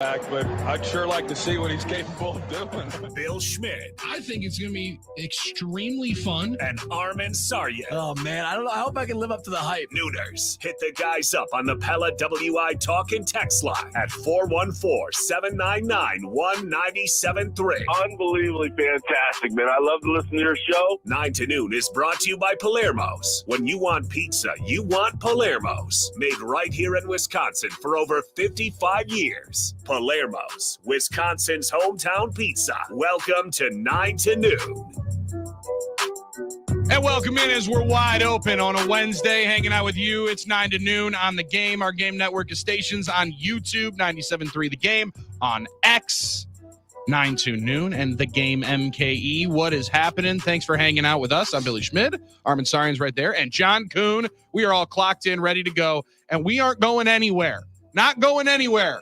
But I'd sure like to see what he's capable of doing. Bill Schmidt. I think it's going to be extremely fun. And Armin Sarya. Oh, man, I don't know. I hope I can live up to the hype. Nooners. Hit the guys up on the Pella WI Talk and Text line at 414-799-1973. Unbelievably fantastic, man. I love to listen to your show. 9 to noon is brought to you by Palermo's. When you want pizza, you want Palermo's. Made right here in Wisconsin for over 55 years. Palermo's, Wisconsin's hometown pizza. Welcome to 9 to noon. And welcome in as we're wide open on a Wednesday, hanging out with you. It's 9 to noon on The Game, our game network of stations on YouTube, 97.3 The Game, on X, 9 to noon, and The Game MKE. What is happening? Thanks for hanging out with us. I'm Billy Schmidt. Armin Sarian's right there. And John Kuhn. We are all clocked in, ready to go. And we aren't going anywhere. Not going anywhere.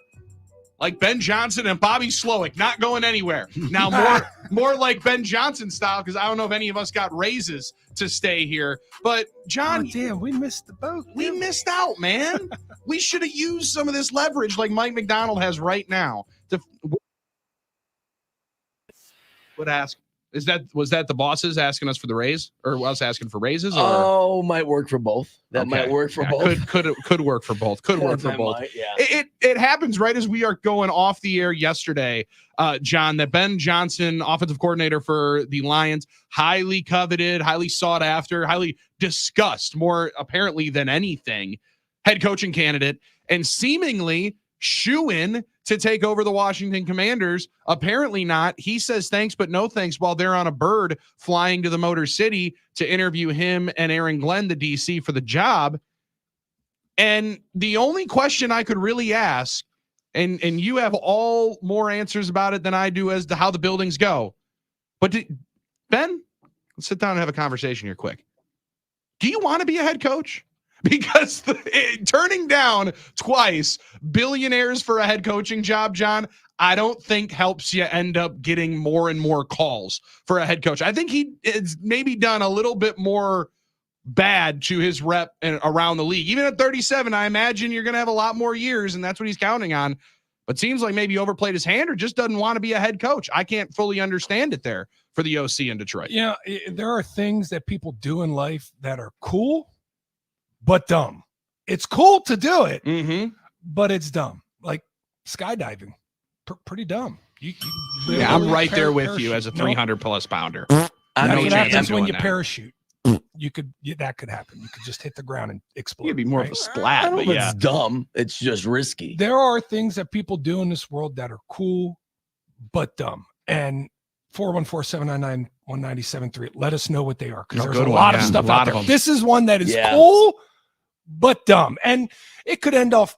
Like Ben Johnson and Bobby Slowick, not going anywhere. Now, more like Ben Johnson style, because I don't know if any of us got raises to stay here. But, John. Oh, damn, we missed the boat. We missed out, man. We should have used some of this leverage like Mike McDonald has right now. Would ask. Was that the bosses asking us for the raise, or us asking for raises? Or? Oh, might work for both. That might work for both. Could work for both. Could work for both. Might, yeah. It happens right as we are going off the air yesterday, John, that Ben Johnson, offensive coordinator for the Lions, highly coveted, highly sought after, highly discussed, more apparently than anything, head coaching candidate, and seemingly shoo-in to take over the Washington Commanders. Apparently not. He says thanks, but no thanks, while they're on a bird flying to the Motor City to interview him and Aaron Glenn, the DC, for the job. And the only question I could really ask, and you have all more answers about it than I do as to how the buildings go. But Ben, let's sit down and have a conversation here quick. Do you want to be a head coach? Because turning down twice billionaires for a head coaching job, John, I don't think helps you end up getting more and more calls for a head coach. I think he has maybe done a little bit more bad to his rep around the league. Even at 37, I imagine you're going to have a lot more years, and that's what he's counting on. But seems like maybe he overplayed his hand or just doesn't want to be a head coach. I can't fully understand it there for the OC in Detroit. Yeah, there are things that people do in life that are cool, but dumb. It's cool to do it, but it's dumb. Like skydiving, pretty dumb. Yeah, I'm right there with you as a 300-plus pounder. That's when you parachute. That could happen. You could just hit the ground and explode. It'd be more of a splat, but It's dumb. It's just risky. There are things that people do in this world that are cool, but dumb. And 414-799-1973. Let us know what they are, because there's a lot of stuff out there. This is one that is cool, but dumb, and it could end up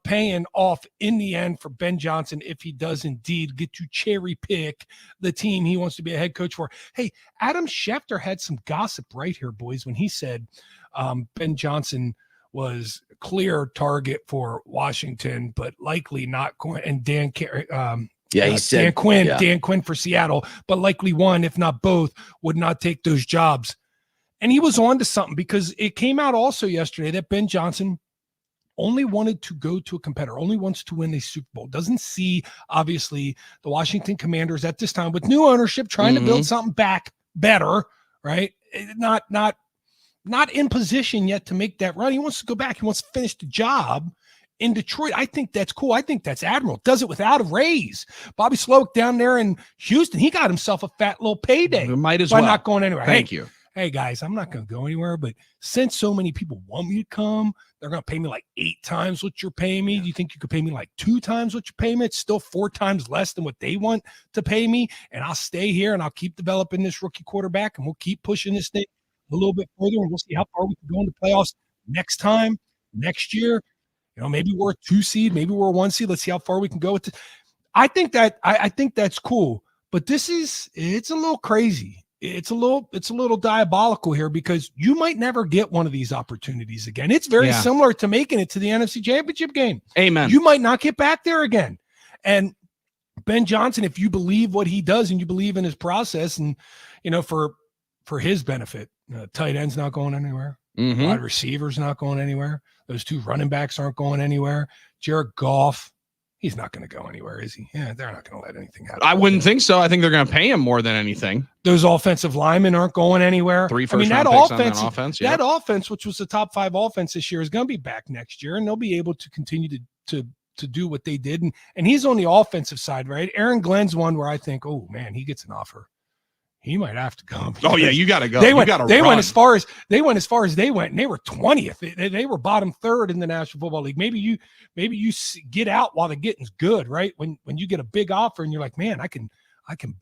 paying off in the end for Ben Johnson if he does indeed get to cherry pick the team he wants to be a head coach for. Hey, Adam Schefter had some gossip right here, boys, when he said Ben Johnson was clear target for Washington, but likely not going. And Dan said Dan Quinn for Seattle, but likely one, if not both, would not take those jobs. And he was on to something, because it came out also yesterday that Ben Johnson only wanted to go to a competitor, only wants to win a Super Bowl. Doesn't see, obviously, the Washington Commanders at this time with new ownership trying to build something back better, right? Not in position yet to make that run. He wants to go back. He wants to finish the job in Detroit. I think that's cool. I think that's admirable. Does it without a raise. Bobby Slowick down there in Houston, he got himself a fat little payday. Might as well. By not going anywhere. Thank you. Hey guys, I'm not going to go anywhere, but since so many people want me to come, they're going to pay me like 8 times what you're paying me. Do you think you could pay me like 2 times what you pay me? It's still 4 times less than what they want to pay me. And I'll stay here and I'll keep developing this rookie quarterback, and we'll keep pushing this thing a little bit further, and we'll see how far we can go in the playoffs next year. You know, maybe we're a 2 seed, maybe we're a 1 seed. Let's see how far we can go with it. I think that's cool, but it's a little crazy. It's a little diabolical here, because you might never get one of these opportunities again. It's very similar to making it to the NFC Championship game. Amen. You might not get back there again. And Ben Johnson, if you believe what he does and you believe in his process, and for his benefit, tight end's not going anywhere. Wide receivers not going anywhere. Those 2 running backs aren't going anywhere. Jared Goff, He's not going to go anywhere, is he? Yeah, they're not going to let anything happen. I wouldn't think so. I think they're going to pay him more than anything. Those offensive linemen aren't going anywhere. 3 first-round picks on that offense. That offense, which was the top 5 offense this year, is going to be back next year, and they'll be able to continue to do what they did. And he's on the offensive side, right? Aaron Glenn's one where I think, oh man, he gets an offer. He might have to come. Oh yeah, you got to go. They went as far as they went, and they were 20th. They were bottom 3rd in the National Football League. Maybe you get out while the getting's good, right? When you get a big offer and you're like, man, I can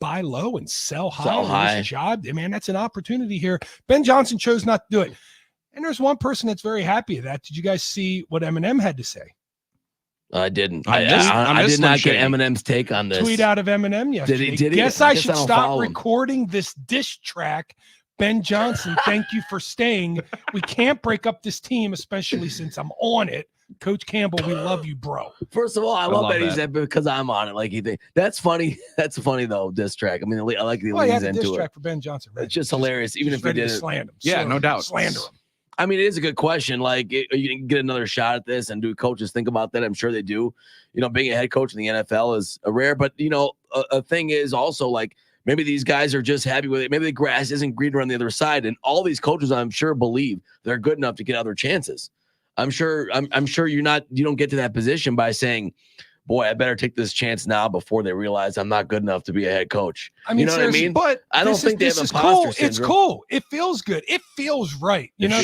buy low and sell high. This job, man, that's an opportunity here. Ben Johnson chose not to do it. And there's one person that's very happy of that. Did you guys see what Eminem had to say? I didn't. I did not get Eminem's take on this. Tweet out of Eminem yesterday. Did he? Guess I should stop recording this diss track. Ben Johnson, thank you for staying. We can't break up this team, especially since I'm on it. Coach Campbell, we love you, bro. First of all, I love that he said because I'm on it. Like he thinks that's funny. That's funny though. Diss track. I mean, I like the leans into diss it. track for Ben Johnson. Right? It's just hilarious. Even if he did slander him. Yeah, no doubt. Slander him. I mean, it is a good question. Like, you can get another shot at this, and do coaches think about that? I'm sure they do. You know, being a head coach in the NFL is a rare, but you know, a thing is also like maybe these guys are just happy with it. Maybe the grass isn't greener on the other side, and all these coaches, I'm sure, believe they're good enough to get other chances. I'm sure you don't get to that position by saying, boy, I better take this chance now before they realize I'm not good enough to be a head coach. I mean, you know what I mean? But I don't think they have imposter syndrome. It's cool. It feels good. It feels right. You know,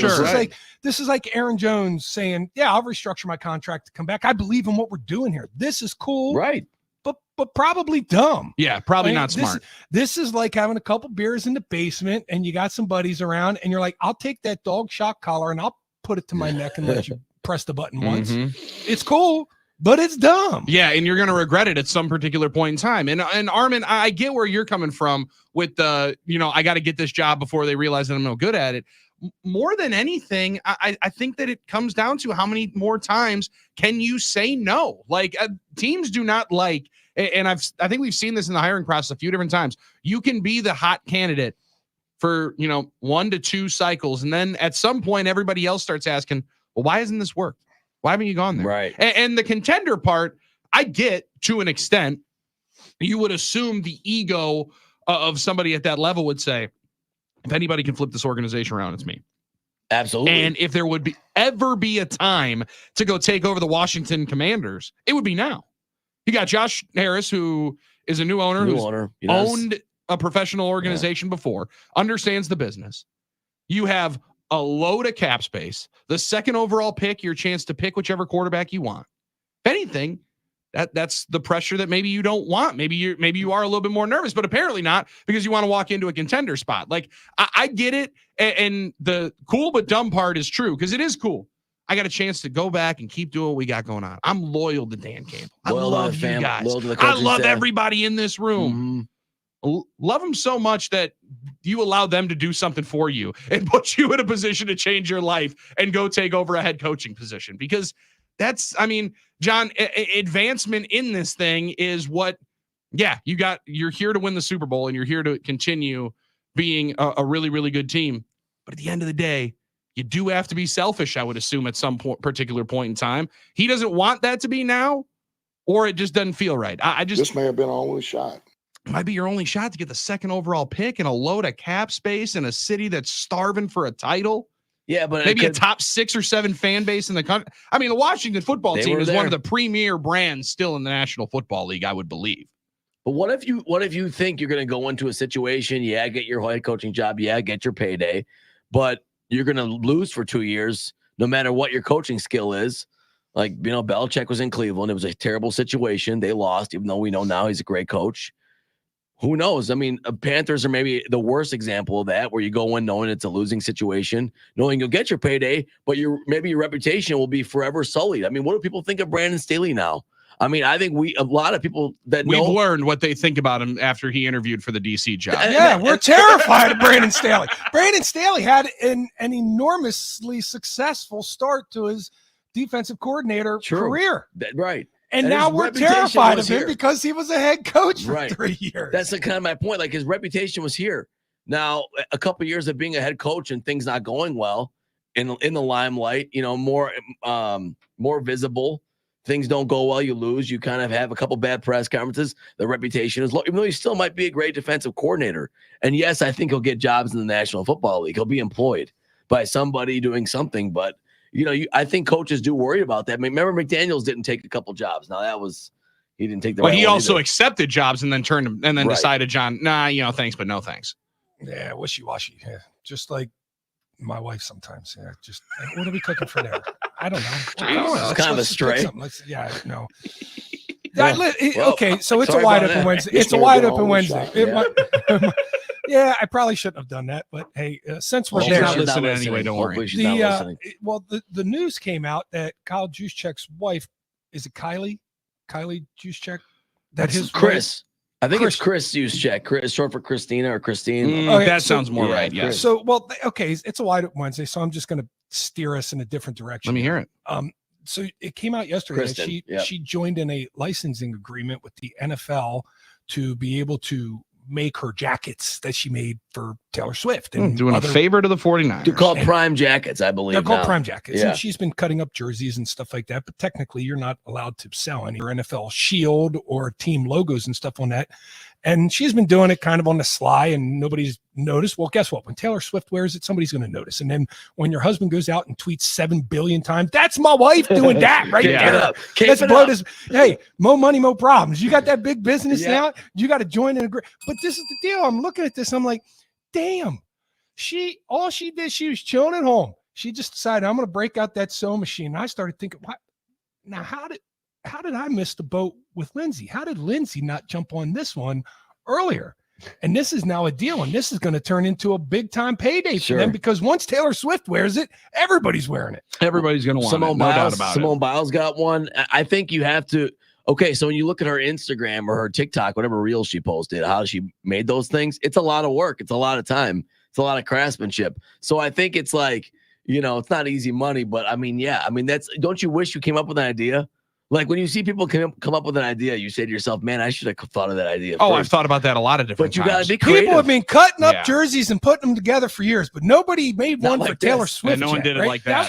this is like Aaron Jones saying, yeah, I'll restructure my contract to come back. I believe in what we're doing here. This is cool. Right. But probably dumb. Yeah, probably not smart. This is like having a couple beers in the basement and you got some buddies around and you're like, I'll take that dog shock collar and I'll put it to my neck and let you press the button once. It's cool. But it's dumb. Yeah, and you're going to regret it at some particular point in time. And Armin, I get where you're coming from with the, I got to get this job before they realize that I'm no good at it. More than anything, I think that it comes down to how many more times can you say no? Like teams do not like, and I think we've seen this in the hiring process a few different times. You can be the hot candidate for 1 to 2 cycles, and then at some point everybody else starts asking, well, why hasn't this worked? Why haven't you gone there? Right. And the contender part, I get to an extent. You would assume the ego of somebody at that level would say, if anybody can flip this organization around, it's me. Absolutely. And if there would ever be a time to go take over the Washington Commanders, it would be now. You got Josh Harris, who is a new owner who's owned a professional organization before, understands the business. You have a load of cap space, the 2nd overall pick, your chance to pick whichever quarterback you want. If anything, that's the pressure that maybe you don't want. Maybe you are a little bit more nervous, but apparently not, because you want to walk into a contender spot. Like I get it. And the cool but dumb part is true, because it is cool. I got a chance to go back and keep doing what we got going on. I'm loyal to Dan Campbell. I love you guys. I love everybody in this room. Love them so much that you allow them to do something for you and put you in a position to change your life and go take over a head coaching position, because John, advancement in this thing is what, you're here to win the Super Bowl and you're here to continue being a really, really good team. But at the end of the day, you do have to be selfish, I would assume, at some particular point in time. He doesn't want that to be now, or it just doesn't feel right. This may have been our only shot. Might be your only shot to get the 2nd overall pick and a load of cap space in a city that's starving for a title. Yeah, but maybe a top 6 or 7 fan base in the country. I mean, the Washington football team is one of the premier brands still in the National Football League, I would believe. But what if you think you're going to go into a situation, get your head coaching job, get your payday, but you're going to lose for 2 years, no matter what your coaching skill is. Like, Belichick was in Cleveland. It was a terrible situation. They lost, even though we know now he's a great coach. Who knows? I mean, Panthers are maybe the worst example of that, where you go in knowing it's a losing situation, knowing you'll get your payday, but maybe your reputation will be forever sullied. I mean, what do people think of Brandon Staley now? I mean, I think a lot of people that we've learned what they think about him after he interviewed for the DC job. Yeah, we're terrified of Brandon Staley. Brandon Staley had an enormously successful start to his defensive coordinator career. Right. And now we're terrified of him because he was a head coach for 3 years. That's kind of my point. Like, his reputation was here. Now, a couple of years of being a head coach and things not going well in the limelight, more visible. things don't go well, you lose. You kind of have a couple bad press conferences. The reputation is low, even though he still might be a great defensive coordinator. And yes, I think he'll get jobs in the National Football League. He'll be employed by somebody doing something. But, I think coaches do worry about that. I mean, remember McDaniels didn't take a couple jobs. Now he didn't take the But right he one also either. accepted jobs and then turned them and then Right. decided, John, thanks, but no thanks. Yeah, wishy-washy. Yeah, just like my wife sometimes. Yeah, just what are we cooking for dinner? I don't know. Jesus. Kind of a just pick stray. something. No. Well, Okay, so it's a sorry wide about open that. Wednesday. This It's a may wide be open always Wednesday. shot. Yeah, I probably shouldn't have done that, but hey, since we're She's there, not listening anyway, don't worry. Hopefully she's not listening. the news came out that Kyle Juszczyk's wife, is it Kylie Juszczyk? That his Chris. I think Chris. it's Chris Juszczyk. Chris, short for Christina or Christine. Okay, That so- sounds more Yeah, right. Yes. Chris. So, it's a wide open Wednesday, so I'm just going to steer us in a different direction. Let me hear it. So it came out yesterday Kristen, that yep. she joined in a licensing agreement with the NFL to be able to make her jackets that she made for Taylor Swift and Doing other, a favor to the 49ers. They're called Prime Jackets, I believe. they're called now. prime jackets. Yeah. And she's been cutting up jerseys and stuff like that, but technically you're not allowed to sell any NFL shield or team logos and stuff on that. And she's been doing it kind of on the sly and nobody's noticed. Well, guess what? When Taylor Swift wears it, somebody's going to notice. And then when your husband goes out and tweets 7 billion times, that's my wife doing that right Yeah. there. Keep it up. Keep That's it blood up. is, hey, more money, more problems. You got that big business Yeah. now. You got to join in. But this is the deal. I'm looking at this. I'm like, damn, all she did, she was chilling at home. She just decided, I'm going to break out that sewing machine. And I started thinking, what? Now, how did I miss the boat with Lindsay? How did Lindsay not jump on this one earlier? And this is now a deal, and this is going to turn into a big time payday for Sure. them because once Taylor Swift wears it, everybody's wearing it. Everybody's going to want Simone it. No Biles, doubt about Simone Biles got one. I think you have to. Okay, so when you look at her Instagram or her TikTok, whatever reel she posted, how she made those things, it's a lot of work. It's a lot of time. It's a lot of craftsmanship. So I think it's like, it's not easy money, but don't you wish you came up with an idea? Like when you see people come up with an idea, you say to yourself, man, I should have thought of that idea. it. Oh, I've first. thought about that a lot of different But you times. got to be creative. People have been cutting up Yeah. jerseys and putting them together for years, but nobody made Not one like for Taylor this. Swift. And no one yet, did it right? like that.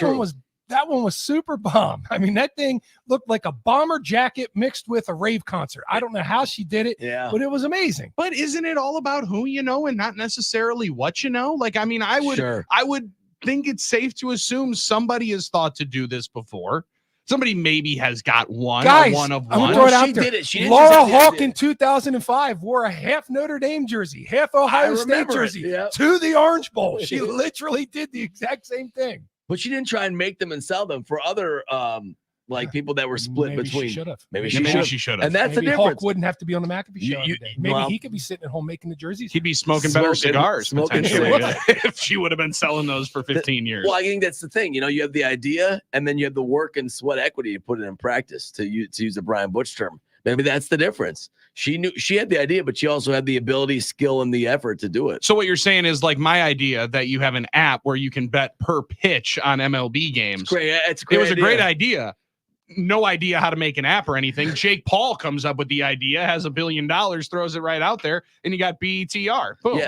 That one was super bomb. I mean, that thing looked like a bomber jacket mixed with a rave concert. I don't know how she did it, Yeah. but it was amazing. But isn't it all about who you know and not necessarily what you know? Like, I mean, I would think it's safe to assume somebody has thought to do this before. Somebody maybe has got one, Guys, or one of I'm one. gonna throw it out she there. did it. She didn't Laura just have the Hawk idea. in 2005 wore a half Notre Dame jersey, half Ohio State remember it, jersey yeah. to the Orange Bowl. She literally did the exact same thing. But she didn't try and make them and sell them for other people that were split Maybe between. She should have. Maybe Yeah, she maybe should. she should have. And that's the Maybe difference. Hawk wouldn't have to be on the McAfee show. every day. Maybe well- he could be sitting at home making the jerseys. He'd be smoking better Smoking- cigars smoking potentially cigarettes. if she would have been selling those for 15 years. Well, I think that's the thing. You have the idea, and then you have the work and sweat equity to put it in practice. To use the Brian Butch term, maybe that's the difference. She knew she had the idea, but she also had the ability, skill, and the effort to do it. So what you're saying is like my idea that you have an app where you can bet per pitch on MLB games. It's great. It's a It great. was a idea. great idea. No idea how to make an app or anything. Jake Paul comes up with the idea, has $1 billion, throws it right out there, and you got BETR. Boom.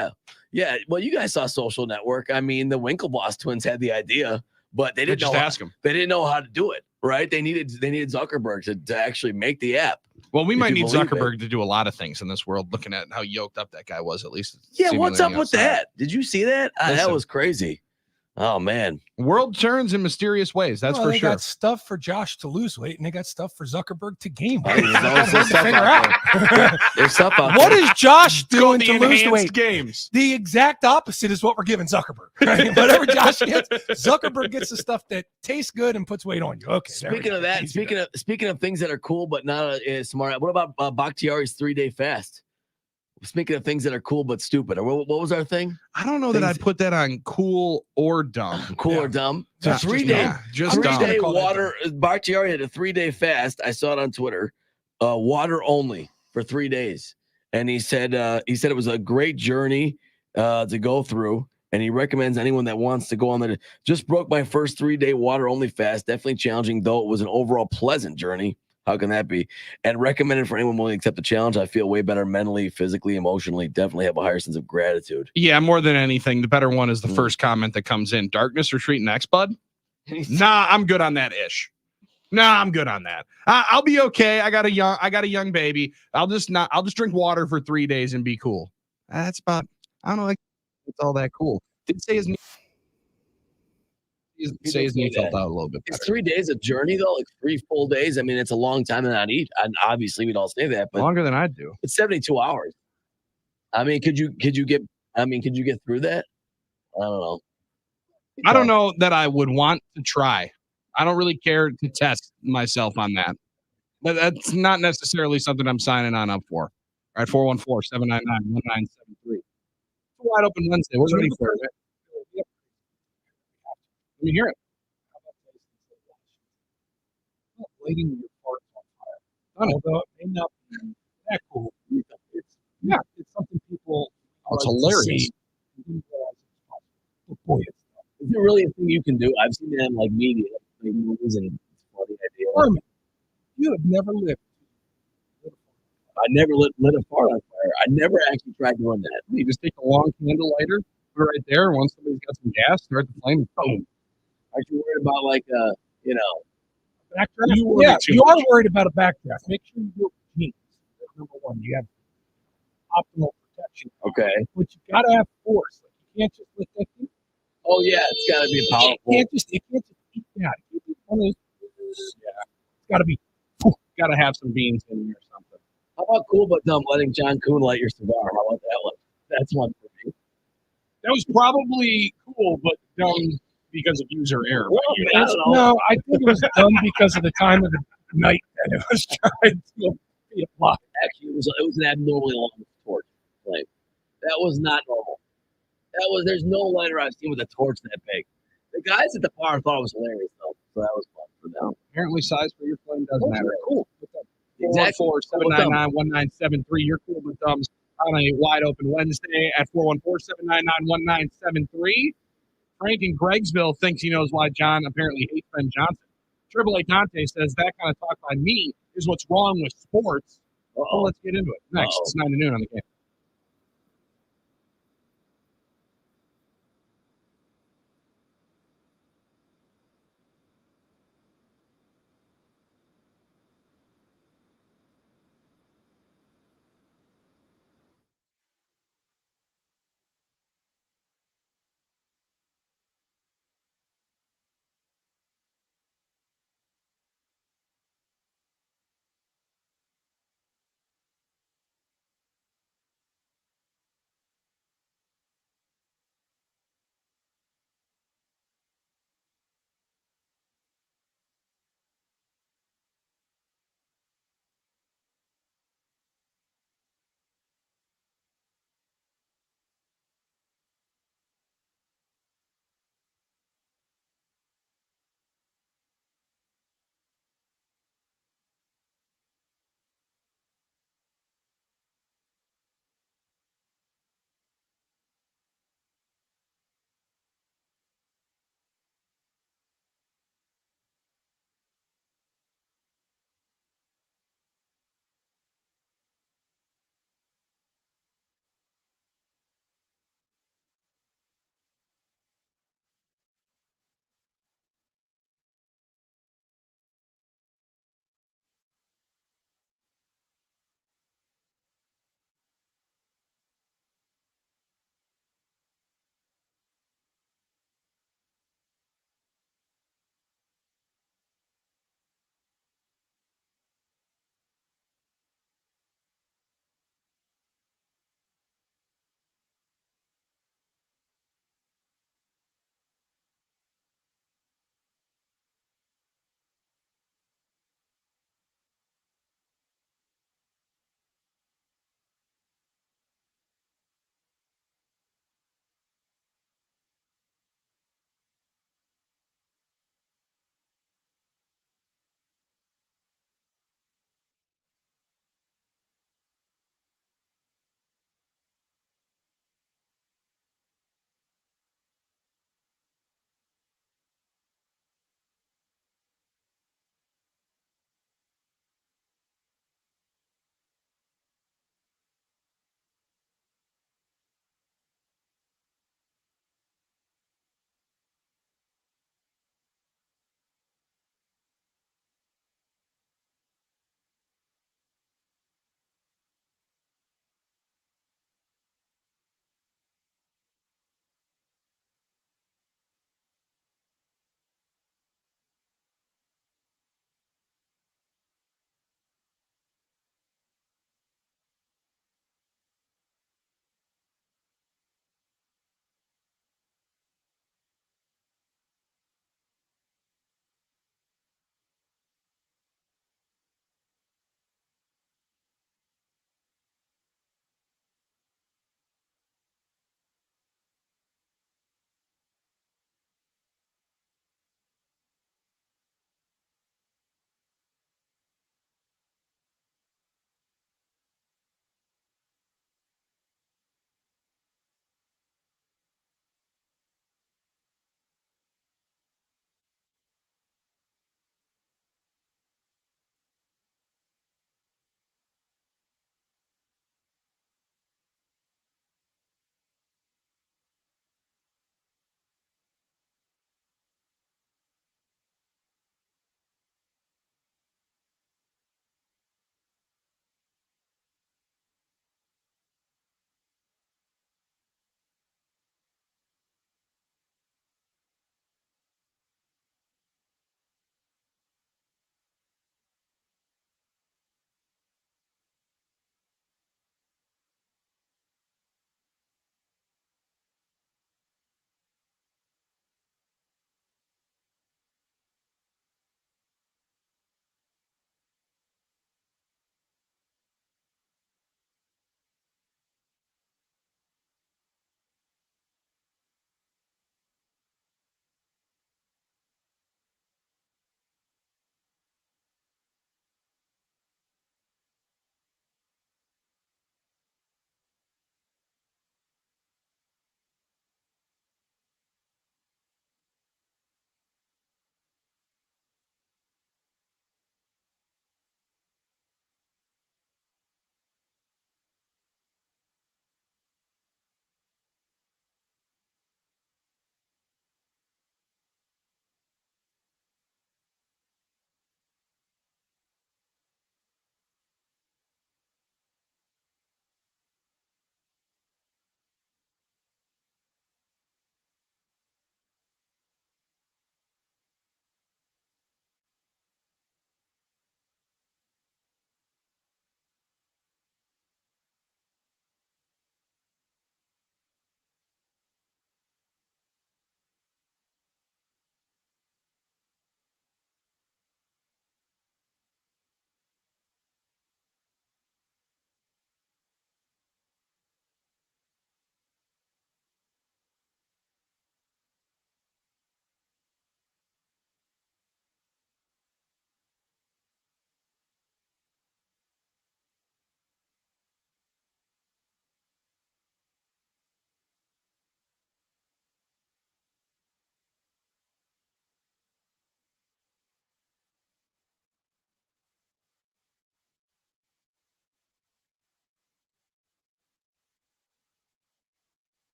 Yeah. Well, you guys saw Social Network. I mean, the Winklevoss twins had the idea, but they didn't Just know. ask them. They didn't know how to do it. Right? They needed Zuckerberg to actually make the app. Well, we If might you need believe it. Zuckerberg to do a lot of things in this world, looking at how yoked up that guy was, at least. Yeah. What's up seemingly with outside. that? Did you see that? That Listen. was crazy. Oh man. World turns in mysterious ways. That's Well, for they sure. got stuff for Josh to lose weight, and they got stuff for Zuckerberg to gain Oh, weight. there's It's always hard to stuff figure out out. There's stuff out What there. is Josh doing the to lose enhanced weight? games. The exact opposite is what we're giving Zuckerberg. Right? Whatever Josh gets, Zuckerberg gets the stuff that tastes good and puts weight on you. Okay. there we Speaking go. of that, Easy speaking of things that are cool but not smart, what about Bakhtiari's 3-day fast? Speaking of things that are cool but stupid, or what was our thing? I don't know that Things- I'd put that on cool or dumb. Cool Yeah. or dumb? Just- Three just day, dumb. just I'm dumb. just gonna 3-day call that water. Bakhtiari had a 3-day fast. I saw it on Twitter. Water only for 3 days, and he said it was a great journey to go through. And he recommends anyone that wants to go on that. Just broke my first 3-day water only fast. Definitely challenging, though it was an overall pleasant journey. How can that be? And recommended for anyone willing to accept the challenge. I feel way better mentally, physically, emotionally. Definitely have a higher sense of gratitude. Yeah, more than anything, the better one is the Mm. first comment that comes in. Darkness retreat next, bud? Nah, I'm good on that ish. I'm good on that. I'll be okay. I got a young baby. I'll just drink water for 3 days and be cool. That's about, I don't know, like it's all that cool. Did say his knee felt out a little bit better. It's 3 days a journey though, like 3 full days. I mean, it's a long time to not eat. And obviously we'd all say that, but Longer than I do. it's 72 hours. I mean, could you get through that? I don't know. I don't know that I would want to try. I don't really care to test myself on that. But that's not necessarily something I'm signing on up for. All right, 414-799-1973. Wide open Wednesday. We're ready for it. Let me hear it. Lighting your farts on fire. Although it may not be that cool. It's something people. It's hilarious. Boy, is there really a thing you can do? I've seen that in like media, like movies, and it's a funny idea. You have never lived. I never lit a fart on fire. I never actually tried doing that. You just take a long candle lighter, put it right there. Once somebody's got some gas, start the flame. Boom. Aren't you worried about like Backdraft? You are worried about a backdraft. Make sure you do it with jeans. That's number one. You have optimal protection. Okay. But you gotta have force. Like, you can't just let that thing. Oh yeah, it's gotta be powerful. It can't just eat that. It's gotta be. Got to have some beans in there or something. How about cool but dumb letting John Kuhn light your cigar? How about that one? That's one for me. That was probably cool, but dumb because of user error. Well, I don't know. No, I think it was done because of the time of the night that it was trying to be applied. Actually, it was an abnormally long torch flame. That was not normal. There's no lighter I've seen with a torch that big. The guys at the bar thought it was hilarious though, so that was fun for them. Apparently, size for your flame doesn't matter. Cool. Exactly. 414-799-1973. You're cool with thumbs on a wide open Wednesday at 414-799-1973. Frank in Greggsville thinks he knows why John apparently hates Ben Johnson. Triple A Dante says that kind of talk by me is what's wrong with sports. So let's get into it. Next, it's 9 to noon on the game.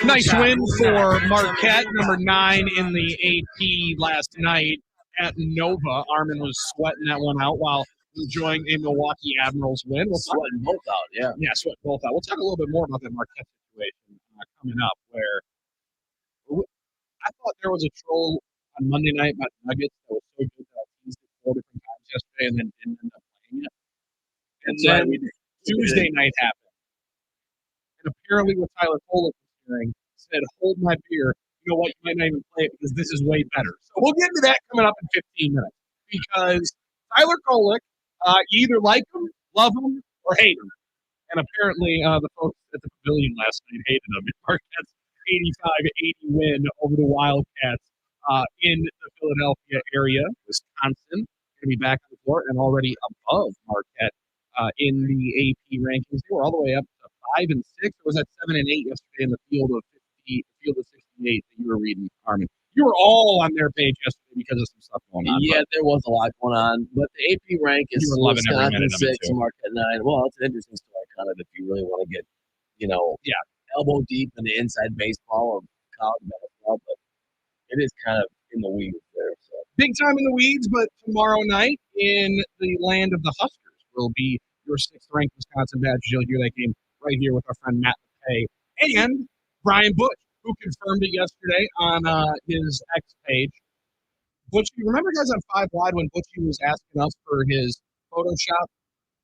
Nice win for Marquette, number 9 in the AP last night at Nova. Armin was sweating that one out while enjoying a Milwaukee Admirals win. Sweating both out, yeah. Yeah, sweating both out. We'll talk a little bit more about that Marquette situation coming up, where I thought there was a troll on Monday night about Nuggets that was so good that I teased it 4 different times yesterday and then didn't end up playing it. And then Tuesday night happened. And apparently what Tyler Kolek was hearing said, hold my beer. You know what? You might not even play it because this is way better. So we'll get into that coming up in 15 minutes. Because Tyler Kolek, you either like him, love him, or hate him. And apparently the folks at the Pavilion last night hated him. Marquette's 85-80 win over the Wildcats in the Philadelphia area. Wisconsin going to be back on the court and already above Marquette in the AP rankings. They were all the way up to 5 and 6. It was at 7 and 8 yesterday in the field of 68 that you were reading, Armin. You were all on their page yesterday because of some stuff going on. Yeah, there was a lot going on, but the AP rank is Wisconsin 6 and Marquette 9. Well, it's an interesting story, kind of, if you really want to get, elbow deep in the inside baseball of college basketball, but it is kind of in the weeds there. So. Big time in the weeds, but tomorrow night in the land of the Huskers will be your 6th-ranked Wisconsin Badgers. You'll hear that game right here with our friend Matt LePay and Brian Butch, who confirmed it yesterday on his X page. Butch, you remember guys on 5 Wide when Butchie was asking us for his Photoshop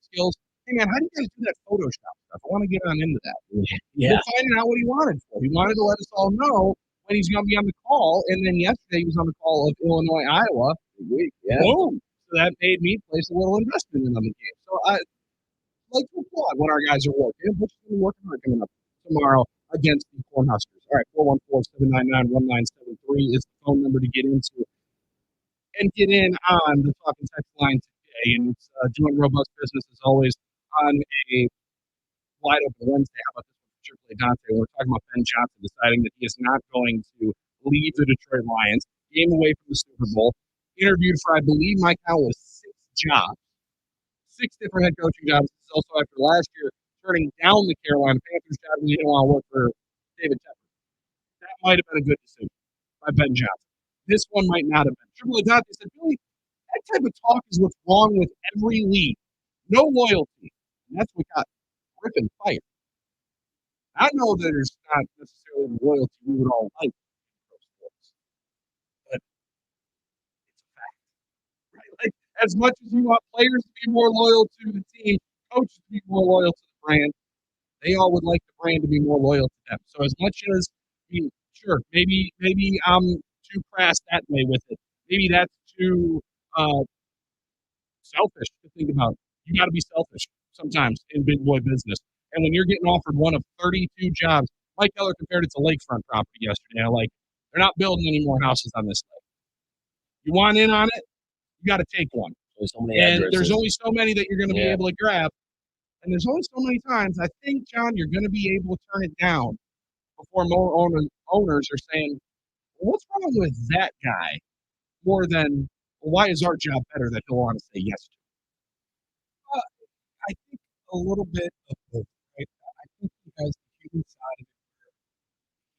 skills? Hey, man, how do you guys do that Photoshop stuff? I want to get on into that. Yeah. We're finding out what he wanted for. He wanted to let us all know when he's going to be on the call, and then yesterday he was on the call of Illinois, Iowa. Yeah. Boom. So that made me place a little investment in the game. So I like to applaud when our guys are working. Butch's going to be working hard coming up tomorrow against the Cornhuskers. All right, 414-799-1973 is the phone number to get into and get in on the Talking Text line today. And it's doing robust business as always on a wide open Wednesday. How about this one for Triple A Dante? We're talking about Ben Johnson deciding that he is not going to leave the Detroit Lions. Game away from the Super Bowl. Interviewed for, I believe, my count was 6 jobs. 6 different head coaching jobs. This is also after last year turning down the Carolina Panthers job and he didn't want to work for David Tepper. That might have been a good decision by Ben Johnson. This one might not have been. Triple A Dante said, Billy, that type of talk is what's wrong with every league. No loyalty. And that's what got Griffin fired. I know that there's not necessarily the loyalty we would all like in pro sports, but it's a fact. Right? Like, as much as you want players to be more loyal to the team, coaches to be more loyal to the brand, they all would like the brand to be more loyal to them. So as much as, sure, maybe I'm too crass that way with it. Maybe that's too selfish to think about. You got to be selfish sometimes in big boy business. And when you're getting offered one of 32 jobs, Mike Keller compared it to lakefront property yesterday. Like, they're not building any more houses on this lake. You want in on it, you got to take one. There's so many and there's only so many that you're going to be able to grab. And there's only so many times, I think, John, you're going to be able to turn it down before more owners are saying, well, what's wrong with that guy more than, well, why is our job better that he'll want to say yes to? I think a little bit of both, right? I think he has the human side of it where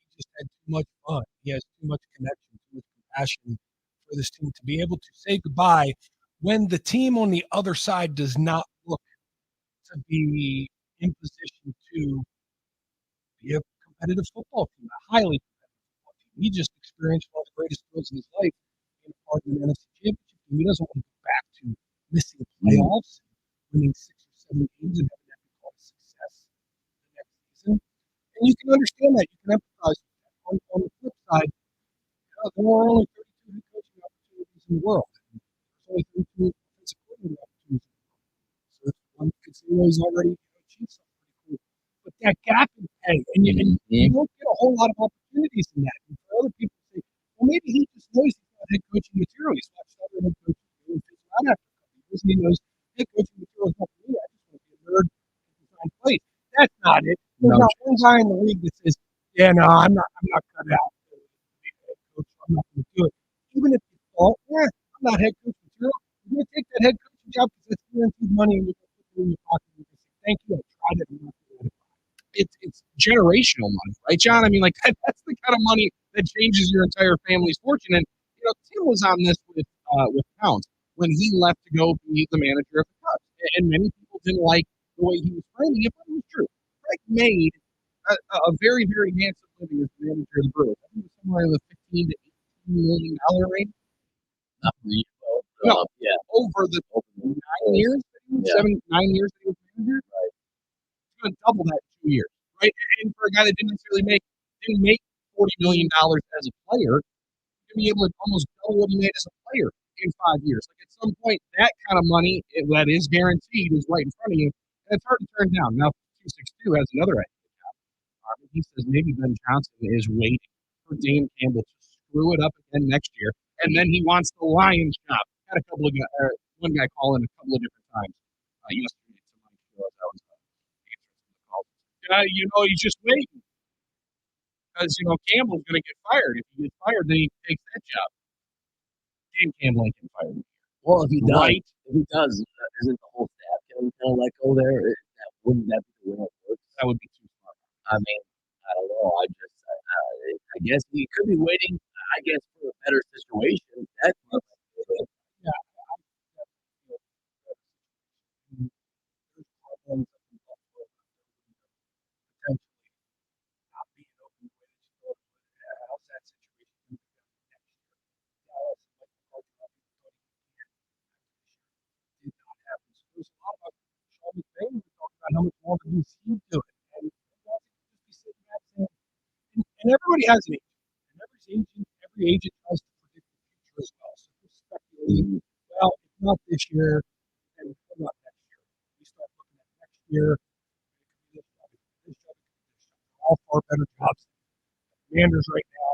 he just had too much fun. He has too much connection, too much compassion for this team to be able to say goodbye when the team on the other side does not look to be in position to be a competitive football team, a highly competitive football team. He just experienced one of the greatest thrills in his life in part of the NFC Championship team. He doesn't want to go back to missing the playoffs, winning 6 or 7 games and having that be called a success the next season. And you can understand that. You can empathize with that. On the flip side, there are only 32 head coaching opportunities in the world. There's only 32 offensive coordinator opportunities in the world. So if one could say, well, he's already achieved something pretty cool. But that gap in pay, and you don't get a whole lot of opportunities in that. And for other people to say, well, maybe he just knows he's not head coaching material. He's watched other head coaches do it out after a couple years, and he knows head coaching material is not for me. I just want to be a nerd and design plays. That's not it. There's not one guy in the league that says, yeah, no, I'm not cut out to be a head coach. I'm not going to do it. Even if you thought, I'm not head coach material, you're going to take that head coaching job because it's guaranteed money and you're going to put it in your pocket and you're going to say, thank you, I tried it. I'm not going to let it. It's generational money, right, John? I mean, like, of money that changes your entire family's fortune. And Tim was on this with Pounce when he left to go be the manager of the Cubs, and many people didn't like the way he was framing it, but it was true. Craig made a very, very handsome living as the manager of the Brewers. I think it was somewhere in the $15 to $18 million range. Not for you. No, yeah. Over the 9 years, 9 years that he was manager. Right. He's going to double that in 2 years, right? And for a guy that didn't necessarily didn't make $40 million as a player, he's going to be able to almost double what he made as a player in 5 years. Like at some point, that kind of money that is guaranteed is right in front of you, and it's hard to turn down. Now, 262 has another idea. He says maybe Ben Johnson is waiting for Dane Campbell to screw it up again next year, and then he wants the Lions job. Had a couple of one guy call in a couple of different times yesterday to my show. That was answering the call. He's just waiting because Campbell's going to get fired. If he gets fired, then he takes that job. Dane Campbell ain't getting fired. Well, if he does, isn't the whole staff going to let go there? Wouldn't that be the way it works? That would be too smart. I mean, I don't know. I guess he could be waiting. I guess for a better situation. That's how much longer he's do it. And everybody has an agent. And every agent tries to predict the future as well. So we're speculating, well, if not this year, and not next year. We start looking at next year. All far better jobs. Commanders right now,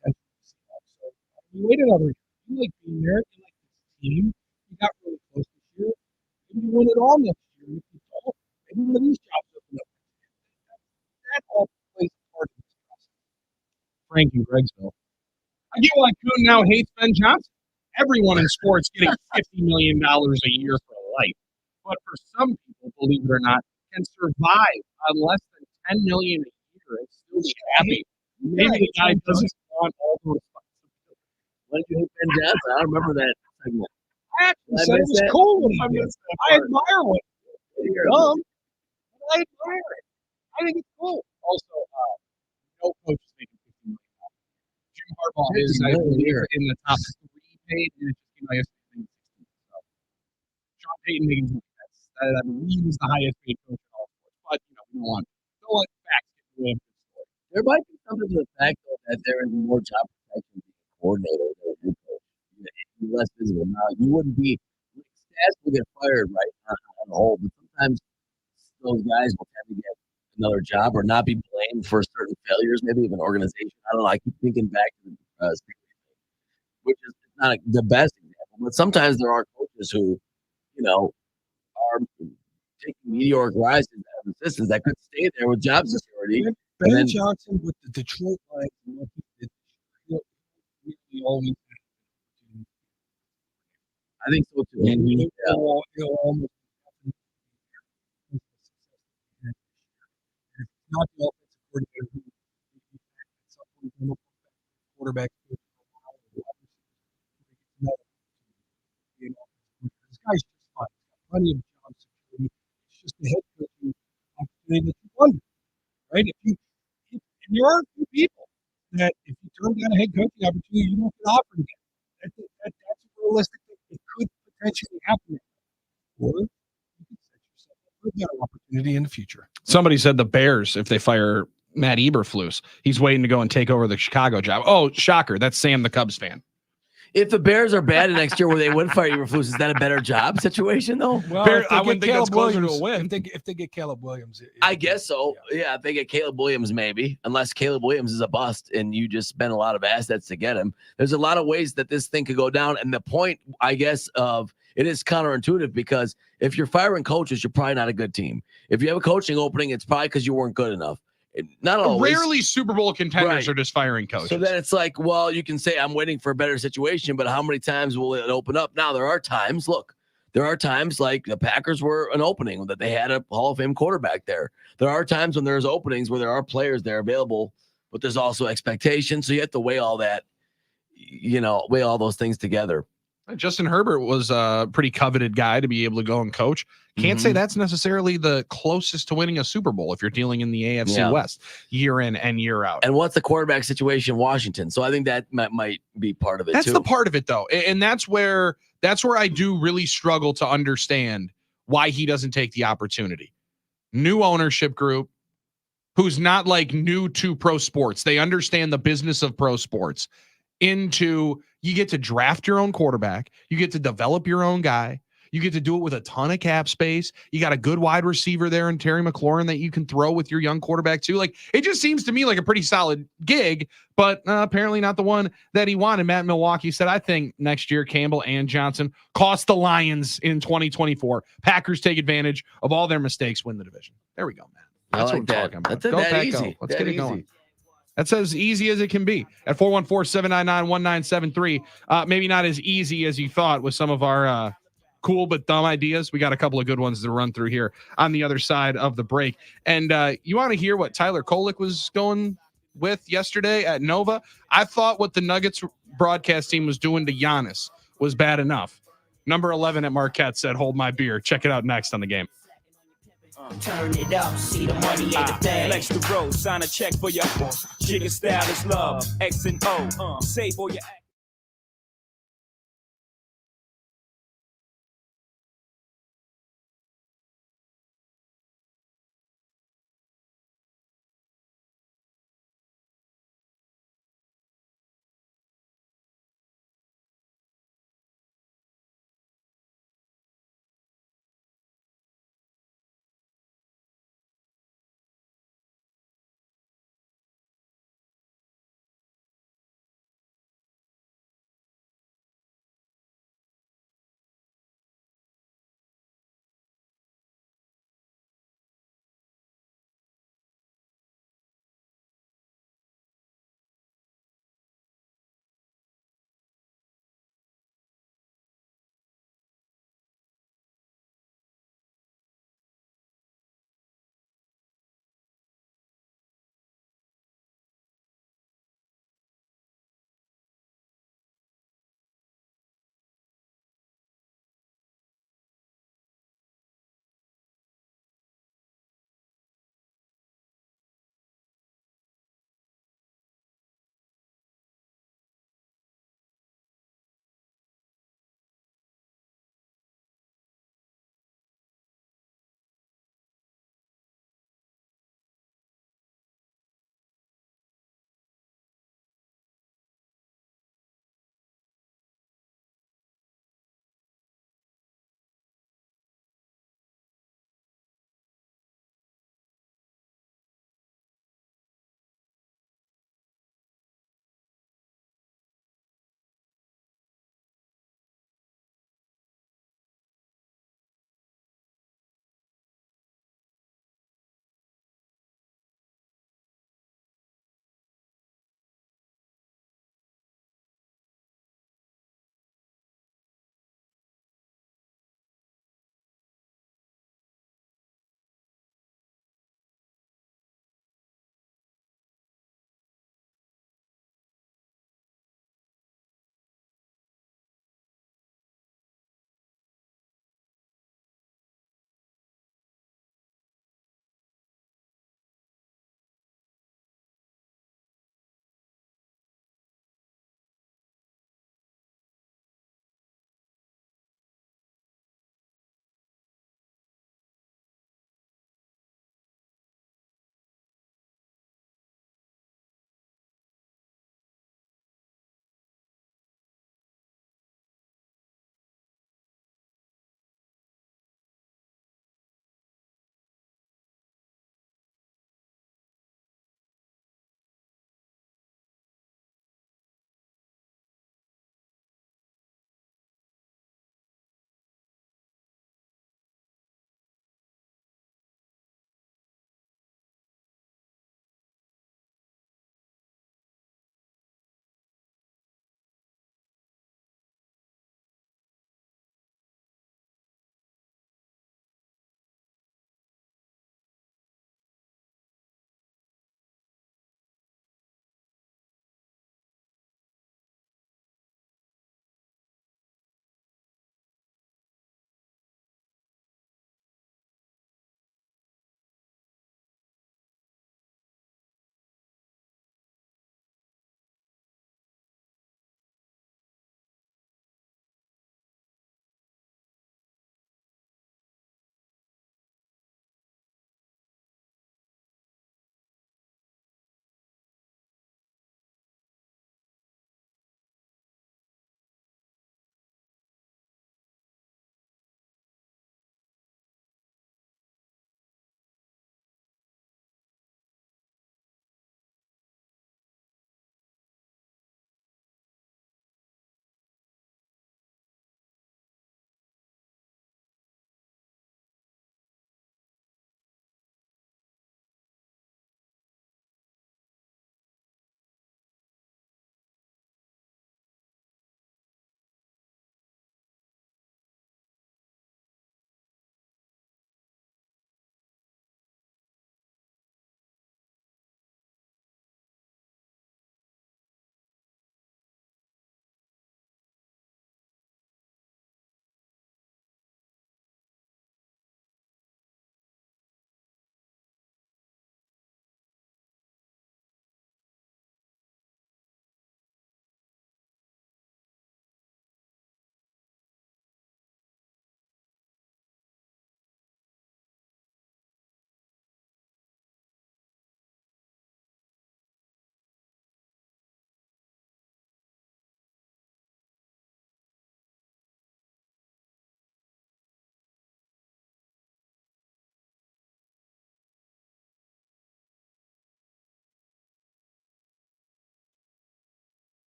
potentially. So we wait another year. You like being there. You like this team. You got really close this year. Maybe you win it all next year. If you don't, maybe one of these jobs open up. That all plays a part in this process. Frank in Greggsville. I get why Kuhn now hates Ben Johnson. Everyone in sports getting $50 million a year for life. But for some people, believe it or not, can survive on less than $10 million a year and still be happy. Maybe the guy doesn't want all the responsibility. When did you hate Ben Johnson? I don't remember that segment. I actually said it was cool when he did it. I admire it. You're dumb, but I admire it. I think it's cool. Also, no coach is making $50 million. Jim Harbaugh is, I believe, in the top 3 paid, and it's just my estimate. Sean Payton making that I believe is the highest paid coach in all sports. But we don't let facts get in the way of the story. There might be something to the fact though that there is more job protection being a coordinator than a head coach. You're less visible now. You wouldn't be stats will get fired right on the whole, but sometimes those guys will tend to get another job or not be blamed for certain failures, maybe of an organization. I don't know. I keep thinking back to the which is not the best example, but sometimes there are coaches who, are taking meteoric rises as assistants that could stay there with job security. Ben Johnson with the Detroit Lions, what he did, he always. I think so too. And he'll almost not the offensive coordinator quarterback. This guy's just fun. Plenty of job security. It's just a head coaching opportunity that you wonder, right? And there are a few people that if you turn down a head coaching opportunity, you don't get offered again. That's realistic. It could potentially happen. Or you can set yourself up for a better opportunity in the future. Somebody said the Bears, if they fire Matt Eberflus, he's waiting to go and take over the Chicago job. Oh, shocker. That's Sam, the Cubs fan. If the Bears are bad next year where they would fire Eberflus, is that a better job situation, though? Well, I wouldn't think that's closer to a win. If they get Caleb Williams. I guess so. Yeah, if they get Caleb Williams, maybe. Unless Caleb Williams is a bust and you just spend a lot of assets to get him. There's a lot of ways that this thing could go down. And the point, I guess, of it is counterintuitive because if you're firing coaches, you're probably not a good team. If you have a coaching opening, it's probably because you weren't good enough. Not always. Rarely Super Bowl contenders are just firing coaches. So then it's like, well, you can say I'm waiting for a better situation, but how many times will it open up? Now, there are times like the Packers were an opening that they had a Hall of Fame quarterback there. There are times when there's openings where there are players there available but there's also expectations. So you have to weigh all that, weigh all those things together. Justin Herbert was a pretty coveted guy to be able to go and coach. Can't say that's necessarily the closest to winning a Super Bowl if you're dealing in the AFC West year in and year out. And what's the quarterback situation in Washington? So I think that might be part of it. That's too. the part of it, though. And that's where I do really struggle to understand why he doesn't take the opportunity. New ownership group who's not like new to pro sports. They understand the business of pro sports. You get to draft your own quarterback. You get to develop your own guy. You get to do it with a ton of cap space. You got a good wide receiver there in Terry McLaurin that you can throw with your young quarterback too. Like, it just seems to me like a pretty solid gig, but apparently not the one that he wanted. Matt Milwaukee said, I think next year Campbell and Johnson cost the Lions in 2024. Packers take advantage of all their mistakes, win the division. There we go, man. That's I like what we're that. talking about. That's that easy. Let's get it going. That's as easy as it can be at 414-799-1973. Maybe not as easy as you thought with some of our cool but dumb ideas. We got a couple of good ones to run through here on the other side of the break. And you want to hear what Tyler Kolek was going with yesterday at Nova? I thought what the Nuggets broadcast team was doing to Giannis was bad enough. Number 11 at Marquette said, hold my beer. Check it out next on The Game. Turn it up, see the money ain't a thing. Flex the road, sign a check for your jigger style is love. X and O, save for your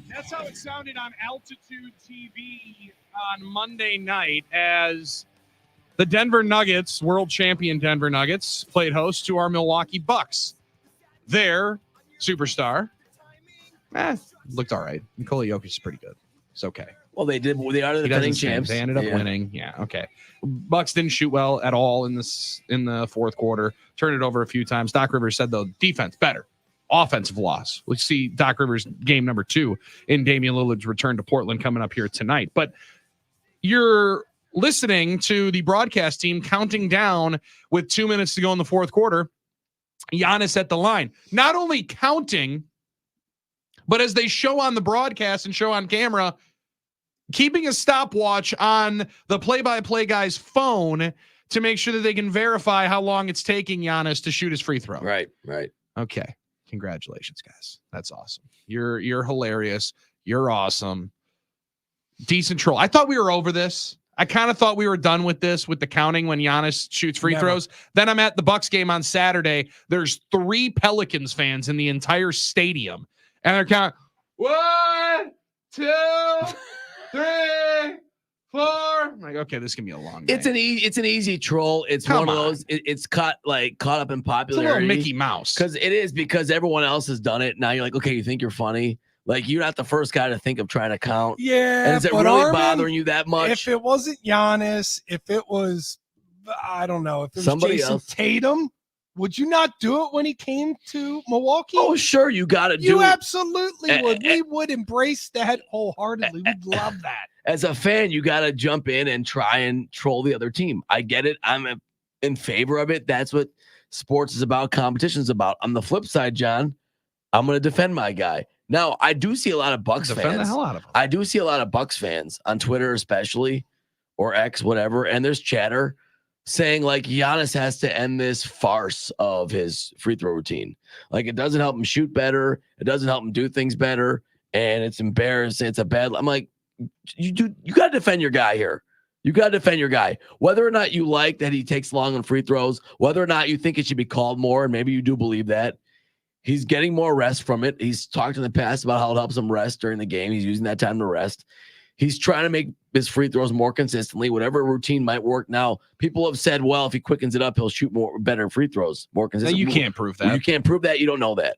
That's how it sounded on Altitude TV on Monday night as the Denver Nuggets, world champion Denver Nuggets, played host to our Milwaukee Bucks. Their superstar, looked all right. Nikola Jokic is pretty good. It's okay. Well, they are the defending champs. They ended up winning. Yeah, okay. Bucks didn't shoot well at all in the fourth quarter. Turned it over a few times. Doc Rivers said, though, defense better. Offensive loss. We'll see Doc Rivers game number 2 in Damian Lillard's return to Portland coming up here tonight. But you're listening to the broadcast team counting down with 2 minutes to go in the fourth quarter. Giannis at the line. Not only counting, but as they show on the broadcast and show on camera, keeping a stopwatch on the play-by-play guy's phone to make sure that they can verify how long it's taking Giannis to shoot his free throw. Right. Okay. Congratulations, guys. That's awesome. You're hilarious. You're awesome. Decent troll. I thought we were over this. I kind of thought we were done with this, with the counting when Giannis shoots free throws. Then I'm at the Bucks game on Saturday. There's 3 Pelicans fans in the entire stadium. And they're counting 1, 2, 3, 4. I'm like, okay, this can be a long game. It's an easy troll. It's one of those. It's caught up in popularity. It's a little Mickey Mouse. Because everyone else has done it. Now you're like, okay, you think you're funny. Like, you're not the first guy to think of trying to count. Yeah. And is it really bothering you that much? If it wasn't Giannis, if it was, I don't know, if it was somebody Jason else. Tatum, would you not do it when he came to Milwaukee? Oh, sure. You got to do it. You absolutely would. We would embrace that wholeheartedly. We'd love that. As a fan, you got to jump in and try and troll the other team. I get it. I'm in favor of it. That's what sports is about. Competition is about. On the flip side, John, I'm going to defend my guy. Now, I do see a lot of Bucks fans. Defend the hell out of him. I do see a lot of Bucks fans on Twitter, especially, or X, whatever. And there's chatter saying, like, Giannis has to end this farce of his free throw routine. Like, it doesn't help him shoot better. It doesn't help him do things better. And it's embarrassing. It's a bad. I'm like, you got to defend your guy here. You got to defend your guy. Whether or not you like that he takes long on free throws, whether or not you think it should be called more, and maybe you do believe that, he's getting more rest from it. He's talked in the past about how it helps him rest during the game. He's using that time to rest. He's trying to make his free throws more consistently, whatever routine might work. Now, people have said, well, if he quickens it up, he'll shoot better free throws, more consistent. You can't prove that. You can't prove that. You don't know that.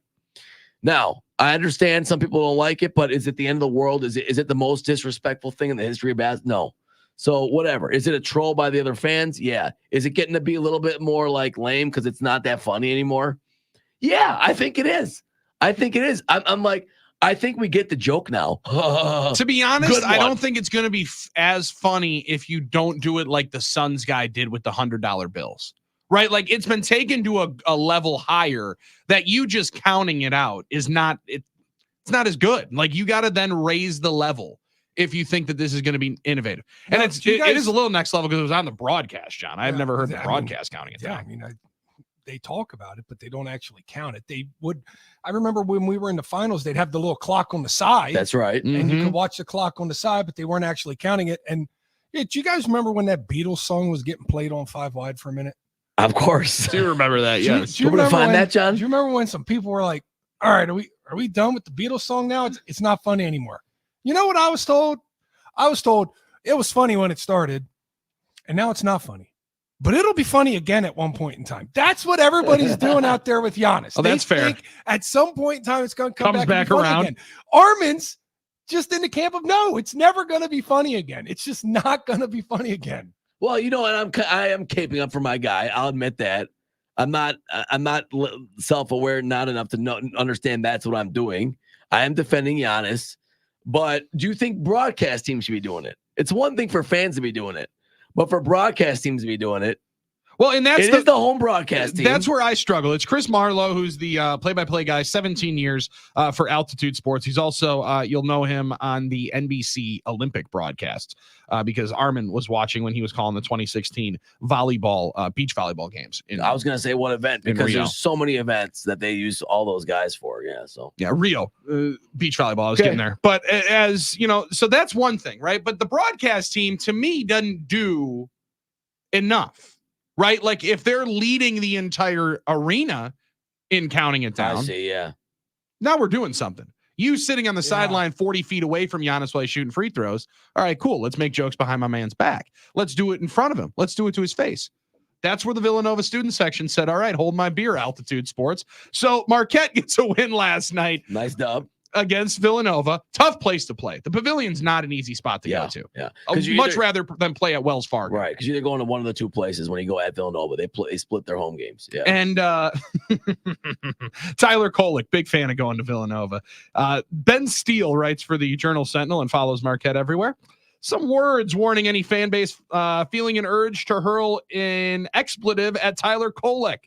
Now, I understand some people don't like it, but is it the end of the world? Is it the most disrespectful thing in the history of basketball? No. So whatever. Is it a troll by the other fans? Yeah. Is it getting to be a little bit more like lame because it's not that funny anymore? Yeah, I think it is. I'm like, I think we get the joke now. To be honest, I don't think it's going to be as funny if you don't do it like the Suns guy did with the $100 bills, right? Like, it's been taken to a level higher that you just counting it out is not, it's not as good. Like, you got to then raise the level if you think that this is going to be innovative. And it is a little next level because it was on the broadcast, John. I've never heard the broadcast counting it. Yeah, they talk about it, but they don't actually count it. They would. I remember when we were in the finals, they'd have the little clock on the side. That's right. And you could watch the clock on the side, but they weren't actually counting it. And do you guys remember when that Beatles song was getting played on 5 Wide for a minute? Of course. Do you remember that? Yes. Do you remember find that, John? Do you remember when some people were like, all right, are we done with the Beatles song now? It's not funny anymore. You know what I was told? I was told it was funny when it started, and now it's not funny. But it'll be funny again at one point in time. That's what everybody's doing out there with Giannis. Oh, that's fair. At some point in time, it's going to come back around. Again. Armin's just in the camp of no, it's never going to be funny again. It's just not going to be funny again. Well, you know what? I am caping up for my guy. I'll admit that. I'm not self-aware, not enough to understand that's what I'm doing. I am defending Giannis. But do you think broadcast teams should be doing it? It's one thing for fans to be doing it. But for broadcast teams to be doing it, well, and it is the home broadcast team. That's where I struggle. It's Chris Marlowe, who's the play-by-play guy, 17 years for Altitude Sports. He's also, you'll know him on the NBC Olympic broadcasts because Armin was watching when he was calling the 2016 volleyball, beach volleyball games. I was going to say what event because there's so many events that they use all those guys for. Yeah, so yeah, Rio beach volleyball. I was getting there, but as you know, so that's one thing, right? But the broadcast team, to me, doesn't do enough. Right? Like, if they're leading the entire arena in counting it down. I see, yeah. Now we're doing something. You sitting on the sideline 40 feet away from Giannis while he's shooting free throws. All right, cool. Let's make jokes behind my man's back. Let's do it in front of him. Let's do it to his face. That's where the Villanova student section said, all right, hold my beer, Altitude Sports. So Marquette gets a win last night. Nice dub. Against Villanova. Tough place to play. The Pavilion's not an easy spot to go to. Yeah. I'd much rather than play at Wells Fargo. Right. Because you're either going to one of the two places when you go at Villanova. They split their home games. Yeah. And Tyler Kolek, big fan of going to Villanova. Ben Steele writes for the Journal Sentinel and follows Marquette everywhere. Some words warning any fan base feeling an urge to hurl an expletive at Tyler Kolek.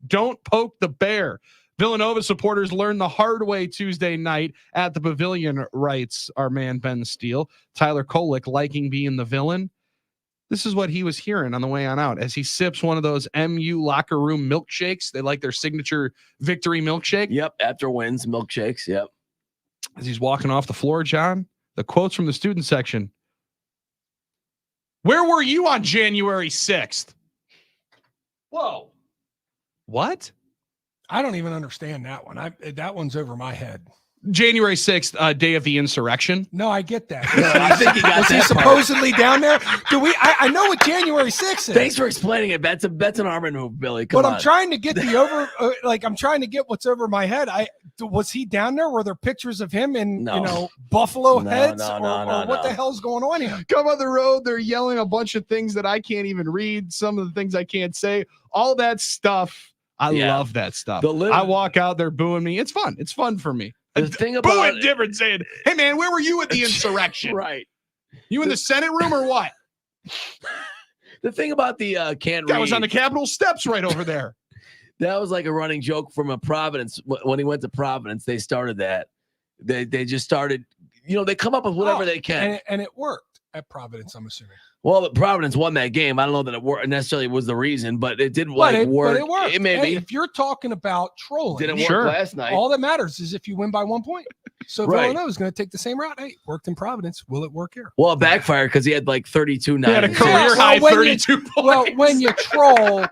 Don't poke the bear. Villanova supporters learned the hard way Tuesday night at the Pavilion, writes our man Ben Steele. Tyler Kolek liking being the villain. This is what he was hearing on the way on out as he sips one of those MU locker room milkshakes. They like their signature victory milkshake. Yep. After wins, milkshakes. Yep. As he's walking off the floor, John, the quotes from the student section. Where were you on January 6th? Whoa. What? I don't even understand that one. That one's over my head. January 6th, day of the insurrection. No, I get that. I think he got Was he supposedly down there? I know what January 6th is. Thanks for explaining it. That's an Armin move, Billy. Come but on. I'm trying to get I'm trying to get what's over my head. Was he down there? Were there pictures of him in buffalo heads? No, what the hell's going on here? Come on the road. They're yelling a bunch of things that I can't even read. Some of the things I can't say. All that stuff. I love that stuff. I walk out, they're booing me. It's fun. It's fun for me. The thing about booing different, saying, "Hey man, where were you at the insurrection? Right? You in the Senate room or what?" The thing about the can't guy read was on the Capitol steps right over there. That was like a running joke from a Providence. When he went to Providence, they started that. They just started. They come up with whatever they can, and it worked at Providence. I'm assuming. Well, but Providence won that game. I don't know that it necessarily was the reason, but it did work. But it worked. It may be. If you're talking about trolling, didn't work last night. All that matters is if you win by 1 point. So Villanova is going to take the same route. Hey, worked in Providence. Will it work here? Well, it backfired because he had like 32 He had a career high 32 points. Well, when you troll,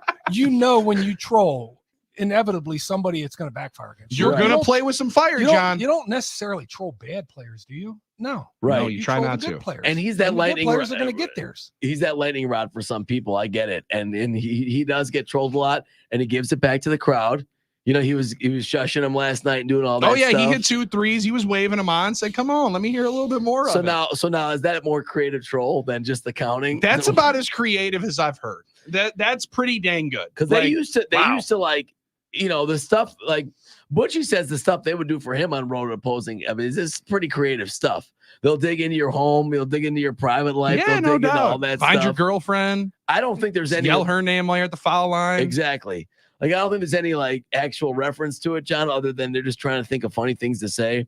when you troll, inevitably somebody it's going to backfire against you. You're going to play with some fire, John. You don't necessarily troll bad players, do you? No. Right. No, you try not to. Players. And he's that lightning players are going to get theirs. He's that lightning rod for some people. I get it. And he does get trolled a lot, and he gives it back to the crowd. He was shushing him last night and doing all that. Oh yeah, stuff. he hit 2 threes. He was waving them on. Said, "Come on, let me hear a little bit more." So now is that more creative troll than just the counting? That's about as creative as I've heard. That's pretty dang good. Because they used to like, the stuff like Butchie says the stuff they would do for him on road opposing. I mean, this is pretty creative stuff. They'll dig into your home. They'll dig into your private life. Yeah, they'll no dig into doubt. all that Find stuff. your girlfriend. I don't think there's any. Yell her name while you're at the foul line. Exactly. Like, I don't think there's any like actual reference to it, John, other than they're just trying to think of funny things to say.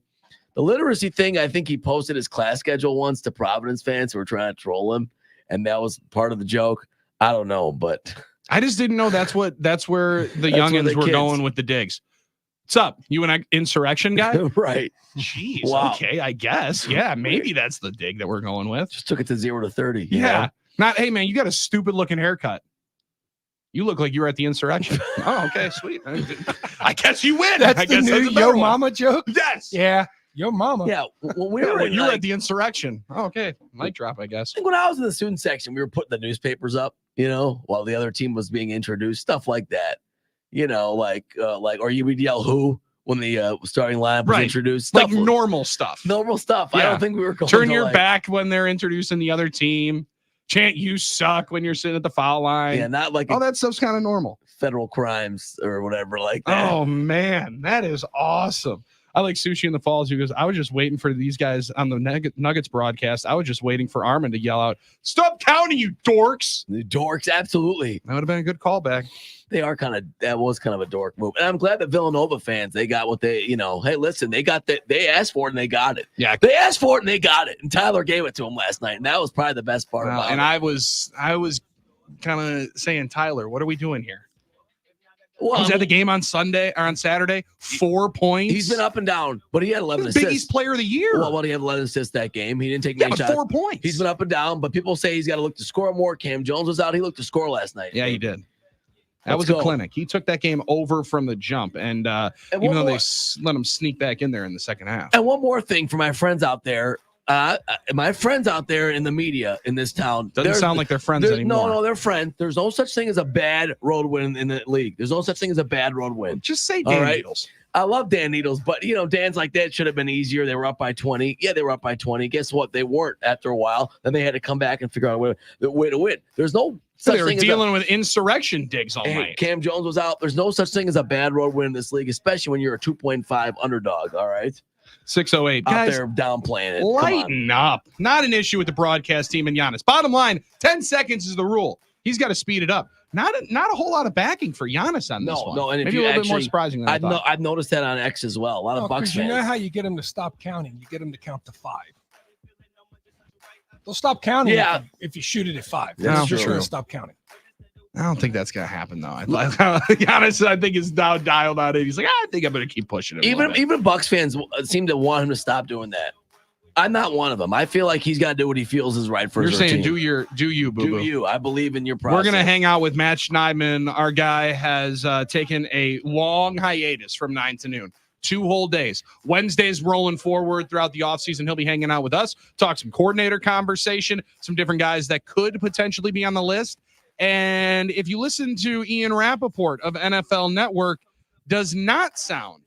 The literacy thing, I think he posted his class schedule once to Providence fans who were trying to troll him, and that was part of the joke. I don't know, but I just didn't know that's where the youngins were going with the digs. What's up? You an insurrection guy? Right. Jeez. Wow. Okay, I guess. Yeah, maybe that's the dig that we're going with. Just took it to 0 to 30. Yeah. Not, hey man, you got a stupid looking haircut. You look like you were at the insurrection. Oh, okay, sweet. I guess you win. That's I the guess new that's Yo Mama joke. Yes. Yeah. Yo Mama. Yeah. When we were you were at the insurrection. Oh, okay. Mic drop, I guess. I think when I was in the student section, we were putting the newspapers up, while the other team was being introduced, stuff like that. Or you would yell who when the starting lineup was introduced. Like normal stuff. Normal stuff. Yeah. I don't think we were going Turn your back when they're introducing the other team. Chant "you suck" when you're sitting at the foul line. Yeah, not like all that stuff's kind of normal. Federal crimes or whatever like that. Oh man, that is awesome. I like Sushi in the Falls who goes, I was just waiting for these guys on the Nuggets broadcast. I was just waiting for Armin to yell out, "Stop counting, you dorks!" The dorks, absolutely. That would have been a good callback. That was kind of a dork move. And I'm glad that Villanova fans, they got what they, hey, listen, they asked for it and they got it. Yeah. They asked for it and they got it. And Tyler gave it to them last night. And that was probably the best part about it. And I was kind of saying, Tyler, what are we doing here? Well, he was at the game on Sunday or on Saturday, 4 points. He's been up and down, but he had 11 assists. Biggest player of the year. Well, he had 11 assists that game. He didn't take many shots. 4 points. He's been up and down, but people say he's got to look to score more. Cam Jones was out. He looked to score last night. Yeah, he did. That Let's was a go. clinic. He took that game over from the jump, and even one though more- they let him sneak back in there in the second half. And one more thing for my friends out there. My friends out there in the media in this town. Doesn't sound like they're friends anymore. No, they're friends. There's no such thing as a bad road win in the league. There's no such thing as a bad road win. Just say All Dan right? Needles. I love Dan Needles, but Dan's like that should have been easier. They were up by 20. Yeah, they were up by 20. Guess what? They weren't after a while. Then they had to come back and figure out a way to win. There's no such They were thing dealing with insurrection digs all as night. Cam Jones was out. There's no such thing as a bad road win in this league, especially when you're a 2.5 underdog. All right. 608. Out Guys, there downplaying it. Come on. lighten up. Not an issue with the broadcast team and Giannis. Bottom line, 10 seconds is the rule. He's got to speed it up. Not a whole lot of backing for Giannis on this one. No, and if maybe you a little bit more actually- surprising than I thought. I've noticed that on X as well. A lot of Bucks Because you know fans. how you get them to stop counting. You get them to count to 5. They'll stop counting Yeah. if you shoot it at 5. Yeah, They're just true. going to stop counting. I don't think that's gonna happen though. Giannis, I think, is now dialed out. He's like, I think I'm gonna keep pushing it. Even Bucks fans seem to want him to stop doing that. I'm not one of them. I feel like he's got to do what he feels is right for You're his saying, team. do you, boo boo? Do you? I believe in your process. We're gonna hang out with Matt Schneidman. Our guy has taken a long hiatus from 9 to noon. 2 whole days. Wednesdays rolling forward throughout the offseason. He'll be hanging out with us, talk some coordinator conversation, some different guys that could potentially be on the list. And if you listen to Ian Rappaport of NFL Network, does not sound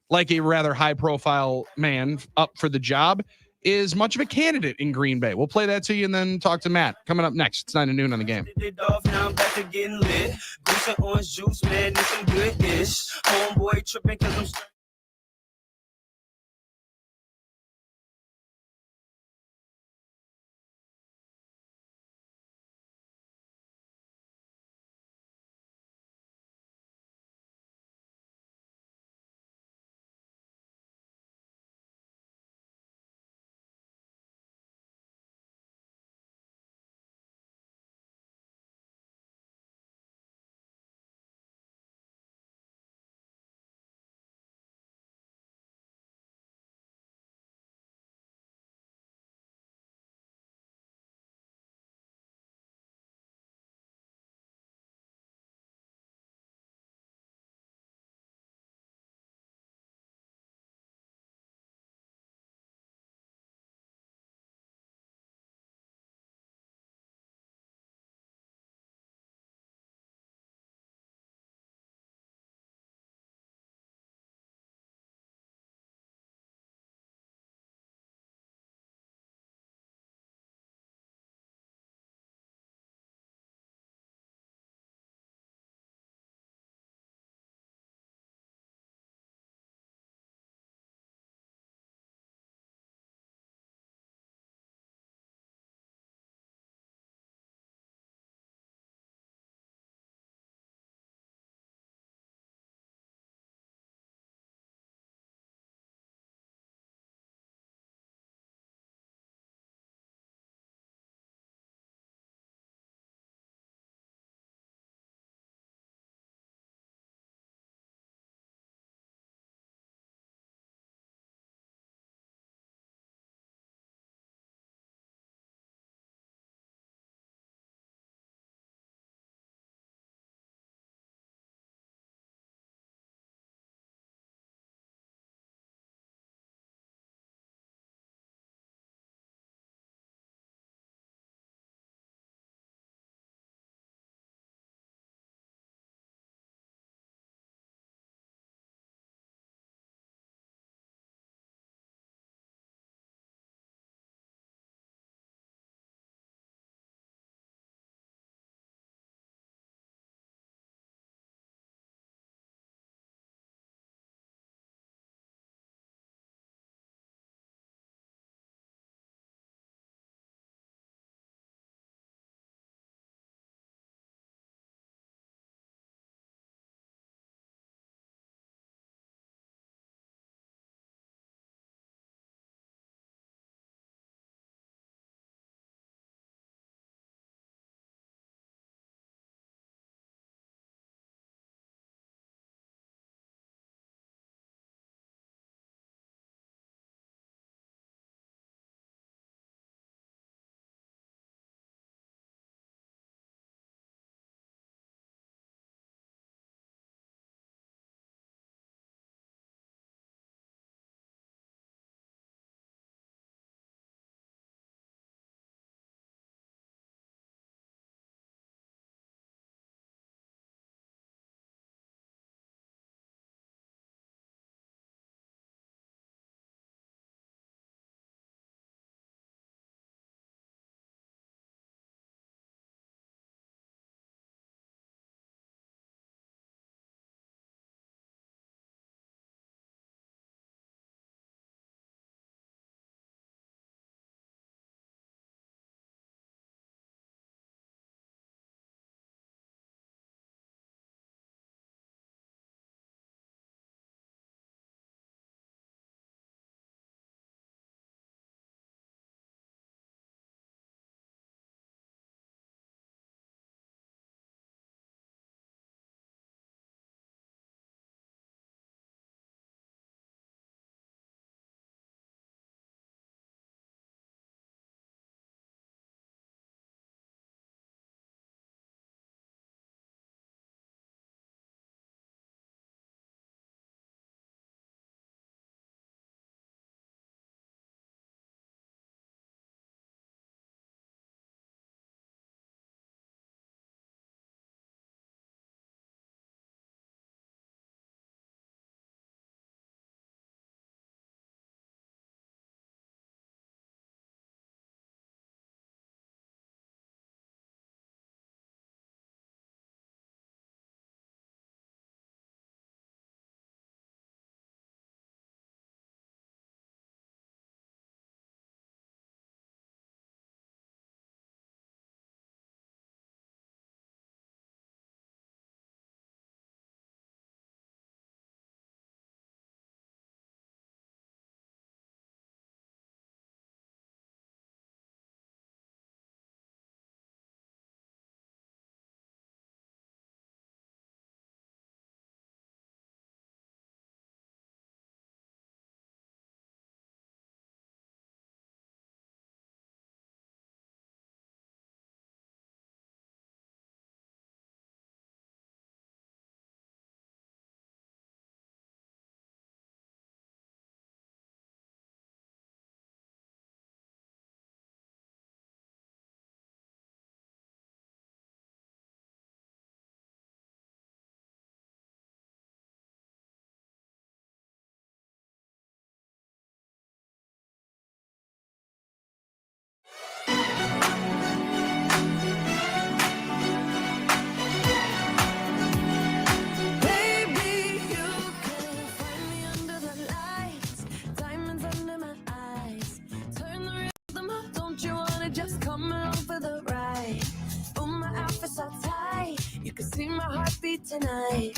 like a rather high-profile man up for the job, is much of a candidate in Green Bay. We'll play that to you and then talk to Matt. Coming up next. It's 9 to noon on the game. Now I'm back to getting lit. Goose and orange juice, man, this some good-ish. Homeboy tripping cause I'm tonight.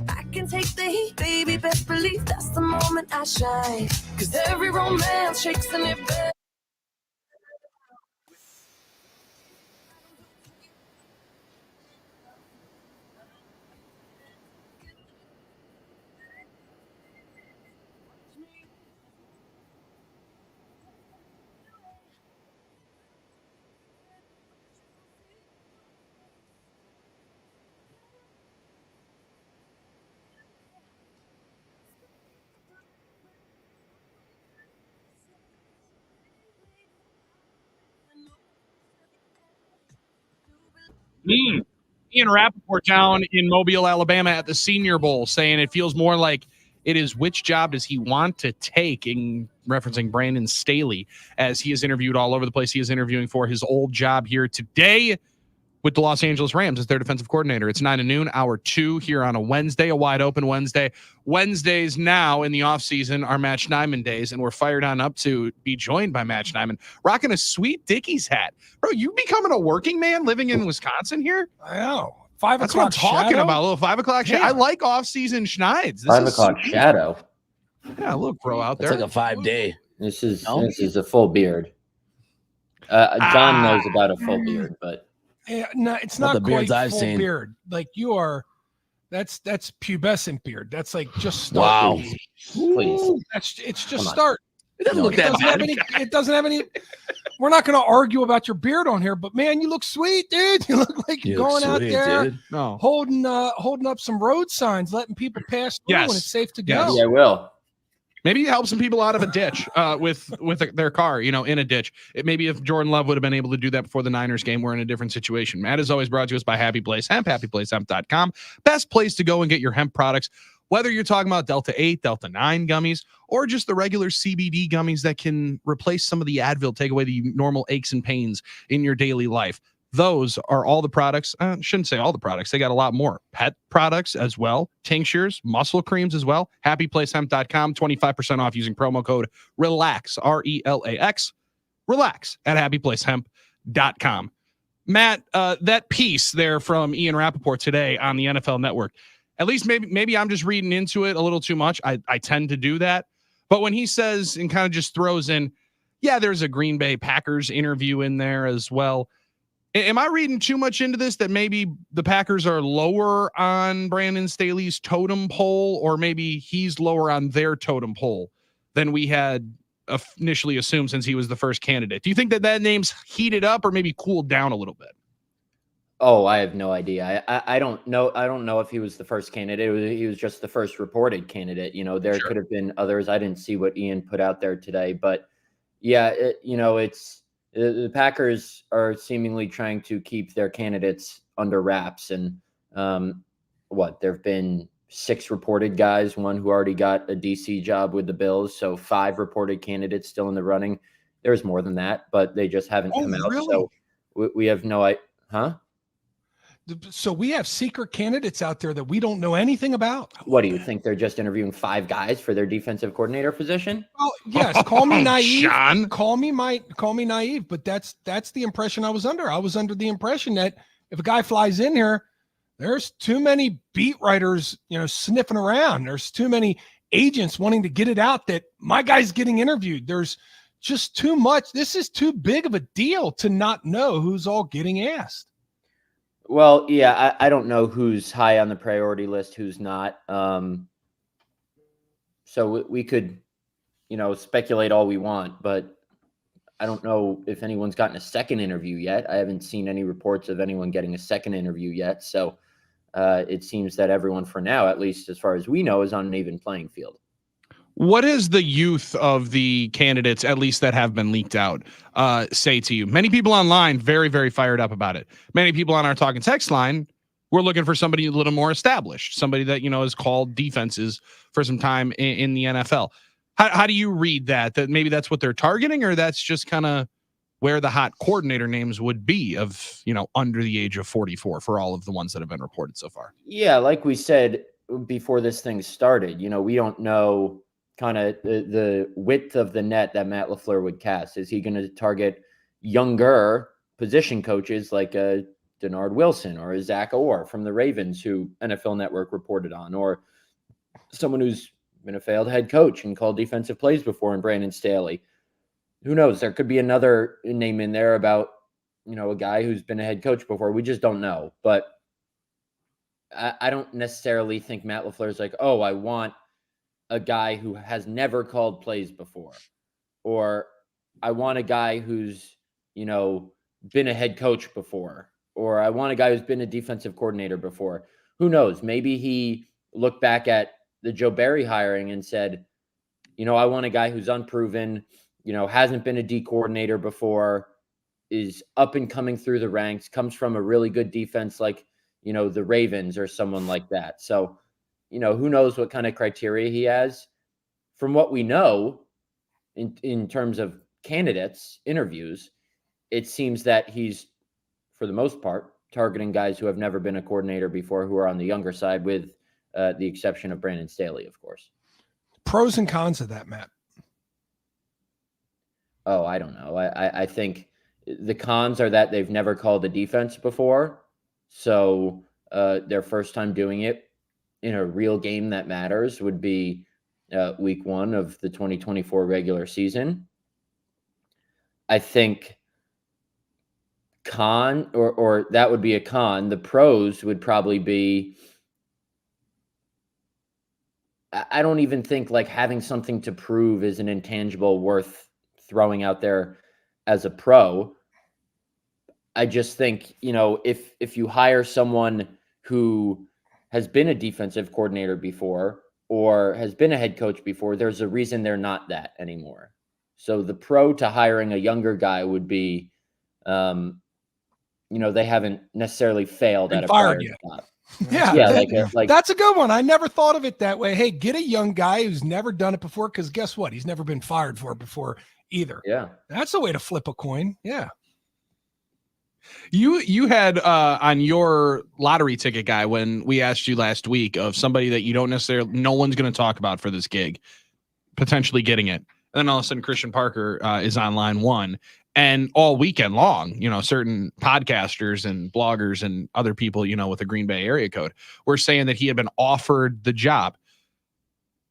I can take the heat, baby, best believe that's the moment I shine. 'Cause every romance shakes in it back. Ian Rappaport down in Mobile, Alabama at the Senior Bowl saying it feels more like it is which job does he want to take, in referencing Brandon Staley, as he is interviewed all over the place. He is interviewing for his old job here today with the Los Angeles Rams as their defensive coordinator. It's 9 to noon, hour 2 here on a Wednesday, a wide open Wednesday. Wednesdays now in the offseason are Match Nyman days, and we're fired on up to be joined by Match Nyman, rocking a sweet Dickies hat. Bro, you becoming a working man living in Wisconsin here? I know. 5 That's what o'clock I'm talking shadow? about. A little 5 o'clock shadow. I like off-season Schneids. 5 o'clock shadow. Yeah, a little pro out It's there. like a 5-day. This is a full beard. John knows about a full beard, but No, it's Not not the beards quite I've full seen. beard. Like you are, that's pubescent beard. That's like just start. Wow. please. It's just Come on. start. It doesn't look It that doesn't have bad. any. It doesn't have any. We're not going to argue about your beard on here, but man, you look sweet, dude. You look like you're going out there No. holding up some road signs, letting people pass through Yes. when it's safe to go. Yes. Yeah, I will. Maybe you help some people out of a ditch with their car, in a ditch. Maybe if Jordan Love would have been able to do that before the Niners game, we're in a different situation. Matt is always brought to us by Happy Place Hemp, happyplacehemp.com. Best place to go and get your hemp products, whether you're talking about Delta 8, Delta 9 gummies, or just the regular CBD gummies that can replace some of the Advil, take away the normal aches and pains in your daily life. Those are all the products. Shouldn't say all the products. They got a lot more. Pet products as well. Tinctures, muscle creams as well. HappyPlaceHemp.com. 25% off using promo code RELAX, RELAX. Relax at HappyPlaceHemp.com. Matt, that piece there from Ian Rappaport today on the NFL Network, at least maybe I'm just reading into it a little too much. I tend to do that. But when he says and kind of just throws in, yeah, there's a Green Bay Packers interview in there as well. Am I reading too much into this, that maybe the Packers are lower on Brandon Staley's totem pole, or maybe he's lower on their totem pole than we had initially assumed since he was the first candidate? Do you think that name's heated up or maybe cooled down a little bit? Oh, I have no idea. I don't know. I don't know if he was the first candidate. He was just the first reported candidate. There could have been others. I didn't see what Ian put out there today, but yeah, it's the Packers are seemingly trying to keep their candidates under wraps. And there have been 6 reported guys, one who already got a DC job with the Bills. So 5 reported candidates still in the running. There's more than that, but they just haven't come out. Really? So we have no idea. Huh? So we have secret candidates out there that we don't know anything about. What do you think? They're just interviewing 5 guys for their defensive coordinator position? Well, yes, call me naive. Sean. Call me naive, but that's the impression I was under. I was under the impression that if a guy flies in here, there's too many beat writers, sniffing around. There's too many agents wanting to get it out that my guy's getting interviewed. There's just too much. This is too big of a deal to not know who's all getting asked. Well, yeah, I don't know who's high on the priority list, who's not. So we could, speculate all we want, but I don't know if anyone's gotten a second interview yet. I haven't seen any reports of anyone getting a second interview yet. So it seems that everyone, for now, at least as far as we know, is on an even playing field. What is the youth of the candidates, at least that have been leaked out, say to you? Many people online very, very fired up about it. Many people on our Talking Text line, we're looking for somebody a little more established, somebody that, has called defenses for some time in the NFL. How do you read that? That maybe that's what they're targeting, or that's just kind of where the hot coordinator names would be of, under the age of 44 for all of the ones that have been reported so far? Yeah, like we said before this thing started, we don't know kind of the width of the net that Matt LaFleur would cast. Is he going to target younger position coaches like a Denard Wilson or Zach Orr from the Ravens, who NFL Network reported on, or someone who's been a failed head coach and called defensive plays before in Brandon Staley. Who knows? There could be another name in there about, a guy who's been a head coach before. We just don't know. But I don't necessarily think Matt LaFleur's like, oh, I want a guy who has never called plays before, or I want a guy who's, been a head coach before, or I want a guy who's been a defensive coordinator before. Who knows? Maybe he looked back at the Joe Barry hiring and said, I want a guy who's unproven, hasn't been a D coordinator before, is up and coming through the ranks, comes from a really good defense like, the Ravens or someone like that. So, who knows what kind of criteria he has. From what we know in terms of candidates, interviews, it seems that he's, for the most part, targeting guys who have never been a coordinator before, who are on the younger side, with the exception of Brandon Staley, of course. Pros and cons of that, Matt. Oh, I don't know. I think the cons are that they've never called a defense before. So their first time doing it in a real game that matters would be week 1 of the 2024 regular season. I think con, or that would be a con. The pros would probably be, I don't even think like having something to prove is an intangible worth throwing out there as a pro. I just think, if you hire someone who has been a defensive coordinator before or has been a head coach before, there's a reason they're not that anymore. So the pro to hiring a younger guy would be, they haven't necessarily failed at a fired yet. job. Yeah, like that's a good one. I never thought of it that way. Hey, get a young guy who's never done it before, because guess what? He's never been fired for it before either. Yeah, that's a way to flip a coin. Yeah. You had on your lottery ticket guy, when we asked you last week, of somebody that you don't necessarily, no one's going to talk about for this gig, potentially getting it. And then all of a sudden Christian Parker is on line 1, and all weekend long, certain podcasters and bloggers and other people, with a Green Bay area code were saying that he had been offered the job.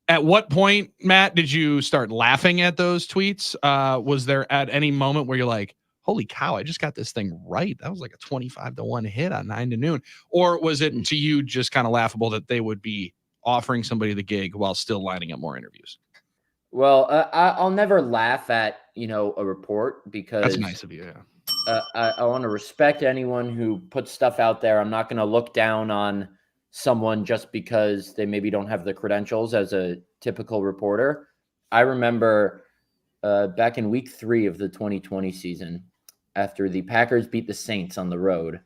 At what point, Matt, did you start laughing at those tweets? Was there at any moment where you're like, holy cow, I just got this thing right? That was like a 25-1 hit on 9 to noon. Or was it to you just kind of laughable that they would be offering somebody the gig while still lining up more interviews? Well, I'll never laugh at, a report, because that's nice of you. Yeah. I want to respect anyone who puts stuff out there. I'm not going to look down on someone just because they maybe don't have the credentials as a typical reporter. I remember back in week 3 of the 2020 season, after the Packers beat the Saints on the road,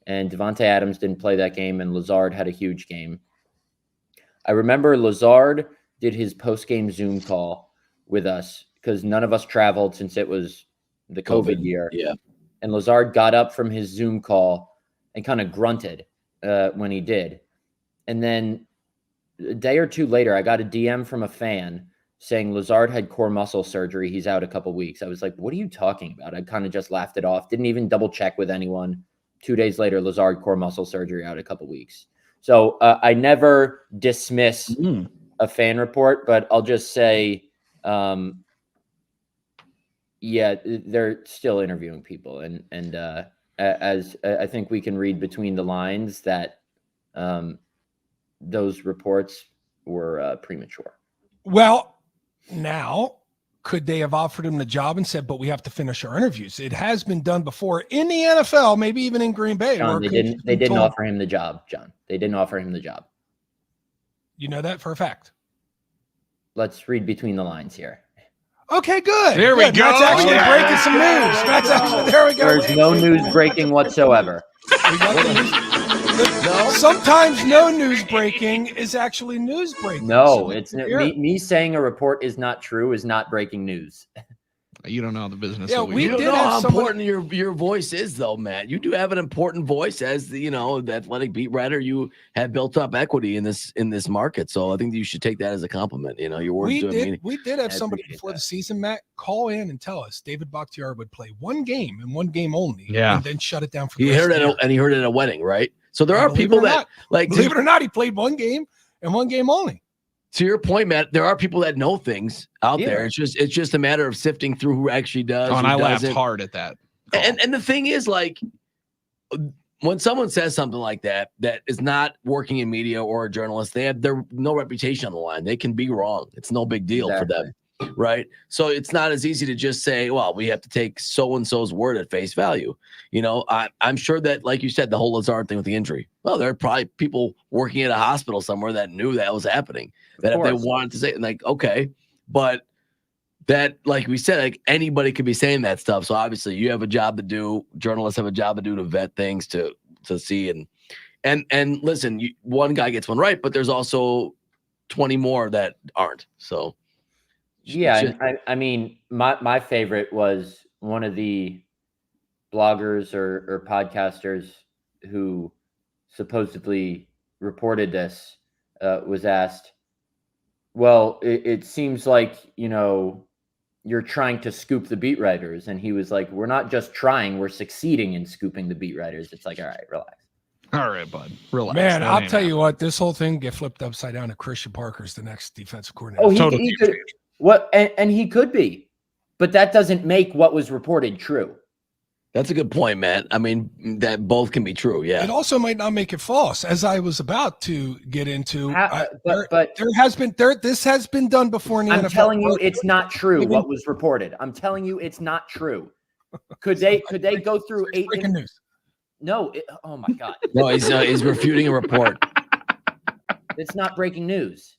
and Devontae Adams didn't play that game, and Lazard had a huge game. I remember Lazard did his post-game Zoom call with us, because none of us traveled since it was the COVID year. Yeah. And Lazard got up from his Zoom call and kind of grunted when he did. And then a day or two later, I got a DM from a fan saying Lazard had core muscle surgery. He's out a couple weeks. I was like, what are you talking about? I kind of just laughed it off. Didn't even double check with anyone. 2 days later, Lazard core muscle surgery, out a couple weeks. So I never dismiss a fan report, but I'll just say, yeah, they're still interviewing people. And as I think we can read between the lines that those reports were premature. Well, now, could they have offered him the job and said, but we have to finish our interviews? It has been done before in the NFL, maybe even in Green Bay. John, they didn't offer him the job, John. They didn't offer him the job. You know that for a fact. Let's read between the lines here. Okay, good. There we go. That's actually breaking some news. That's actually, there we go. There's no news breaking whatsoever. Sometimes no news breaking is actually news breaking. No, it's me saying a report is not true is not breaking news. You don't know the business. Yeah, that we You don't did know have how somebody- important your voice is, though, Matt. You do have an important voice as the the athletic beat writer. You have built up equity in this market, so I think you should take that as a compliment. Your words do mean. We did have I somebody appreciate before that. the season, Matt, call in and tell us David Bakhtiari would play one game and one game only, Yeah. and then shut it down for. He the rest heard of the it, year. and he heard it at a wedding, right? So there And are believe people it or that not- like. Believe it or not, he played one game and one game only. To your point, Matt, there are people that know things out Yeah. there. It's just a matter of sifting through who actually does. Oh, and who I laughed doesn't. hard at that. And the thing is, like, when someone says something like that is not working in media or a journalist, they have their no reputation on the line. They can be wrong. It's no big deal for them, right? So it's not as easy to just say, well, we have to take so and so's word at face value. I'm sure that, like you said, the whole Lazard thing with the injury. Well, there are probably people working at a hospital somewhere that knew that was happening. That if they wanted to say, like, okay, but that, like we said, like anybody could be saying that stuff. So obviously, you have a job to do. Journalists have a job to do to vet things, to see and listen. One guy gets one right, but there's also 20 more that aren't. So Yeah, and I mean, my favorite was one of the bloggers or podcasters who supposedly reported this was asked, well, it seems like, you're trying to scoop the beat writers. And he was like, we're not just trying, we're succeeding in scooping the beat writers. It's like, all right, relax. All right, bud. Relax. Man, That I'll ain't tell you happening. what, this whole thing get flipped upside down to Christian Parker's the next defensive coordinator. Oh, he Totally could. What? And he could be, but that doesn't make what was reported true. that's a good point, Matt. I mean, that both can be true. Yeah. It also might not make it false, as I was about to get into. But This has been done before in the I'm NFL. telling you, it's not true. Maybe- What was reported? I'm telling you, it's not true. Could they go through It's eight? breaking news. No. Oh my God. No, he's refuting a report. It's not breaking news.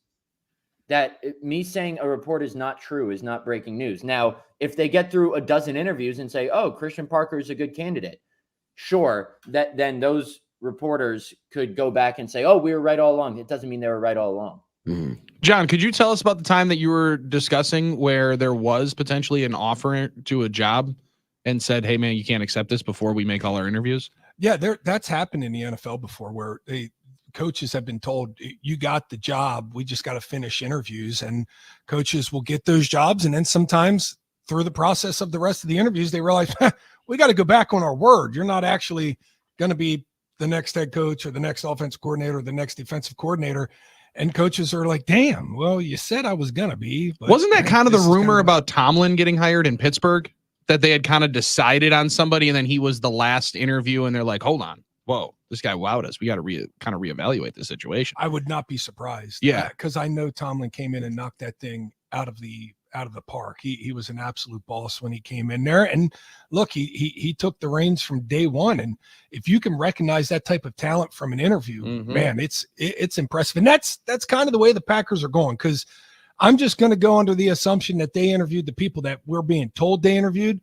Me saying a report is not true is not breaking news. Now, if they get through a dozen interviews and say, "Oh, Christian Parker is a good candidate," sure, then those reporters could go back and say, "Oh, we were right all along." It doesn't mean they were right all along. Mm-hmm. John, could you tell us about the time that you were discussing where there was potentially an offer to a job and said, "Hey, man, you can't accept this before we make all our interviews"? Yeah, that's happened in the NFL before, where coaches have been told, you got the job, we just got to finish interviews, and coaches will get those jobs, and then sometimes through the process of the rest of the interviews they realize, we got to go back on our word. You're not actually going to be the next head coach or the next offensive coordinator or the next defensive coordinator. And coaches are like, damn, well, you said I was going to be. But Wasn't that kind of the this is rumor kinda- about Tomlin getting hired in Pittsburgh, that they had kind of decided on somebody and then he was the last interview and they're like, hold on, whoa, this guy wowed us. We got to kind of reevaluate the situation. I would not be surprised. Yeah. Because I know Tomlin came in and knocked that thing out of the park. He was an absolute boss when he came in there. And look, he took the reins from day one. And if you can recognize that type of talent from an interview, man, it's impressive. And that's kind of the way the Packers are going, because I'm just going to go under the assumption that they interviewed the people that we're being told they interviewed.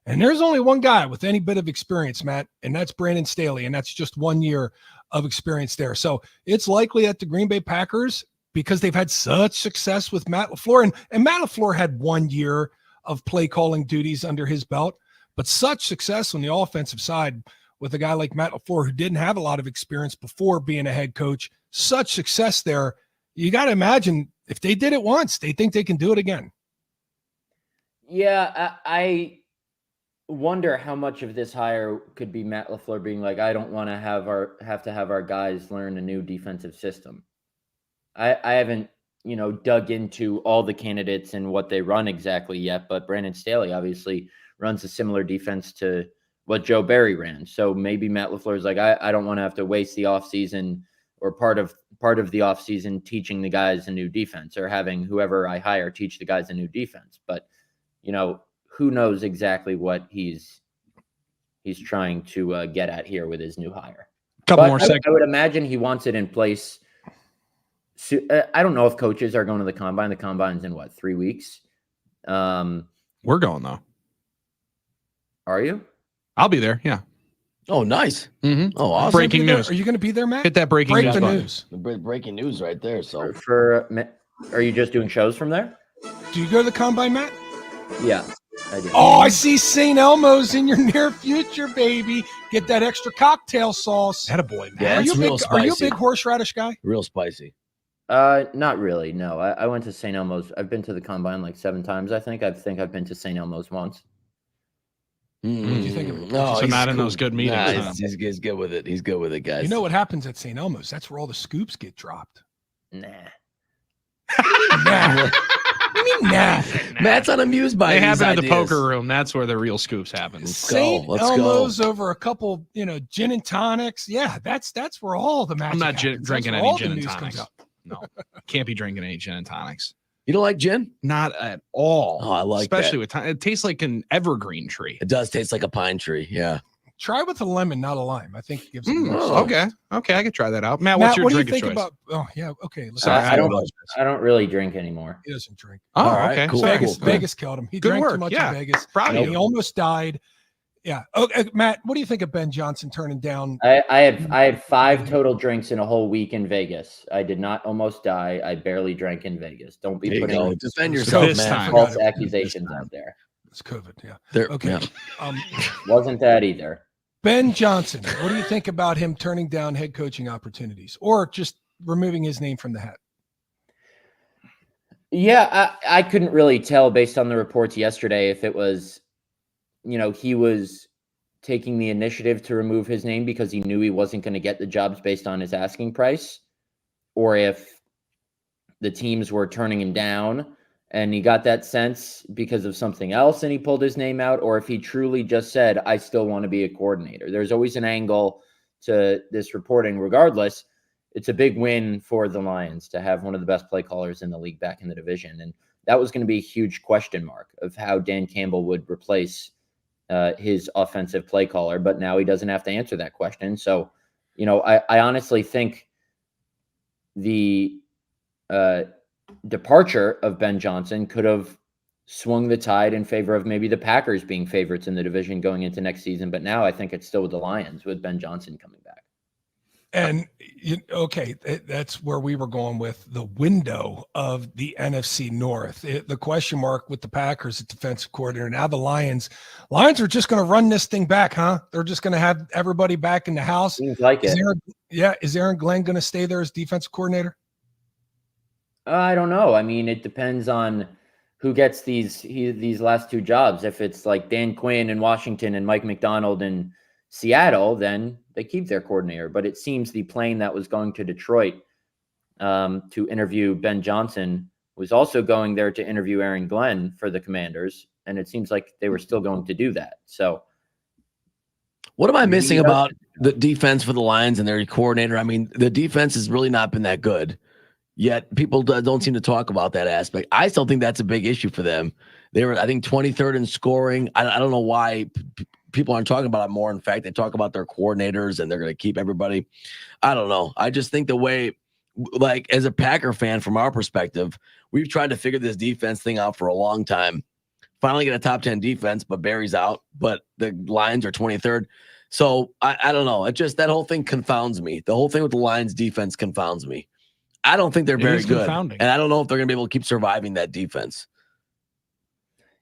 And there's only one guy with any bit of experience, Matt, and that's Brandon Staley. And that's just 1 year of experience there. So it's likely that the Green Bay Packers, because they've had such success with Matt LaFleur, and Matt LaFleur had 1 year of play calling duties under his belt, but such success on the offensive side with a guy like Matt LaFleur, who didn't have a lot of experience before being a head coach, such success there. You got to imagine if they did it once, they think they can do it again. Yeah, I wonder how much of this hire could be Matt LaFleur being like, I don't want to have our guys learn a new defensive system. I haven't, dug into all the candidates and what they run exactly yet, but Brandon Staley obviously runs a similar defense to what Joe Barry ran. So maybe Matt LaFleur is like, I don't want to have to waste the offseason or part of the offseason teaching the guys a new defense, or having whoever I hire teach the guys a new defense. But, who knows exactly what he's trying to get at here with his new hire. Couple more seconds. I would imagine he wants it in place. So, I don't know if coaches are going to the combine. The combine's in 3 weeks? We're going though. Are you? I'll be there. Yeah. Oh, nice. Mm-hmm. Oh, awesome. Breaking news. Are you going to be there, Matt? Hit that breaking Break news the button. news. Breaking news right there. So Are you just doing shows from there? Do you go to the combine, Matt? Yeah. I do. Oh, I see St. Elmo's in your near future, baby. Get that extra cocktail sauce. Attaboy, man. Yeah, Are you, it's a real big, are you a spicy. big horseradish guy? Real spicy. Not really. No, I went to St. Elmo's. I've been to the Combine like 7 times. I think I've been to St. Elmo's once. What do you think of it? No, So he's not in cool. those good meetings, Nah, huh? he's good with it. He's good with it, guys. You know what happens at St. Elmo's? That's where all the scoops get dropped. Nah. Nah. You mean nah? Matt's unamused by They these happen at the ideas. poker room. That's where the real scoops happen. St. Let's Elmo's over a couple, gin and tonics. Yeah, that's where all the magic I'm not happens. drinking That's any where all gin the and news comes tonics. out. No, can't be drinking any gin and tonics. You don't like gin? Not at all. Oh, I like especially that. with time. It tastes like an evergreen tree. It does taste like a pine tree. Yeah. Try with a lemon, not a lime. I think it gives it more Okay, I can try that out. Matt, Matt, what's your what do you drinking think choice? about? Oh, yeah. Okay. Let's Sorry, I don't really drink anymore. He doesn't drink. Oh, All right, okay. cool. Sorry. Vegas killed him. He Good drank too work, much yeah. in Vegas. Proud of And he you. almost died. Yeah. Okay, Matt, what do you think of Ben Johnson turning down? I had 5 total drinks in a whole week in Vegas. I did not almost die. I barely drank in Vegas. Don't be There you go. putting Defend So yourself, this man. time. false Forgot it. accusations out there. It's COVID. Yeah. There- Okay. yeah. Wasn't that either. Ben Johnson, what do you think about him turning down head coaching opportunities or just removing his name from the hat? Yeah, I couldn't really tell based on the reports yesterday if it was, he was taking the initiative to remove his name because he knew he wasn't going to get the jobs based on his asking price, or if the teams were turning him down and he got that sense because of something else and he pulled his name out, or if he truly just said, I still want to be a coordinator. There's always an angle to this reporting. Regardless, it's a big win for the Lions to have one of the best play callers in the league back in the division. And that was going to be a huge question mark of how Dan Campbell would replace his offensive play caller. But now he doesn't have to answer that question. So, I honestly think the departure of Ben Johnson could have swung the tide in favor of maybe the Packers being favorites in the division going into next season. But now I think it's still with the Lions with Ben Johnson coming back. And that's where we were going with the window of the NFC North. The question mark with the Packers at defensive coordinator. Now the Lions are just going to run this thing back, huh? They're just going to have everybody back in the house. Seems like it. Is Aaron Glenn going to stay there as defensive coordinator? I don't know. I mean, it depends on who gets these last 2 jobs. If it's like Dan Quinn in Washington and Mike McDonald in Seattle, then they keep their coordinator. But it seems the plane that was going to Detroit to interview Ben Johnson was also going there to interview Aaron Glenn for the Commanders. And it seems like they were still going to do that. So What am I missing about the defense for the Lions and their coordinator? I mean, the defense has really not been that good. Yet people don't seem to talk about that aspect. I still think that's a big issue for them. They were, I think, 23rd in scoring. I don't know why people aren't talking about it more. In fact, they talk about their coordinators and they're going to keep everybody. I don't know. I just think the way, like, as a Packer fan, from our perspective, we've tried to figure this defense thing out for a long time. Finally get a top 10 defense, but Barry's out. But the Lions are 23rd. So I don't know. It just, that whole thing confounds me. The whole thing with the Lions defense confounds me. I don't think they're very good. And I don't know if they're going to be able to keep surviving that defense.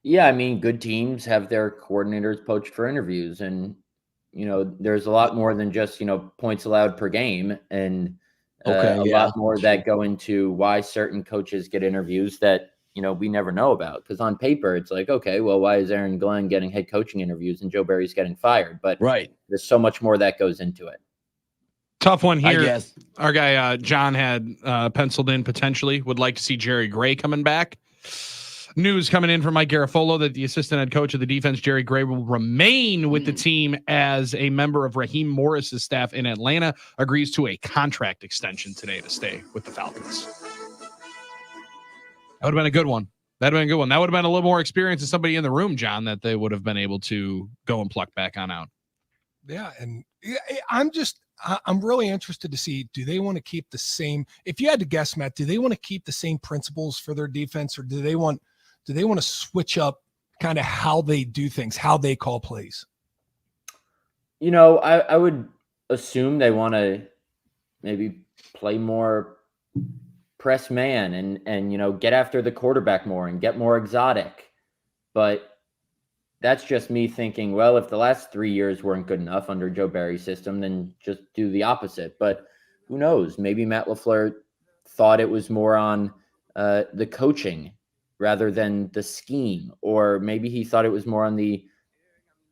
Yeah, I mean, good teams have their coordinators poached for interviews. And, there's a lot more than just, points allowed per game. And a lot more that go into why certain coaches get interviews that, we never know about. Because on paper, it's like, okay, well, why is Aaron Glenn getting head coaching interviews and Joe Barry's getting fired? But there's so much more that goes into it. Tough one here. I guess. Our guy John had penciled in potentially would like to see Jerry Gray coming back. News coming in from Mike Garafolo that the assistant head coach of the defense, Jerry Gray, will remain with the team as a member of Raheem Morris's staff in Atlanta. Agrees to a contract extension today to stay with the Falcons. That would have been a good one. That would have been a little more experience of somebody in the room, John, that they would have been able to go and pluck back on out. Yeah, and I'm really interested to see, do they want to keep the same, if you had to guess, Matt, do they want to keep the same principles for their defense, or do they want to switch up kind of how they do things, how they call plays? I would assume they want to maybe play more press man and get after the quarterback more and get more exotic. But that's just me thinking, well, if the last 3 years weren't good enough under Joe Barry's system, then just do the opposite. But who knows? Maybe Matt LaFleur thought it was more on the coaching rather than the scheme, or maybe he thought it was more on the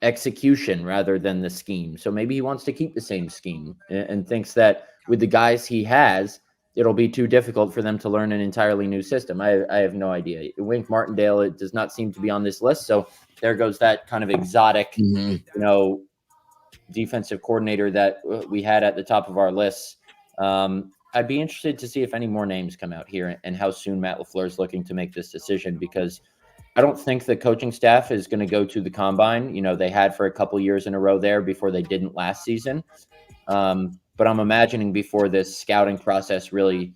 execution rather than the scheme. So maybe he wants to keep the same scheme and thinks that with the guys he has, it'll be too difficult for them to learn an entirely new system. I have no idea. Wink Martindale, it does not seem to be on this list. So there goes that kind of exotic, defensive coordinator that we had at the top of our list. I'd be interested to see if any more names come out here and how soon Matt LaFleur is looking to make this decision, because I don't think the coaching staff is going to go to the combine. They had for a couple years in a row there before they didn't last season. But I'm imagining before this scouting process really,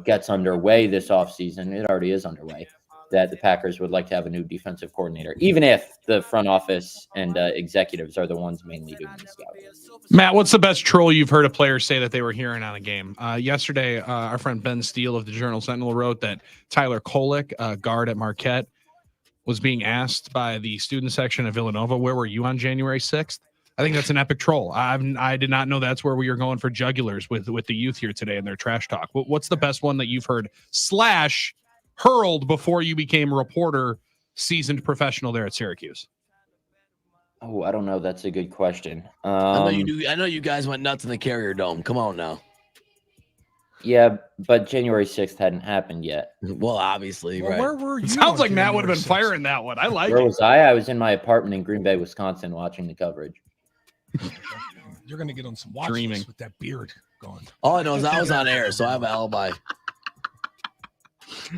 gets underway this offseason, it already is underway, that the Packers would like to have a new defensive coordinator, even if the front office and executives are the ones mainly doing the scouting. Matt, what's the best troll you've heard a player say that they were hearing on a game? Yesterday, our friend Ben Steele of the Journal Sentinel wrote that Tyler Kolek, guard at Marquette, was being asked by the student section of Villanova, where were you on January 6th? I think that's an epic troll. I did not know that's where we were going for jugulars with the youth here today and their trash talk. What's the best one that you've heard / hurled before you became a reporter, seasoned professional there at Syracuse? Oh, I don't know. That's a good question. I know you guys went nuts in the Carrier Dome. Come on now. Yeah, but January 6th hadn't happened yet. Well, obviously, right. Where were you? It sounds like Matt would have been firing that one. I like Where it. was I? I was in my apartment in Green Bay, Wisconsin, watching the coverage. You're going to get on some watch Dreaming lists with that beard going. All I know is I was on air, so I have an alibi.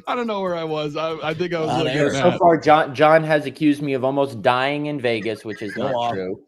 I don't know where I was. I think I was looking at So far, John has accused me of almost dying in Vegas, which is not true.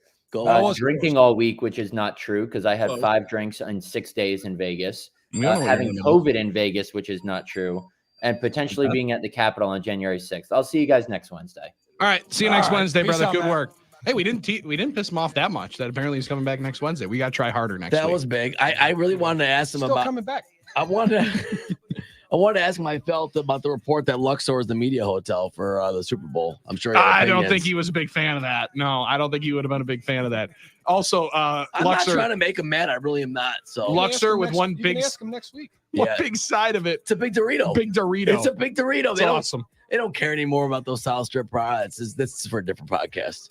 Drinking all week, which is not true, because I had 5 drinks in 6 days in Vegas. Having COVID in Vegas, which is not true, and potentially being at the Capitol on January 6th. I'll see you guys next Wednesday. All right. See you next Wednesday, Peace brother. out, Good Matt. work. Hey, we didn't piss him off that much. That apparently he's coming back next Wednesday. We got to try harder next week. That was big. I really wanted to ask him Still about. coming back. I wanted to ask him how he felt about the report that Luxor is the media hotel for the Super Bowl. I'm sure. I don't think he was a big fan of that. No, I don't think he would have been a big fan of that. Also, I'm Luxor, not trying to make him mad. I really am not. So Luxor with one you big, can ask him next week. one big side of it. It's a big Dorito. Big Dorito. It's a big Dorito. It's awesome. They don't care anymore about those South Strip products. This is for a different podcast.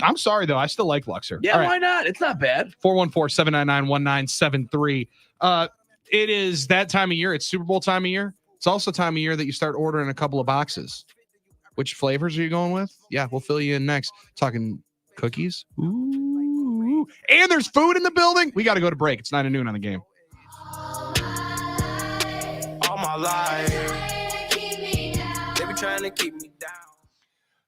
I'm sorry though. I still like Luxor. Yeah, All right. why not? It's not bad. 414-799-1973. It is that time of year. It's Super Bowl time of year. It's also time of year that you start ordering a couple of boxes. Which flavors are you going with? Yeah, we'll fill you in next. Talking cookies. Ooh. And there's food in the building. We got to go to break. It's 9 to noon on the game. All my life, they be trying to keep me down.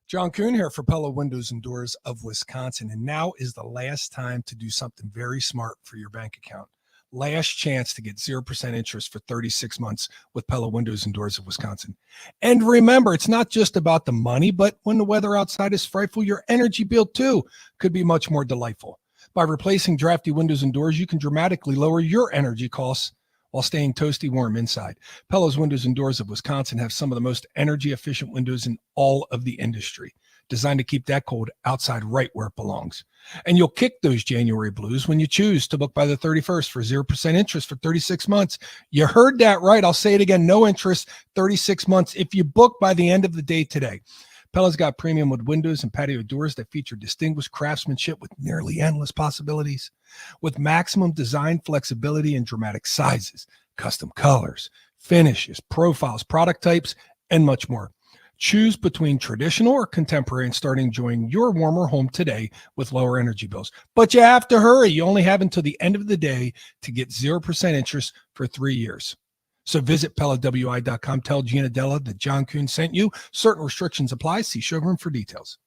John Kuhn here for Pella Windows and Doors of Wisconsin. And now is the last time to do something very smart for your bank account. Last chance to get 0% interest for 36 months with Pella Windows and Doors of Wisconsin. And remember, it's not just about the money, but when the weather outside is frightful, your energy bill too could be much more delightful. By replacing drafty windows and doors, you can dramatically lower your energy costs while staying toasty warm inside. Pella's Windows and Doors of Wisconsin have some of the most energy efficient windows in all of the industry, designed to keep that cold outside right where it belongs. And you'll kick those January blues when you choose to book by the 31st for 0% interest for 36 months. You heard that right. I'll say it again. No interest, 36 months if you book by the end of the day today. Pella's got premium wood windows and patio doors that feature distinguished craftsmanship with nearly endless possibilities. With maximum design flexibility and dramatic sizes, custom colors, finishes, profiles, product types, and much more. Choose between traditional or contemporary and start enjoying your warmer home today with lower energy bills. But you have to hurry. You only have until the end of the day to get 0% interest for 3 years. So visit PellaWI.com. Tell Gina Della that John Kuhn sent you. Certain restrictions apply. See showroom for details.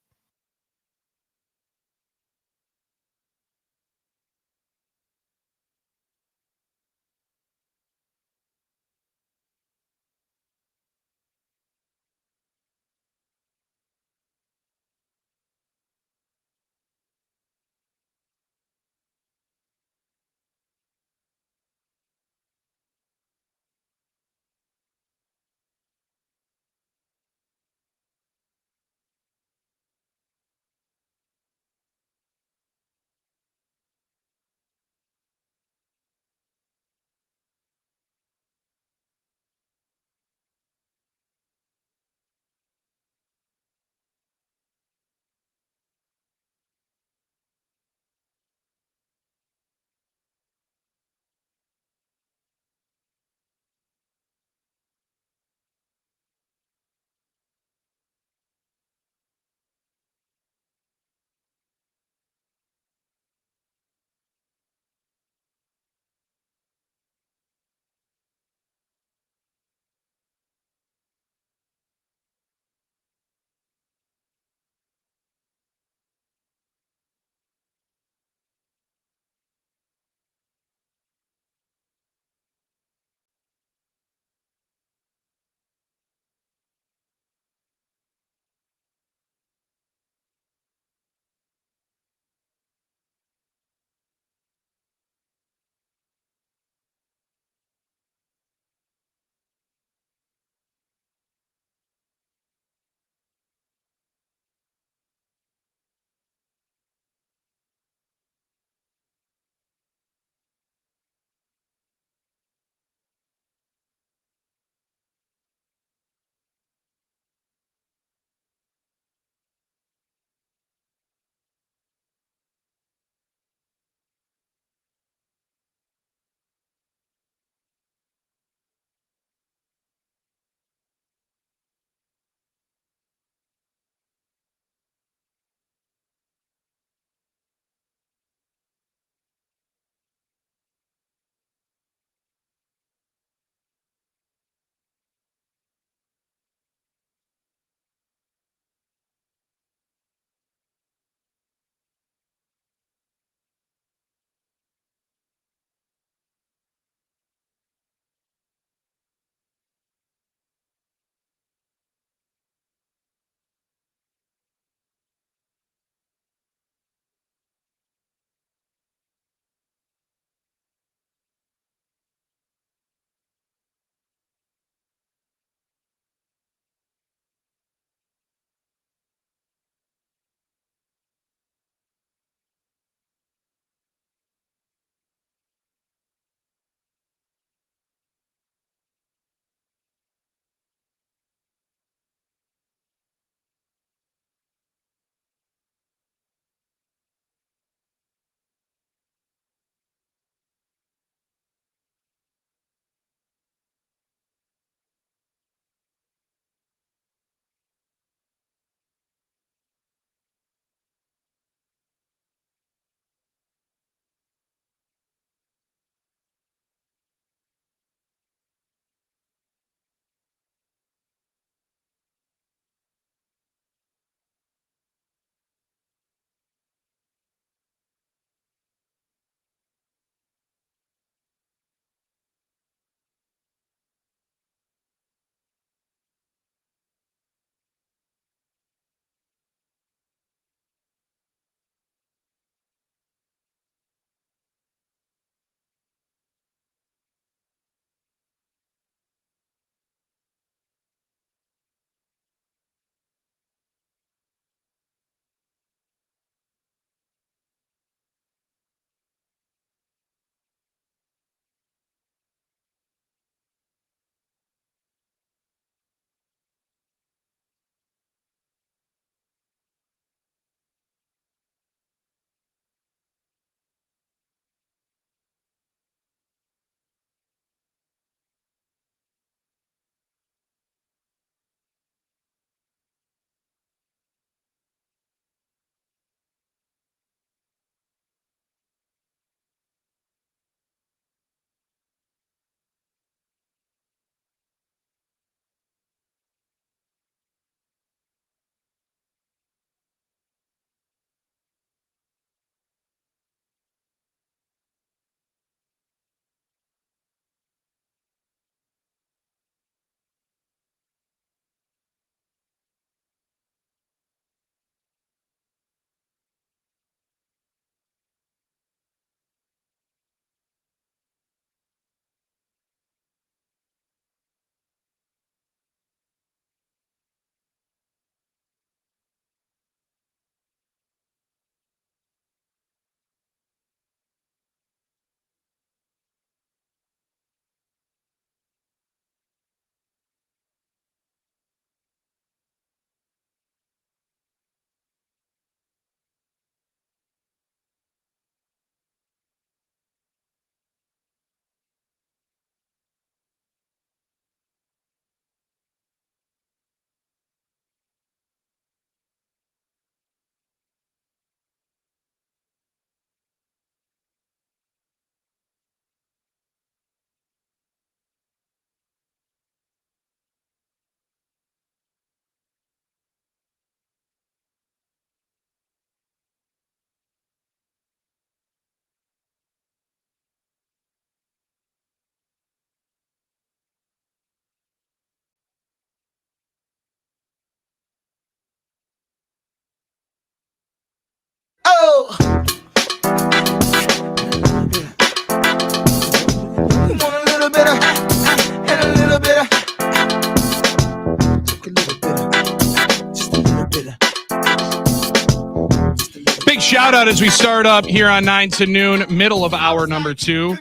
shout out as we start up here on 9 to noon, middle of hour number 2.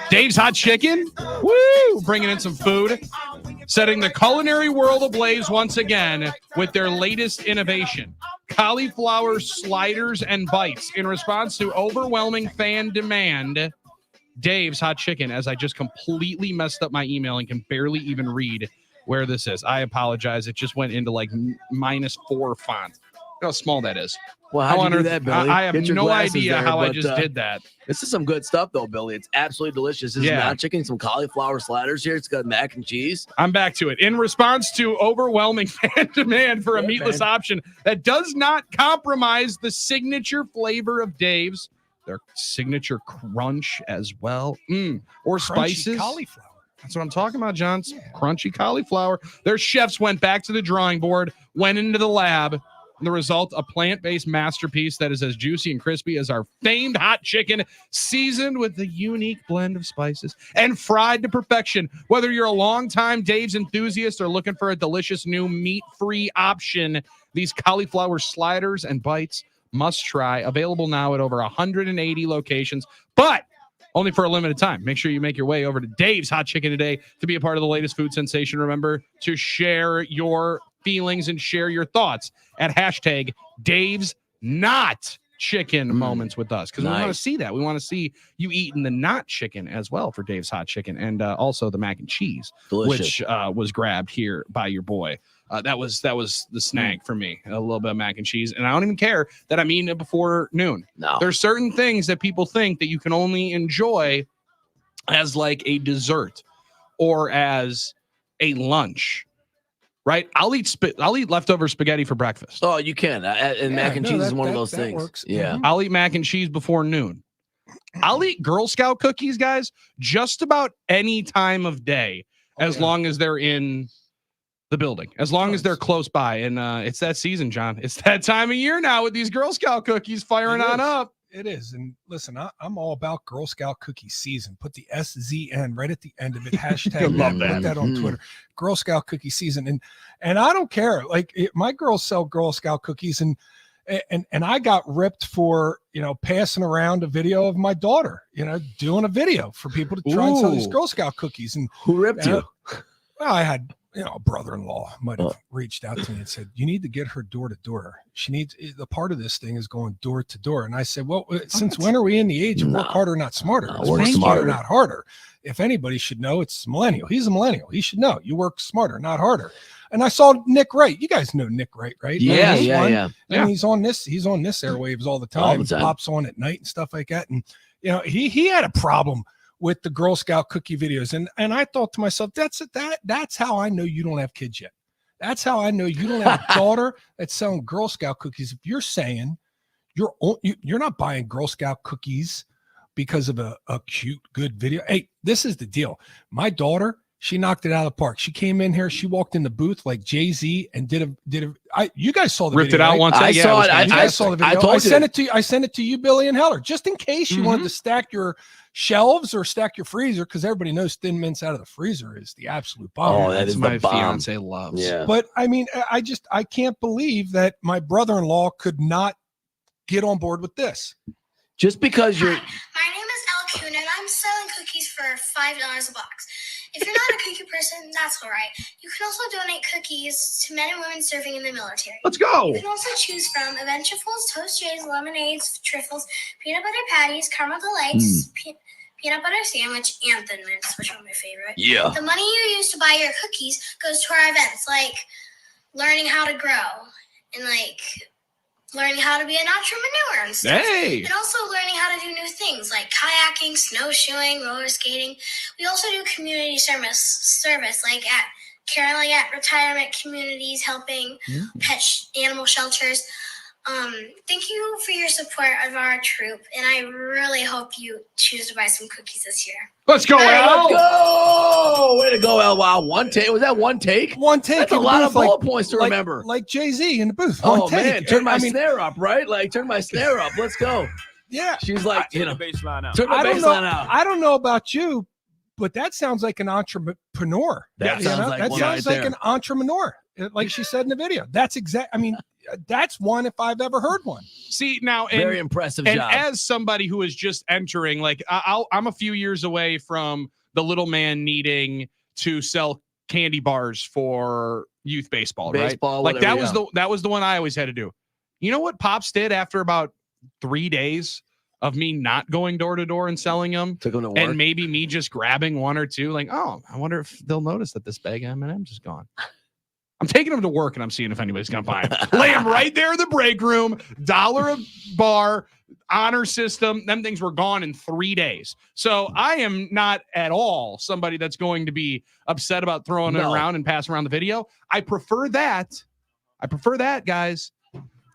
Dave's Hot Chicken, woo, bringing in some food, setting the culinary world ablaze once again with their latest innovation, cauliflower sliders and bites. In response to overwhelming fan demand, Dave's Hot Chicken, as I just completely messed up my email and can barely even read where this is. I apologize. It just went into like -4 font. Look how small that is. Well, how do you do that, Billy? I have no idea there, how I just did that. This is some good stuff, though, Billy. It's absolutely delicious. This is not chicken, some cauliflower sliders here. It's got mac and cheese. I'm back to it. In response to overwhelming fan demand for a meatless option that does not compromise the signature flavor of Dave's, their signature crunch as well, or Crunchy spices. cauliflower. That's what I'm talking about, John. Crunchy cauliflower. Their chefs went back to the drawing board, went into the lab. And the result, a plant-based masterpiece that is as juicy and crispy as our famed hot chicken, seasoned with a unique blend of spices and fried to perfection. Whether you're a longtime Dave's enthusiast or looking for a delicious new meat-free option, these cauliflower sliders and bites must try. Available now at over 180 locations, but only for a limited time. Make sure you make your way over to Dave's Hot Chicken today to be a part of the latest food sensation. Remember to share your feelings and share your thoughts at hashtag Dave's Not Chicken moments with us, because we want to see that. We want to see you eating the not chicken as well for Dave's Hot Chicken, and also the mac and cheese, which was grabbed here by your boy. That was the snag for me, a little bit of mac and cheese, and I don't even care that I'm eating it before noon. No, there's certain things that people think that you can only enjoy as like a dessert or as a lunch. Right, I'll eat leftover spaghetti for breakfast. Oh, you can, and mac and cheese is one of those things. Works. Yeah, I'll eat mac and cheese before noon. I'll eat Girl Scout cookies, guys, just about any time of day, as long as they're in the building, as long as they're close by. And it's that season, John. It's that time of year now with these Girl Scout cookies firing on up. It is. And listen, I'm all about Girl Scout cookie season. Put the SZN right at the end of it. Hashtag Love that. Put that on Twitter. Girl Scout cookie season. And I don't care. Like my girls sell Girl Scout cookies, and I got ripped for, passing around a video of my daughter, doing a video for people to try and sell these Girl Scout cookies. And who ripped you? Well, I had, a brother-in-law might have reached out to me and said, you need to get her door to door. She needs, the part of this thing is going door to door. And I said, well, since when are we in the age of work harder, not smarter? Work smarter, not harder. If anybody should know, it's millennial. He's a millennial. He should know. You work smarter, not harder. And I saw Nick Wright. You guys know Nick Wright, right? Yeah. And he's on this airwaves all the time. Pops on at night and stuff like that. And he had a problem with the Girl Scout cookie videos. And I thought to myself, that's how I know you don't have kids yet. That's how I know you don't have a daughter that's selling Girl Scout cookies. If you're saying you're not buying Girl Scout cookies because of a cute, good video. Hey, this is the deal. My daughter, she knocked it out of the park. She came in here. She walked in the booth like Jay-Z and you guys saw the ripped video, it out right? once. I saw it. I saw the video. I sent it to you, Billy and Heller, just in case you wanted to stack your shelves or stack your freezer, because everybody knows Thin Mints out of the freezer is the absolute bomb. Oh, that is my the bomb. fiance loves. Yeah. But I mean, I can't believe that my brother-in-law could not get on board with this. Just because you're. Hi, my name is El Kuhn, and I'm selling cookies for $5 a box. If you're not a cookie person, that's all right. You can also donate cookies to men and women serving in the military. Let's go. You can also choose from Adventurefuls, Toast Jays, Lemonades, Trifles, Peanut Butter Patties, Caramel Delights, Peanut Butter Sandwich, and Thin Mints, which are my favorite. Yeah. The money you use to buy your cookies goes to our events, like learning how to grow and learning how to be an entrepreneur and stuff. Hey. And also learning how to do new things like kayaking, snowshoeing, roller skating. We also do community service like at retirement communities, helping animal shelters. Thank you for your support of our troop, and I really hope you choose to buy some cookies this year. Let's go, Al. Let's go! Way to go, El. Wow, one take. Was that one take? One take. That's a lot of bullet points to remember. Like Jay-Z in the booth. Oh, man. Turn my snare up, right? Turn my snare up. Let's go. Yeah. She's like, Turn the baseline out. turn the baseline out. I don't know about you, but that sounds like an entrepreneur. That sounds like that one sounds right like there. an entrepreneur, like she said in the video. That's exact. I mean, that's one if I've ever heard one. See, now, Very impressive and job. as somebody who is just entering, like I'm a few years away from the little man needing to sell candy bars for youth baseball, right? Like that was the one I always had to do. You know what Pops did after about 3 days of me not going door to door and selling them, Took them to work. and maybe me just grabbing one or two, like, oh, I wonder if they'll notice that this bag of M&M's is gone. I'm taking them to work and I'm seeing if anybody's going to buy them. Lay them right there in the break room, $1 a bar, honor system. Them things were gone in 3 days. So I am not at all somebody that's going to be upset about throwing it around and passing around the video. I prefer that, guys,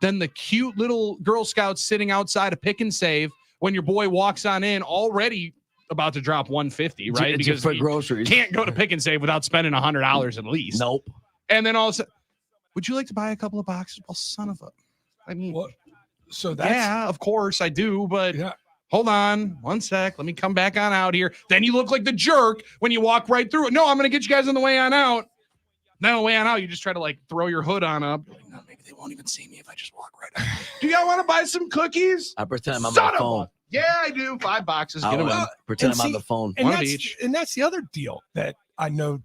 than the cute little Girl Scouts sitting outside a Pick and Save when your boy walks on in already about to drop $150, right? Because for groceries, can't go to Pick and Save without spending $100 at least. Nope. And then all of a sudden, would you like to buy a couple of boxes? Well, son of a, I mean, What? So that's yeah, of course I do, but hold on one sec. Let me come back on out here. Then you look like the jerk when you walk right through it. No, I'm going to get you guys on the way on out. Then on the way on out, you just try to like throw your hood on up. Like, no, maybe they won't even see me if I just walk right out. Do y'all want to buy some cookies? I pretend I'm on Son my of a- phone. Yeah, I do. 5 boxes. Get them in. Pretend And I'm on see- the phone. And One of that's, each. and that's the other deal that I know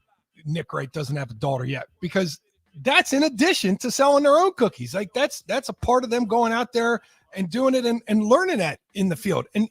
Nick Wright doesn't have a daughter yet, because that's in addition to selling their own cookies. Like that's a part of them going out there and doing it and learning that in the field. And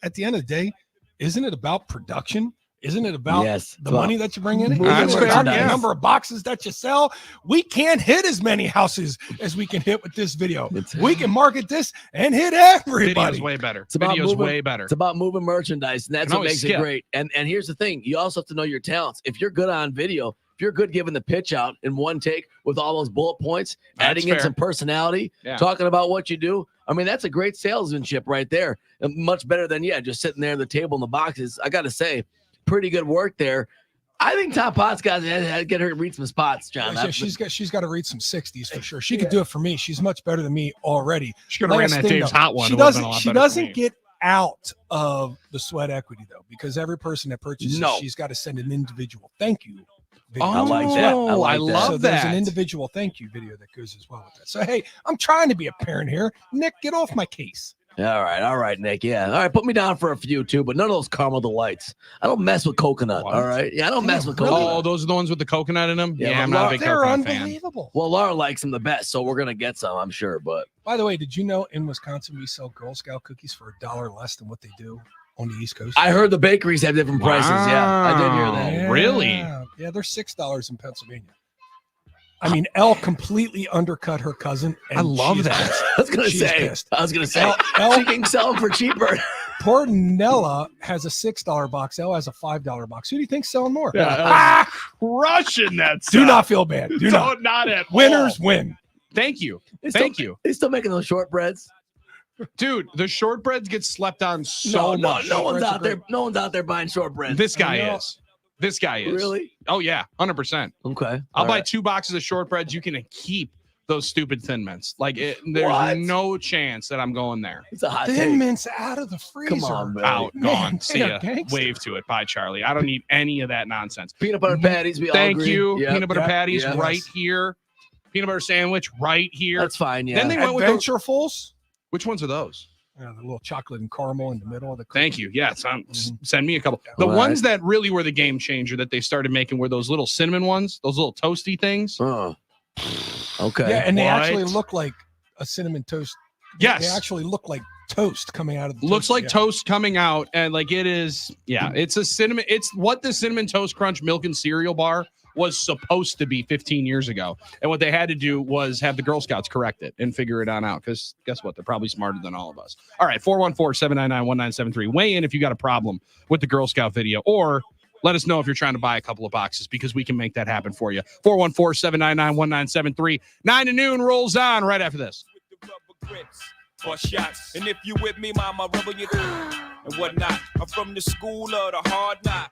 at the end of the day, isn't it about production? Isn't it about the money that you bring in? Isn't That's it fair, about the yeah. number of boxes that you sell? We can't hit as many houses as we can hit with this video. We can market this and hit everybody. Video's way better. It's about Video's moving- way better. It's about moving merchandise, and that's Can what always makes skip. it great. And here's the thing: you also have to know your talents. If you're good on video, if you're good giving the pitch out in one take with all those bullet points, That's adding in fair. some personality, Yeah. talking about what you do. I mean, that's a great salesmanship right there. And much better than just sitting there at the table in the boxes. I got to say, pretty good work there. I think Tom Potts got to get her to read some spots, John. Yeah, she's got to read some 60s for sure. She could do it for me. She's much better than me already. She could have ran Last that thing, Dave's though, Hot one. She It would've been a doesn't. lot She better for doesn't me. get out of the sweat equity though, because every person that purchases, No. she's got to send an individual thank you video. Oh, I like that. I like that. love So there's an that. individual thank you video that goes as well with that. So hey, I'm trying to be a parent here. Nick, get off my case. All right, Nick. Yeah. All right, put me down for a few too, but none of those caramel delights. I don't mess with coconut. What? All right. Yeah, I don't mess with Oh, coconut. those are the ones with the coconut in them? Yeah, Yeah, but I'm not a big They're coconut fan. unbelievable. Well, Laura likes them the best, so we're gonna get some, I'm sure. But By the way, did you know in Wisconsin we sell Girl Scout cookies for $1 less than what they do on the East Coast? I heard the bakeries have different prices. Yeah, I did hear that. Wow. Really? Yeah, they're $6 in Pennsylvania. I mean, Elle completely undercut her cousin. And I love she is that. pissed. I was gonna She's say. pissed. Elle, she can sell them for cheaper. Poor Nella has a $6 box. Elle has a $5 box. Who do you think's selling more? Crushing that Do not feel bad. Do not. Not at Winners all. win. Thank you. They Thank still, you. They still making those shortbreads. Dude, the shortbreads get slept on so no, much. no one's Shortbreads are out there. great. No one's out there buying shortbread. This guy You know- is. This guy is. Really? Oh, yeah. 100%. Okay. I'll All buy right. 2 boxes of shortbreads. You can keep those stupid Thin Mints. Like, there's What? no chance that I'm going there. It's a hot Thin take. Mints out of the freezer. Come on, man. Out, Man, gone. they See are ya. gangster. Wave to it. Bye, Charlie. I don't need any of that nonsense. Peanut butter patties. We all Thank agree. you. Yep. Peanut butter Yep. patties Yes. right here. Peanut butter sandwich right here. That's fine. Yeah. Then they went with the, Adventurefuls. which ones are those? The little chocolate and caramel in the middle of the cookie. Thank you. Yes, Mhm. send me a couple. The All ones that really were the game changer that they started making were those little cinnamon ones, those little toasty things. Okay. Yeah, and they What? actually look like a cinnamon toast. Yes. They actually look like toast coming out of the Looks toaster, like yeah. toast coming out, and like it is. Yeah, it's a cinnamon. It's what the Cinnamon Toast Crunch milk and cereal bar was supposed to be 15 years ago. And what they had to do was have the Girl Scouts correct it and figure it on out. Because guess what? They're probably smarter than all of us. All right, 414-799-1973. Weigh in if you got a problem with the Girl Scout video, or let us know if you're trying to buy a couple of boxes, because we can make that happen for you. 414-799-1973. 9 to noon rolls on right after this. With the rubber grips for shots. And if you with me, mama, rubber you and whatnot. I'm from the school of the hard knock.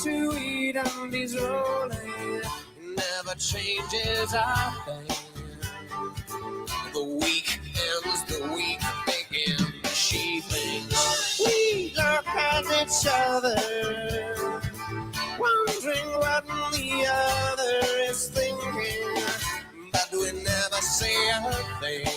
to eat and he's rolling. Never changes a thing. The week ends, the week begins. She thinks we look at each other, wondering what the other is thinking, but we never say a thing.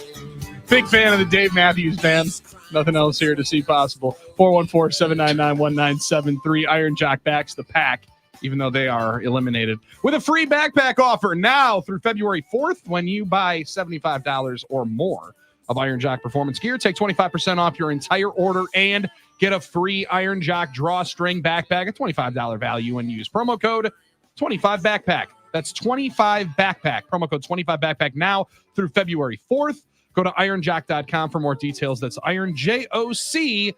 Big fan of the Dave Matthews Band. Nothing else here to see possible. 414-799-1973. Iron Jock backs the pack, even though they are eliminated, with a free backpack offer now through February 4th. When you buy $75 or more of Iron Jock performance gear, take 25% off your entire order and get a free Iron Jock drawstring backpack, a $25 value, and use promo code 25backpack. That's 25 backpack. Promo code 25 backpack now through February 4th. Go to ironjock.com for more details. That's ironjoc.com.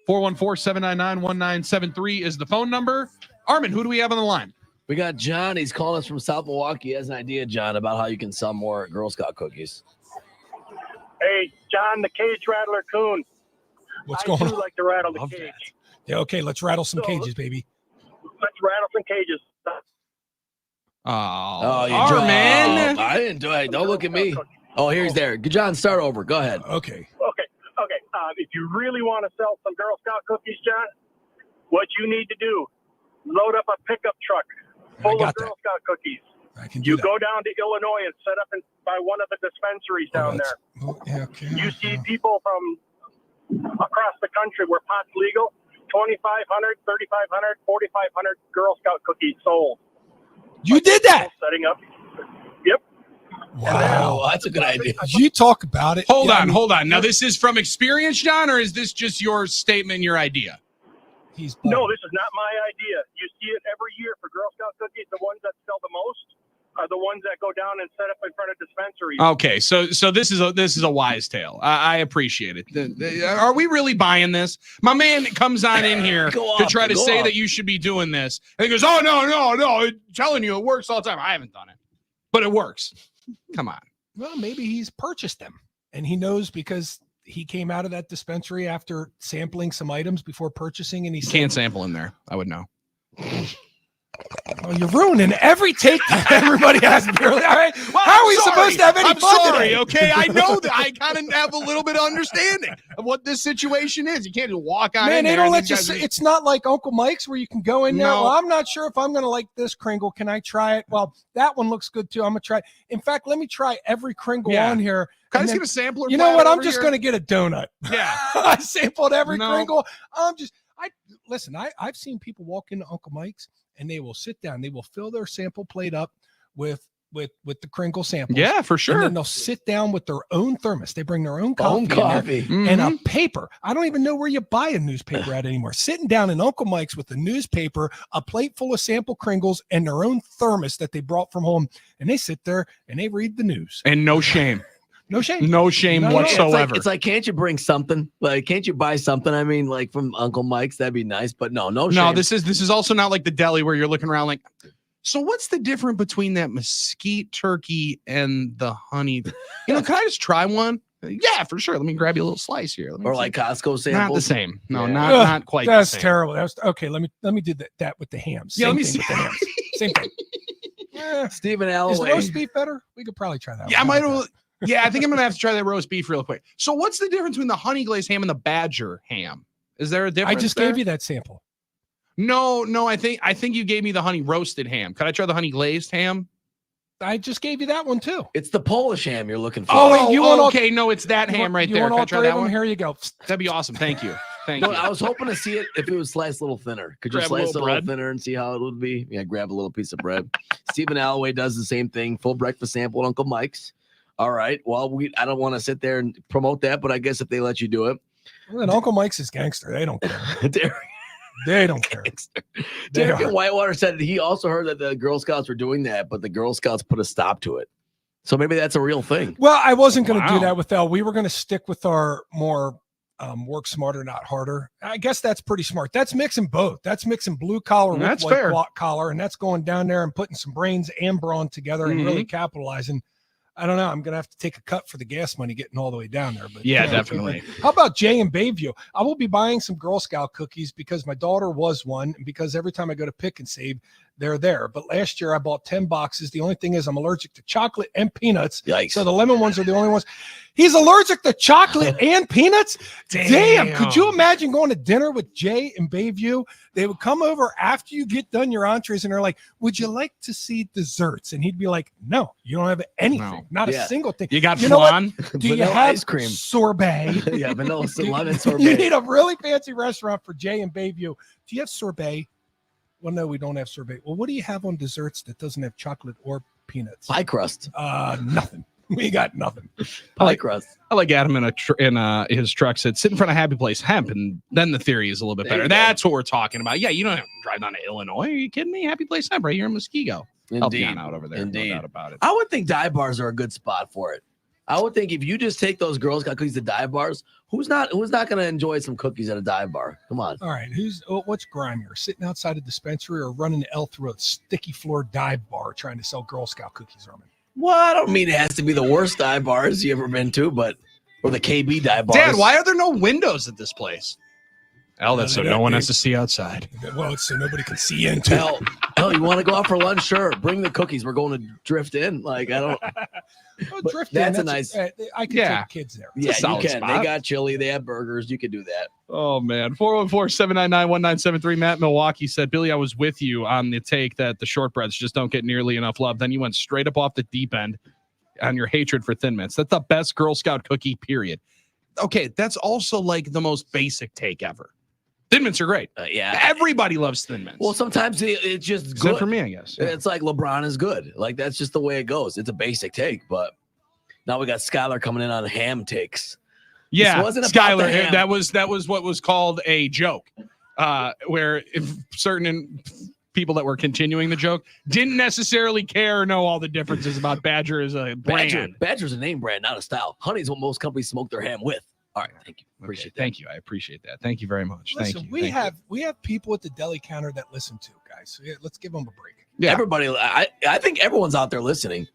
414-799-1973 is the phone number. Armin, who do we have on the line? We got John. He's calling us from South Milwaukee. He has an idea, John, about how you can sell more Girl Scout cookies. Hey, John, the cage rattler coon. What's going I on? do like to rattle the Love cage. that. Yeah, okay, let's rattle some cages, baby. Let's rattle some cages. Oh, you Armin. I didn't do it. Don't look at me. Oh, here's there. John, start over. Go ahead. Okay. Okay. If you really want to sell some Girl Scout cookies, John, what you need to do, load up a pickup truck full of Girl Scout cookies. I can do You that. go down to Illinois and set up by one of the dispensaries down there. Yeah, okay. You see people from across the country where pot's legal, 2,500, 3,500, 4,500 Girl Scout cookies sold. You did that? Setting up. Yep. Wow, that's a good idea. You talk about it. Hold Yeah, on, hold on. Now, this is from experience, John, or is this just your statement, your idea? No, this is not my idea. You see it every year for Girl Scout cookies. The ones that sell the most are the ones that go down and set up in front of dispensaries. Okay, so this is a wise tale. I appreciate it. Are we really buying this? My man comes on in here to try to say that you should be doing this, and he goes, "Oh no, I'm telling you, it works all the time." I haven't done it, but it works. Come on. Well, maybe he's purchased them, and he knows because he came out of that dispensary after sampling some items before purchasing, and he Can't sample in there. I would know. Oh, you're ruining every take that everybody has. Barely. All right. How are we supposed to have any I'm fun sorry, today? okay? I know that I kind of have a little bit of understanding of what this situation is. You can't just walk on in Man, they there don't and let these you. guys are- It's not like Uncle Mike's where you can go in there. No. Well, I'm not sure if I'm going to like this Kringle. Can I try it? Well, that one looks good too. I'm going to try it. In fact, let me try every Kringle Yeah. on here. Can I and just then- get a sampler? You know platter what? I'm over just here? going to get a donut. Yeah. I sampled every No. Kringle. Listen, I've seen people walk into Uncle Mike's and they will sit down. They will fill their sample plate up with the Kringle samples. Yeah, for sure. And then they'll sit down with their own thermos. They bring their own coffee, in there coffee. and a Mhm. paper. I don't even know where you buy a newspaper at anymore. Sitting down in Uncle Mike's with a newspaper, a plate full of sample Kringles, and their own thermos that they brought from home. And they sit there and they read the news. And no shame. No shame. No shame No, no, it's like- whatsoever. It's like, can't you bring something? Like, can't you buy something? I mean, like from Uncle Mike's, that'd be nice. But no No, shame. this is also not like the deli where you're looking around like, so what's the difference between that mesquite turkey and the honey? You know, can I just try one? Yeah, for sure. Let me grab you a little slice here. Let me Or see. like Costco Not samples. the same. No, Yeah. not quite. That's the same. terrible. That's okay. Let me do that with the hams. Yeah, Same let me thing see. with the hams. Same thing. Stephen Is Alloway. roast beef better? We could probably try that. Yeah, I one. might have. Yeah, I think I'm gonna have to try that roast beef real quick. So, what's the difference between the honey glazed ham and the Badger ham? Is there a I difference? just there? gave you that sample. No. I think you gave me the honey roasted ham. Could I try the honey glazed ham? I just gave you that one too. It's the Polish ham you're looking for. Oh, wait, you want all- okay. No, it's that You ham want- right you there. want Can I all try three that of them? one? Here you go. That'd be awesome. Thank you. Thank No, you. I was hoping to see it if it was sliced a little thinner. Could you Grab a slice little it a little bread. thinner and see how it would be? Yeah, grab a little piece of bread. Stephen Alloway does the same thing. Full breakfast sample at Uncle Mike's. All right. Well, I don't want to sit there and promote that, but I guess if they let you do it, Well, then Uncle Mike's is gangster. They don't care. Derek, They don't care. Derek are. in Whitewater said he also heard that the Girl Scouts were doing that, but the Girl Scouts put a stop to it. So maybe that's a real thing. Well, I wasn't going to Wow. do that with Elle. We were going to stick with our more work smarter, not harder. I guess that's pretty smart. That's mixing both. That's mixing blue collar with That's white fair. collar, and that's going down there and putting some brains and brawn together and really capitalizing. I don't know. I'm gonna have to take a cut for the gas money getting all the way down there. But Yeah, definitely. How about Jay in Bayview? I will be buying some Girl Scout cookies because my daughter was one, and because every time I go to Pick and Save, they're there. But last year I bought 10 boxes. The only thing is I'm allergic to chocolate and peanuts. Yikes. So the lemon ones are the only ones. He's allergic to chocolate and peanuts. Damn. Could you imagine going to dinner with Jay in Bayview? They would come over after you get done your entrees and they're like, would you like to see desserts? And he'd be like, no, you don't have anything. Not a single thing. You got know flan? what? Do you Vanilla have ice cream. sorbet? Yeah, vanilla lemon sorbet. You need a really fancy restaurant for Jay in Bayview. Do you have sorbet? Well, no, we don't have sorbet. Well, what do you have on desserts that doesn't have chocolate or peanuts? Pie crust. Nothing. We got nothing. Pie crust. I like Adam in his truck said, sit in front of Happy Place Hemp, and then the theory is a little bit better. That's what we're talking about. Yeah, you don't have to drive down to Illinois. Are you kidding me? Happy Place Hemp right here in Muskego. Help you out over there. Indeed. No doubt about it. I would think dive bars are a good spot for it. I would think if you just take those Girl Scout cookies to dive bars, who's not going to enjoy some cookies at a dive bar? Come on. All right, what's grimier, sitting outside a dispensary or running the L through a sticky floor dive bar trying to sell Girl Scout cookies, Roman? Well, I don't mean it has to be the worst dive bars you ever been to, but or the KB dive bars. Dad, why are there no windows at this place? Well, that's so no one has to see outside. Well, it's so nobody can see into. Hell, you want to go out for lunch? Sure, bring the cookies. We're going to drift in. Like I don't. That's a nice. I can take kids there. Yeah, you can. Spot. They got chili. They have burgers. You could do that. Oh man, 414-799-1973. Matt Milwaukee said, Billy, I was with you on the take that the shortbreads just don't get nearly enough love. Then you went straight up off the deep end on your hatred for Thin Mints. That's the best Girl Scout cookie. Period. Okay, that's also like the most basic take ever. Thin Mints are great. Yeah, everybody loves Thin Mints. Well, sometimes it's just Except good for me, I guess. Yeah. It's like LeBron is good. Like that's just the way it goes. It's a basic take, but now we got Skylar coming in on ham takes. Yeah, Skylar. That was what was called a joke, where if certain people that were continuing the joke didn't necessarily care or know all the differences about Badger as a brand. Badger's a name brand, not a style. Honey's what most companies smoke their ham with. All right, thank you. Appreciate that. Thank you. I appreciate that. Thank you very much. Listen, thank you. We have people at the deli counter that listen to, guys. So let's give them a break. Yeah, everybody. I think everyone's out there listening.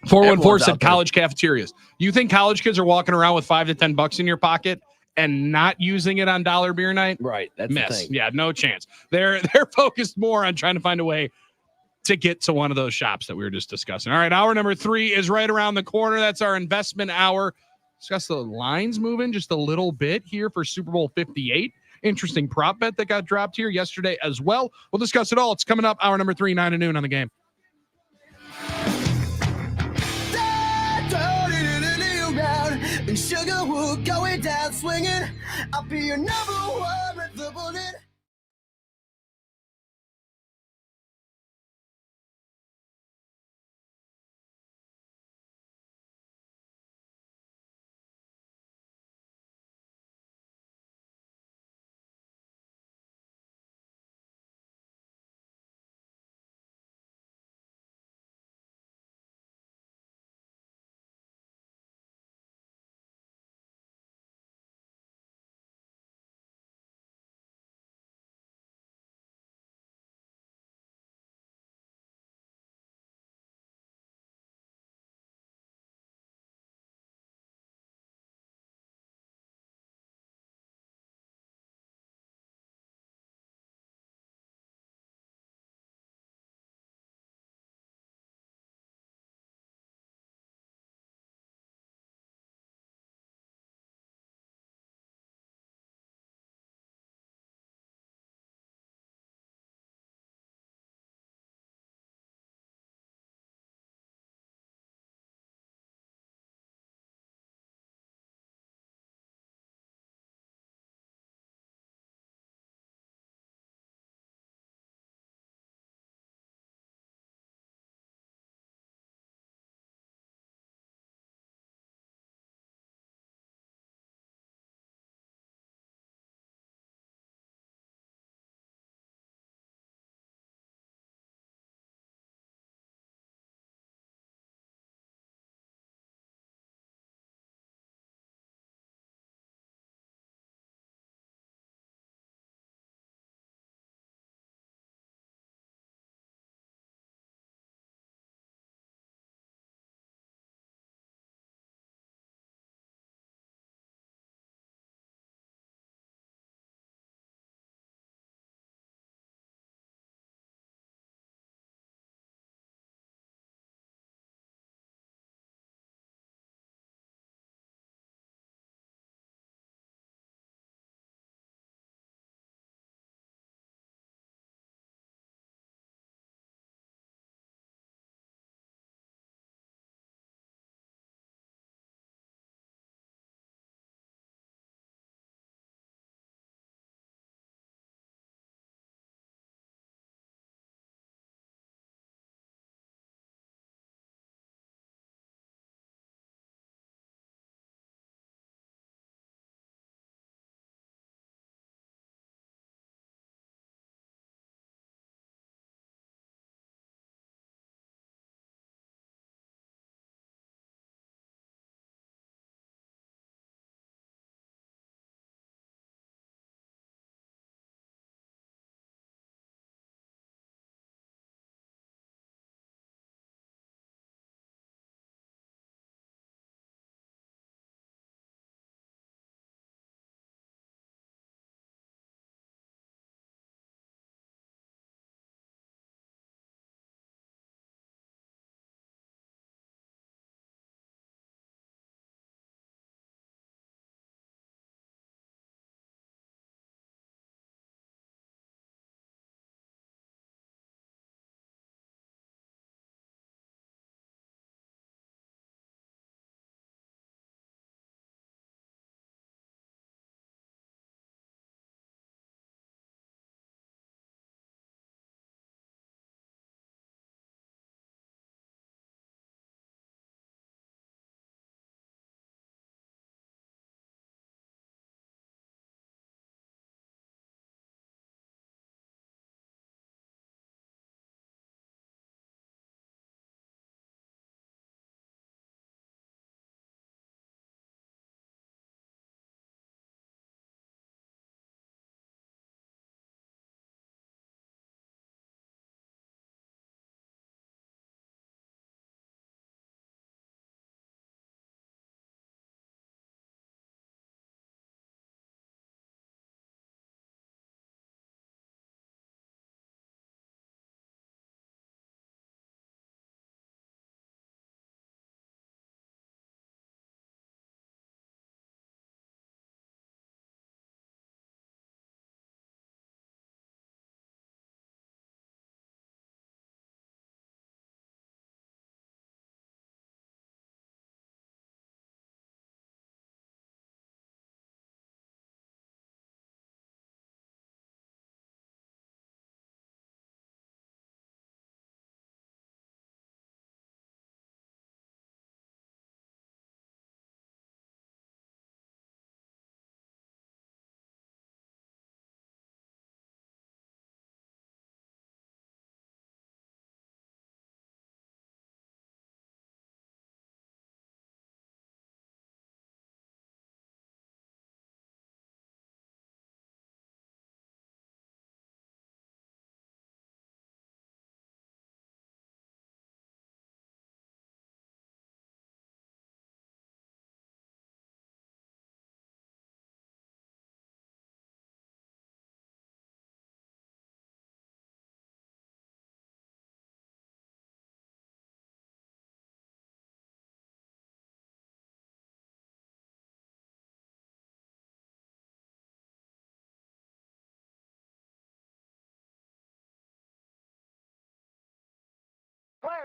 414 said college cafeterias. You think college kids are walking around with $5 to $10 in your pocket and not using it on dollar beer night? Right. That's Miss. the thing. Yeah, no chance. They're focused more on trying to find a way to get to one of those shops that we were just discussing. All right, hour number 3 is right around the corner. That's our investment hour. Discuss the lines moving just a little bit here for Super Bowl 58. Interesting prop bet that got dropped here yesterday as well. We'll discuss it all. It's coming up hour number 3, 9 to noon on the Game. Sugarwood going down swinging. I'll be your number one with the bullet.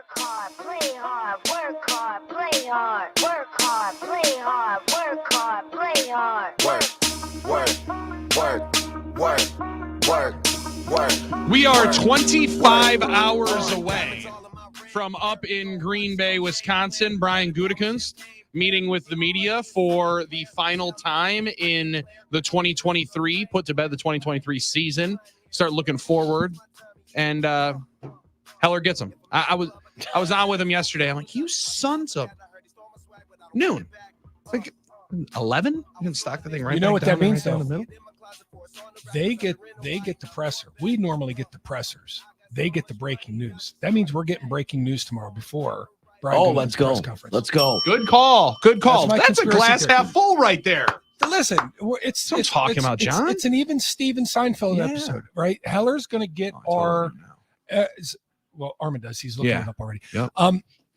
Work hard, play hard, work hard, play hard, work hard, play hard, work hard, play hard. Work. We are 25 hours away from up in Green Bay, Wisconsin. Brian Gutekunst meeting with the media for the final time in the 2023, put to bed the 2023 season. Start looking forward. And Heller gets him. I was on with him yesterday. I'm like, you sons of noon. Like 11? You can stock the thing right. You know what that means, right though? They get the presser. We normally get the pressers. They get the breaking news. That means we're getting breaking news tomorrow before Brian let's go. Let's go. Good call. Good call. That's a glass half full right there. Listen, it's talking about, John. It's an even Steven Seinfeld episode, right? Heller's going to get our Armin does. He's looking it up already. Yep.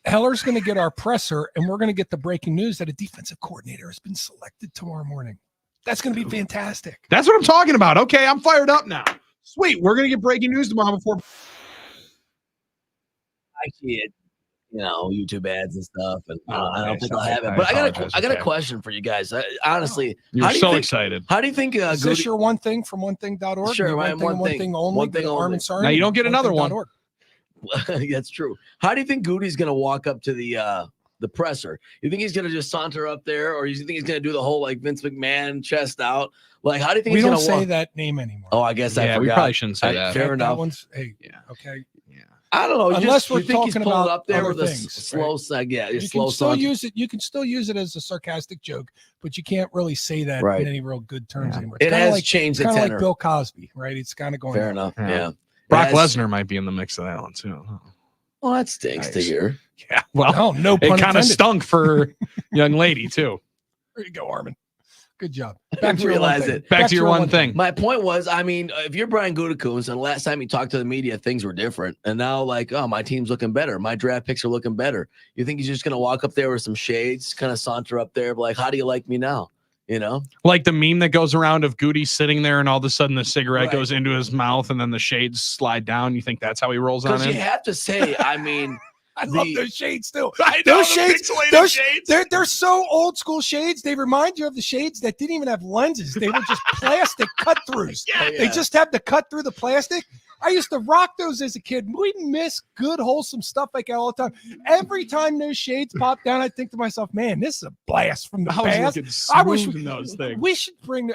Heller's going to get our presser, and we're going to get the breaking news that a defensive coordinator has been selected tomorrow morning. That's going to be fantastic. That's what I'm talking about. Okay, I'm fired up now. Sweet. We're going to get breaking news tomorrow before. I see it, YouTube ads and stuff, and I don't think I'll have it. But I got a question for you guys. Honestly, you're so excited. How do you think? Is this your one thing from onething.org? Sure, one thing only. One thing only. Now you don't get another one. That's true. How do you think Goody's going to walk up to the presser? You think he's going to just saunter up there, or you think he's going to do the whole like Vince McMahon chest out? Like, how do you think we he's going to don't say that name anymore? Oh, I guess I forgot. We probably shouldn't say that. Fair enough. That one's okay. I don't know. Unless we're you think he's talking pulling about up there other with things, a slow seg. Yeah, you slow can still saunter. use it. You can still use it as a sarcastic joke, but you can't really say that in any real good terms anymore. It has changed the tenor. Kind of like tenor. Bill Cosby, right? It's kind of going. Fair enough. Yeah. Brock Lesnar might be in the mix of that one too. Well, that stinks to hear. Yeah. Well, no pun it kind of intended. stunk for young lady too. There you go, Armin. Good job. Back to your one thing. Back to your one thing. My point was, I mean, if you're Brian Gutekunst, and last time you talked to the media, things were different, and now like, oh, my team's looking better, my draft picks are looking better. You think he's just gonna walk up there with some shades, kind of saunter up there, like, how do you like me now? Like the meme that goes around of Goody sitting there, and all of a sudden the cigarette goes into his mouth, and then the shades slide down. You think that's how he rolls on it? Because you have to say, I mean. I love those shades too. I know, those shades, shades. They're so old school shades. They remind you of the shades that didn't even have lenses. They were just plastic cut throughs. They just have to cut through the plastic. I used to rock those as a kid. We'd miss good, wholesome stuff like that all the time. Every time those shades pop down, I think to myself, man, this is a blast from the past. I wish those things. We should bring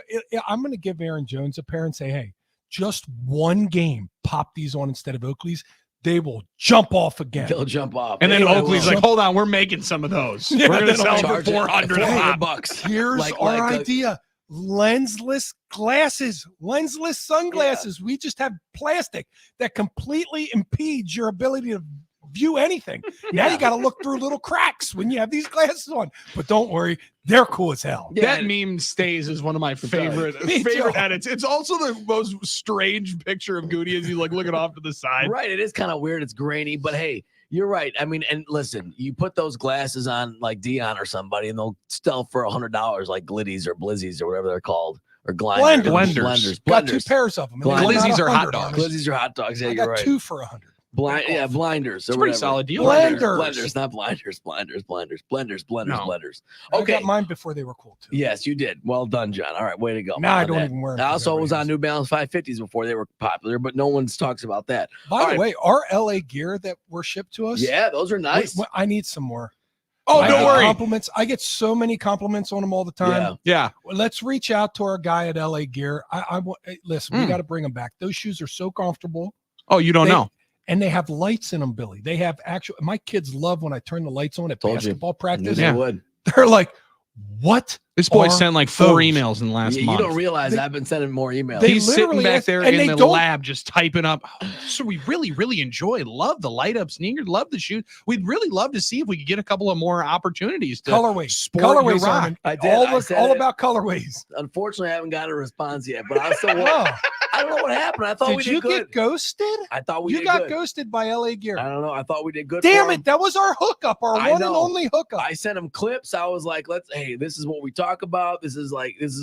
I'm going to give Aaron Jones a pair and say, hey, just one game, pop these on instead of Oakley's. They will jump off again. They'll jump off. And then Oakley's like, hold on, we're making some of those. We're going to sell for $400. Here's our idea. Lensless glasses, lensless sunglasses. We just have plastic that completely impedes your ability to view anything. Now you got to look through little cracks when you have these glasses on. But don't worry, they're cool as hell. That meme stays as one of my favorite edits. It's also the most strange picture of Goody as he's like looking off to the side. Right. It is kind of weird. It's grainy, but hey, you're right. I mean, and listen, you put those glasses on like Dion or somebody, and they'll sell for $100, like Gliddies or Blizzies or whatever they're called. Or blenders. Got two pairs of them. Glizzies are hot dogs. Glizzies are hot dogs. Yeah, I you're got right. 2 for $100. Blinders. It's a pretty solid deal. Blenders, not blinders. No. Blenders. Okay. I got mine before they were cool too. Yes, you did. Well done, John. All right, way to go. Now I don't even wear them. I also was on New Balance 550s before they were popular, but no one talks about that. By the way, our LA gear that were shipped to us. Yeah, those are nice. I need some more. Oh, don't worry. Compliments. I get so many compliments on them all the time. Yeah. Well, let's reach out to our guy at LA Gear. Listen, we got to bring them back. Those shoes are so comfortable. Oh, you don't know. And they have lights in them, Billy. They have my kids love when I turn the lights on at basketball practice. They would. They're like, what? This boy sent like 4 emails in the last month. You don't realize I've been sending more emails. He's sitting back there in the lab just typing up. Oh, so we really, really love the light up sneakers, love the shoes. We'd really love to see if we could get a couple of more opportunities to colorways. Rock. I did. All about colorways. Unfortunately, I haven't got a response yet, but I still I don't know what happened. I thought we did good. Did you get ghosted? I thought we did good. You got ghosted by LA Gear. I don't know. I thought we did good. Damn it. That was our hookup, our one and only hookup. I sent him clips. I was like, hey, this is what we talk about. This is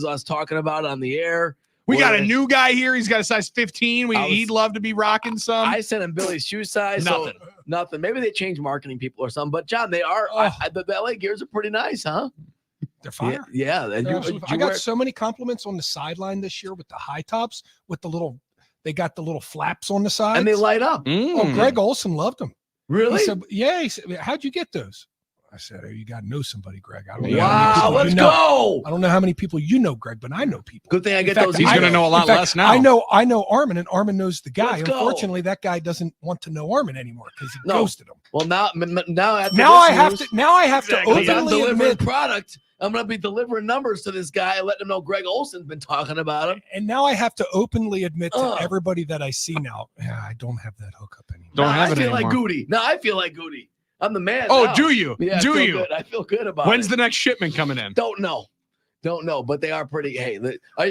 us talking about on the air. We got a new guy here. He's got a size 15. He'd love to be rocking some. I sent him Billy's shoe size. Nothing. So nothing. Maybe they changed marketing people or something. But John, they are. The LA Gears are pretty nice, huh? They're fire. Yeah. I got so many compliments on the sideline this year with the high tops, with the little. They got the little flaps on the side, and they light up. Oh, Greg Olson loved them. Really? He said, yeah. He said, how'd you get those? I said, oh, you got to know somebody, Greg. I don't know. Wow, let's go. I don't know how many people you know, Greg, but I know people. Good thing I get fact, those. He's going to know a lot less now. I know Armin, and Armin knows the guy. Unfortunately, that guy doesn't want to know Armin anymore because he ghosted him. Well, now I have to openly admit product. I'm going to be delivering numbers to this guy and letting him know Greg Olson's been talking about him. And now I have to openly admit to everybody that I see now, I don't have that hookup anymore. I feel like Goody. No, I feel like Goody. I'm the man. Oh, now. do you? Yeah, do you? Good. I feel good about When's it. the next shipment coming in? Don't know. But they are pretty. Hey,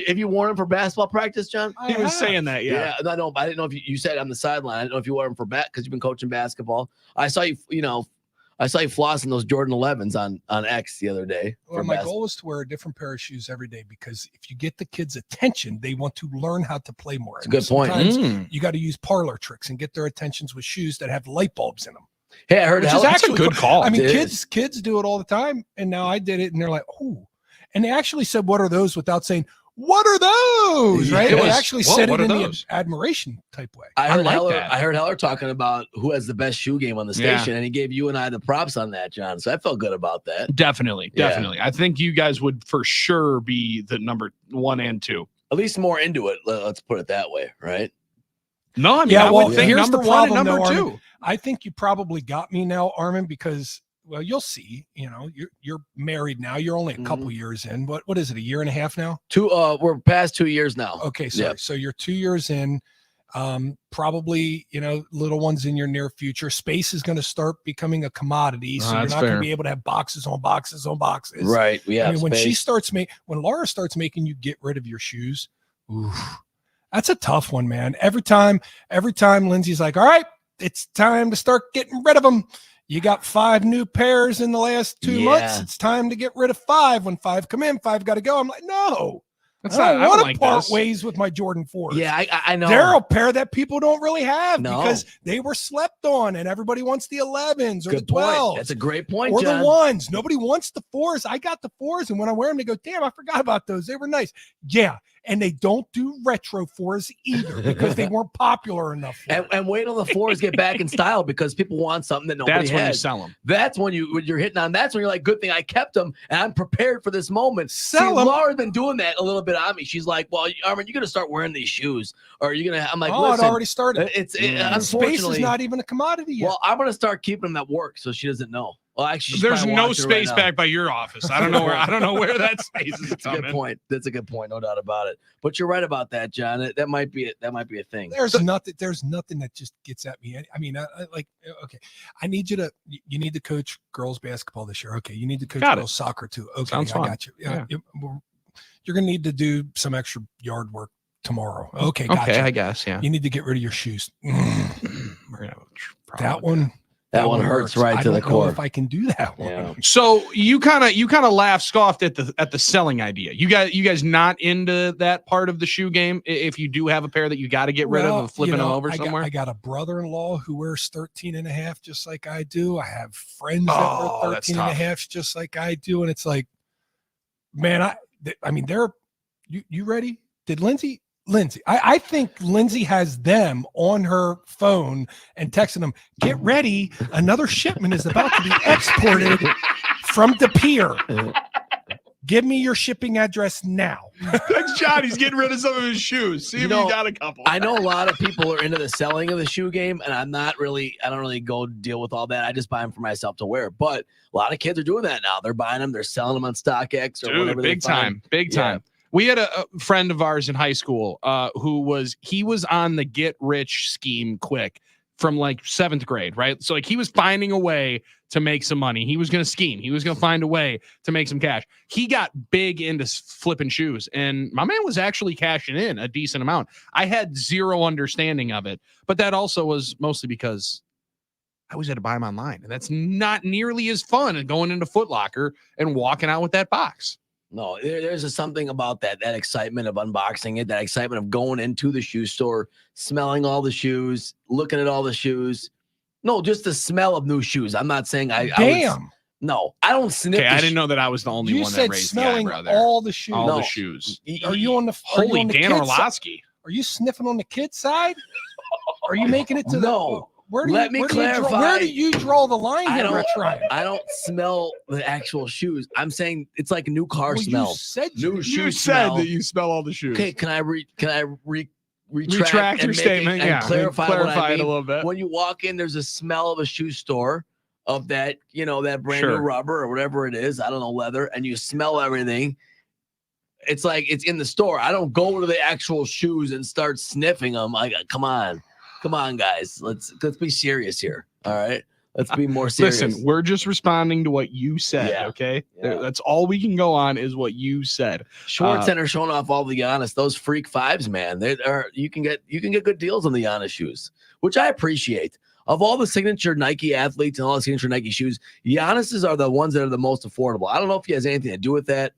have you worn them for basketball practice, John? He was saying that, yeah. I know. I didn't know if you said on the sideline. I didn't know if you wore them for because you've been coaching basketball. I saw you. I saw you flossing those Jordan 11s on X the other day. Well, my goal is to wear a different pair of shoes every day because if you get the kids' attention, they want to learn how to play more. That's a good point. Sometimes you got to use parlor tricks and get their attentions with shoes that have light bulbs in them. Hey, I heard that's a good call. I mean, kids do it all the time, and now I did it, and they're like, "Oh!" And they actually said, "What are those?" without saying, "What are those?" Right? They actually said it in the admiration type way. I heard Heller talking about who has the best shoe game on the station, and he gave you and I the props on that, John. So I felt good about that. Definitely. I think you guys would for sure be the number 1 and 2. At least more into it. Let's put it that way, right? No, I mean, I would think here's number the problem, 1 and number 2. Armin. I think you probably got me now, Armin, because you'll see. You're married now. You're only a couple years in. What is it? A year and a half now? We're past 2 years now. Okay, sorry. Yep. So you're 2 years in. Probably, little ones in your near future. Space is going to start becoming a commodity. So you're not going to be able to have boxes on boxes on boxes. Right. Yeah. I mean, when Laura starts making you get rid of your shoes, that's a tough one, man. Every time Lindsay's like, all right, it's time to start getting rid of them. You got 5 new pairs in the last 2 months. It's time to get rid of 5. When 5 come in, 5 got to go. I'm like, no. I don't want to part ways with my Jordan 4s. Yeah, I know. They're a pair that people don't really have because they were slept on, and everybody wants the 11s or Good the 12s. Point. That's a great point, or John. the 1s. Nobody wants the 4s. I got the 4s, and when I wear them, they go, damn, I forgot about those. They were nice. Yeah, and they don't do retro 4s either because they weren't popular enough. And wait till the 4s get back in style because people want something that nobody has. That's when you sell them. That's when you're hitting on. That's when you're like, good thing I kept them, and I'm prepared for this moment. Sell them. Laura's been doing that a little bit on me. She's like, well, Armin, you're going to start wearing these shoes, or you're going to, I'm like, it already started. Unfortunately, space is not even a commodity yet. Well, I'm going to start keeping them at work so she doesn't know. Well, actually, there's no space back by your office. I don't know where that space is. That's a good point. That's a good point. No doubt about it. But you're right about that, John. That might be a thing. There's nothing that just gets at me. I mean, okay, I need you need to coach girls basketball this year. Okay, you need to coach girls soccer too. Okay, Sounds fun. I got you. Yeah. You're gonna need to do some extra yard work tomorrow. Okay, gotcha. Okay, I guess. Yeah. You need to get rid of your shoes. We're gonna That one hurts right to the core. I don't know if I can do that one. Yeah. So you kind of scoffed at the selling idea. You guys not into that part of the shoe game. If you do have a pair that you got to get rid of, flipping them over somewhere. I got a brother-in-law who wears 13 and a half just like I do. I have friends that wear 13 and a half just like I do, and it's like, man, I mean, you ready? Did Lindsay, I think Lindsay has them on her phone and texting them, get ready. Another shipment is about to be exported from De Pere. Give me your shipping address now. Thanks, John. He's getting rid of some of his shoes. See if you got a couple. I know a lot of people are into the selling of the shoe game, and I don't really go deal with all that. I just buy them for myself to wear. But a lot of kids are doing that now. They're buying them. They're selling them on StockX or whatever. Big time. We had a friend of ours in high school who was on the get rich scheme quick from like 7th grade, right? So like he was finding a way to make some money. He was going to scheme. He was going to find a way to make some cash. He got big into flipping shoes, and my man was actually cashing in a decent amount. I had zero understanding of it, but that also was mostly because I always had to buy them online, and that's not nearly as fun as going into Foot Locker and walking out with that box. No, there's something about that excitement of unboxing it, that excitement of going into the shoe store, smelling all the shoes, looking at all the shoes. No, just the smell of new shoes. I'm not saying I don't sniff. Okay, I didn't know that I was the only one that raised the eyebrow there. All the shoes. All the shoes. Are you on the Holy on the Dan kids' Orlovsky? Are you sniffing on the kid's side? Are you making it to No. Where do Let me clarify. Where do you draw the line here, Rich Ryan? I don't smell the actual shoes. I'm saying it's like a new car smell. You said new You shoe said smell. that you smell all the shoes. Okay, can I retract your statement? And Yeah, clarify what I it mean? a little bit. When you walk in, there's a smell of a shoe store of that, that brand new rubber or whatever it is. I don't know, leather, and you smell everything. It's like it's in the store. I don't go to the actual shoes and start sniffing them. Come on, guys. Let's be serious here. All right, let's be more serious. Listen, we're just responding to what you said. Yeah. Okay, Yeah. That's all we can go on is what you said. Schwartz Center showing off all the Giannis, those freak fives, man. You can get good deals on the Giannis shoes, which I appreciate. Of all the signature Nike athletes and all the signature Nike shoes, Giannis's are the ones that are the most affordable. I don't know if he has anything to do with that.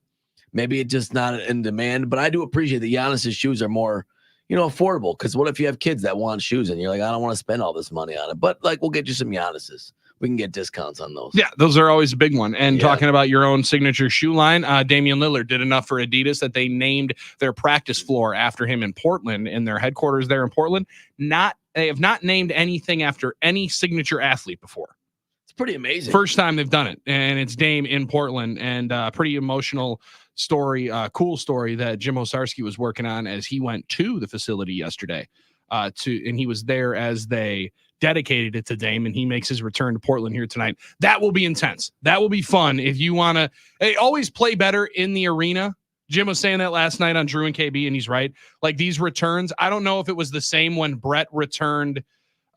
Maybe it's just not in demand, but I do appreciate that Giannis's shoes are more, affordable. Because what if you have kids that want shoes and you're like, I don't want to spend all this money on it, but like we'll get you some Giannis's. We can get discounts on those. Yeah, those are always a big one. And talking about your own signature shoe line, Damian Lillard did enough for Adidas that they named their practice floor after him in Portland, in their headquarters there in Portland. They have not named anything after any signature athlete before. It's pretty amazing. First time they've done it, and it's Dame in Portland, and pretty emotional story, cool story that Jim Osarski was working on as he went to the facility yesterday. And he was there as they dedicated it to Dame, and he makes his return to Portland here tonight. That will be intense. That will be fun. If you want to always play better in the arena. Jim was saying that last night on Drew and KB, and he's right. Like these returns, I don't know if it was the same when Brett returned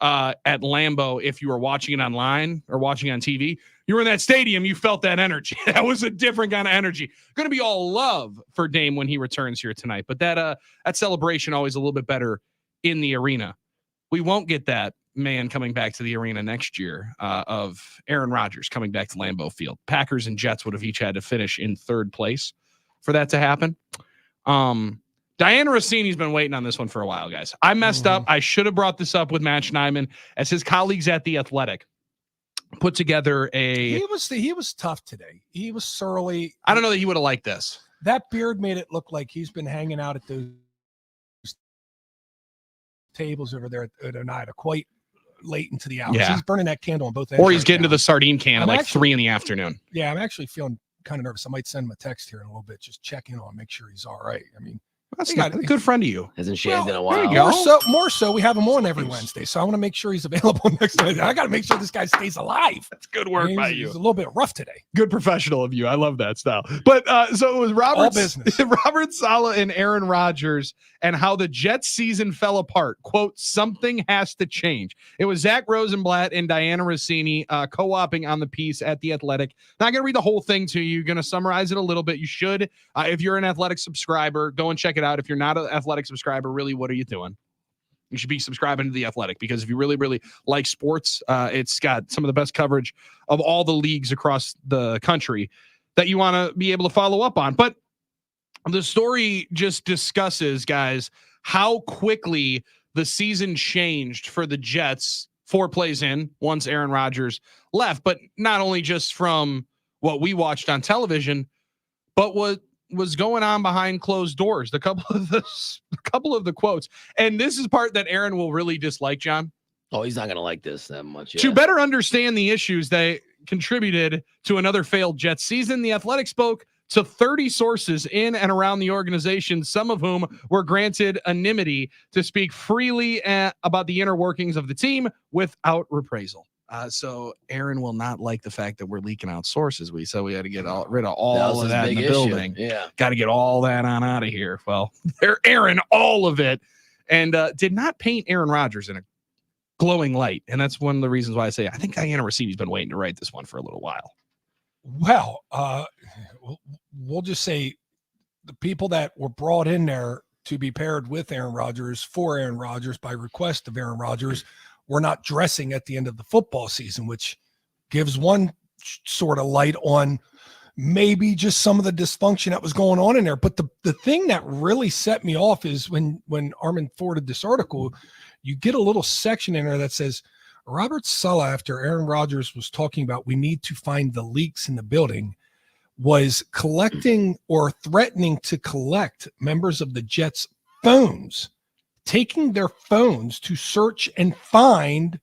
at Lambeau. If you were watching it online or watching on TV, you were in that stadium, you felt that energy. That was a different kind of energy. Going to be all love for Dame when he returns here tonight. But that celebration always a little bit better in the arena. We won't get that man coming back to the arena next year of Aaron Rodgers coming back to Lambeau Field. Packers and Jets would have each had to finish in third place for that to happen. Diana Rossini's been waiting on this one for a while, guys. I messed up. I should have brought this up with Matt Schneidman as his colleagues at The Athletic put together He was tough today. He was surly. I don't know that he would have liked this. That beard made it look like he's been hanging out at those tables over there at Oneida quite late into the hours. Yeah. He's burning that candle on both ends. Or he's getting to the sardine can at 3 p.m. Yeah, I'm actually feeling kind of nervous. I might send him a text here in a little bit, just check in on him, make sure he's all right. I mean, that's a good friend of you. Hasn't shaved in a while. More so, we have him on every Wednesday, so I want to make sure he's available next Wednesday. I got to make sure this guy stays alive. That's good work by you. He's a little bit rough today. Good professional of you. I love that style. But so it was Robert Saleh and Aaron Rodgers and how the Jets season fell apart. Quote, something has to change. It was Zach Rosenblatt and Diana Rossini co-oping on the piece at The Athletic. Not going to read the whole thing to you. Going to summarize it a little bit. You should. If you're an Athletic subscriber, go and check it out. If you're not an Athletic subscriber, really, what are you doing? You should be subscribing to The Athletic because if you really, really like sports, it's got some of the best coverage of all the leagues across the country that you want to be able to follow up on. But the story just discusses, guys, how quickly the season changed for the Jets 4 plays in once Aaron Rodgers left, but not only just from what we watched on television, but what was going on behind closed doors. A couple of the quotes, and this is part that Aaron will really dislike, John. Oh, he's not going to like this that much. Yeah. To better understand the issues that contributed to another failed Jets season, The Athletic spoke to 30 sources in and around the organization, some of whom were granted anonymity to speak freely about the inner workings of the team without reprisal. So Aaron will not like the fact that we're leaking out sources. So we had to get rid of all of that in the building. Yeah. Got to get all that on out of here. Well, they're Aaron, all of it, and did not paint Aaron Rodgers in a glowing light. And that's one of the reasons why I say I think Diana Rossini's been waiting to write this one for a little while. Well, we'll just say the people that were brought in there to be paired with Aaron Rodgers for Aaron Rodgers by request of Aaron Rodgers were not dressing at the end of the football season, which gives one sort of light on maybe just some of the dysfunction that was going on in there. But the thing that really set me off is when Armin forwarded this article, you get a little section in there that says, Robert Saleh, after Aaron Rodgers was talking about we need to find the leaks in the building, was collecting or threatening to collect members of the Jets' phones, taking their phones to search and find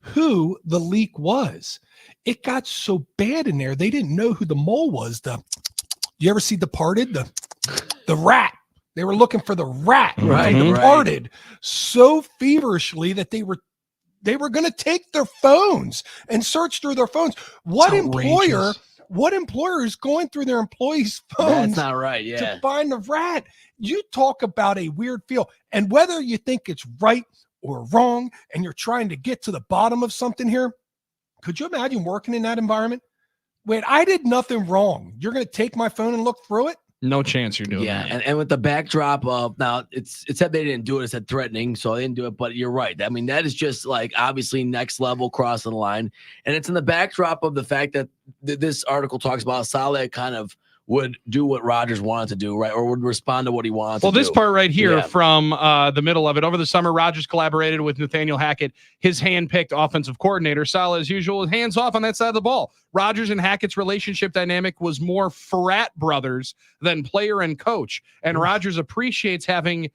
who the leak was. It got so bad in there, they didn't know who the mole was. You ever see Departed? The rat. They were looking for the rat. Right. Departed so feverishly that they were going to take their phones and search through their phones. What employer is going through their employees' phones? That's not right. Yeah. To find the rat. You talk about a weird feel. And whether you think it's right or wrong, and you're trying to get to the bottom of something here, could you imagine working in that environment? Wait, I did nothing wrong. You're going to take my phone and look through it? No chance you're doing that. Yeah, and with the backdrop of, now it said they didn't do it, it said threatening, so they didn't do it, but you're right. I mean, that is just like obviously next level crossing the line. And it's in the backdrop of the fact that this article talks about Saleh kind of would do what Rodgers wanted to do, right? Or would respond to what he wanted to do. Well, this part right here from the middle of it. Over the summer, Rodgers collaborated with Nathaniel Hackett, his hand-picked offensive coordinator. Saleh, as usual, is hands off on that side of the ball. Rodgers and Hackett's relationship dynamic was more frat brothers than player and coach. And Rodgers appreciates having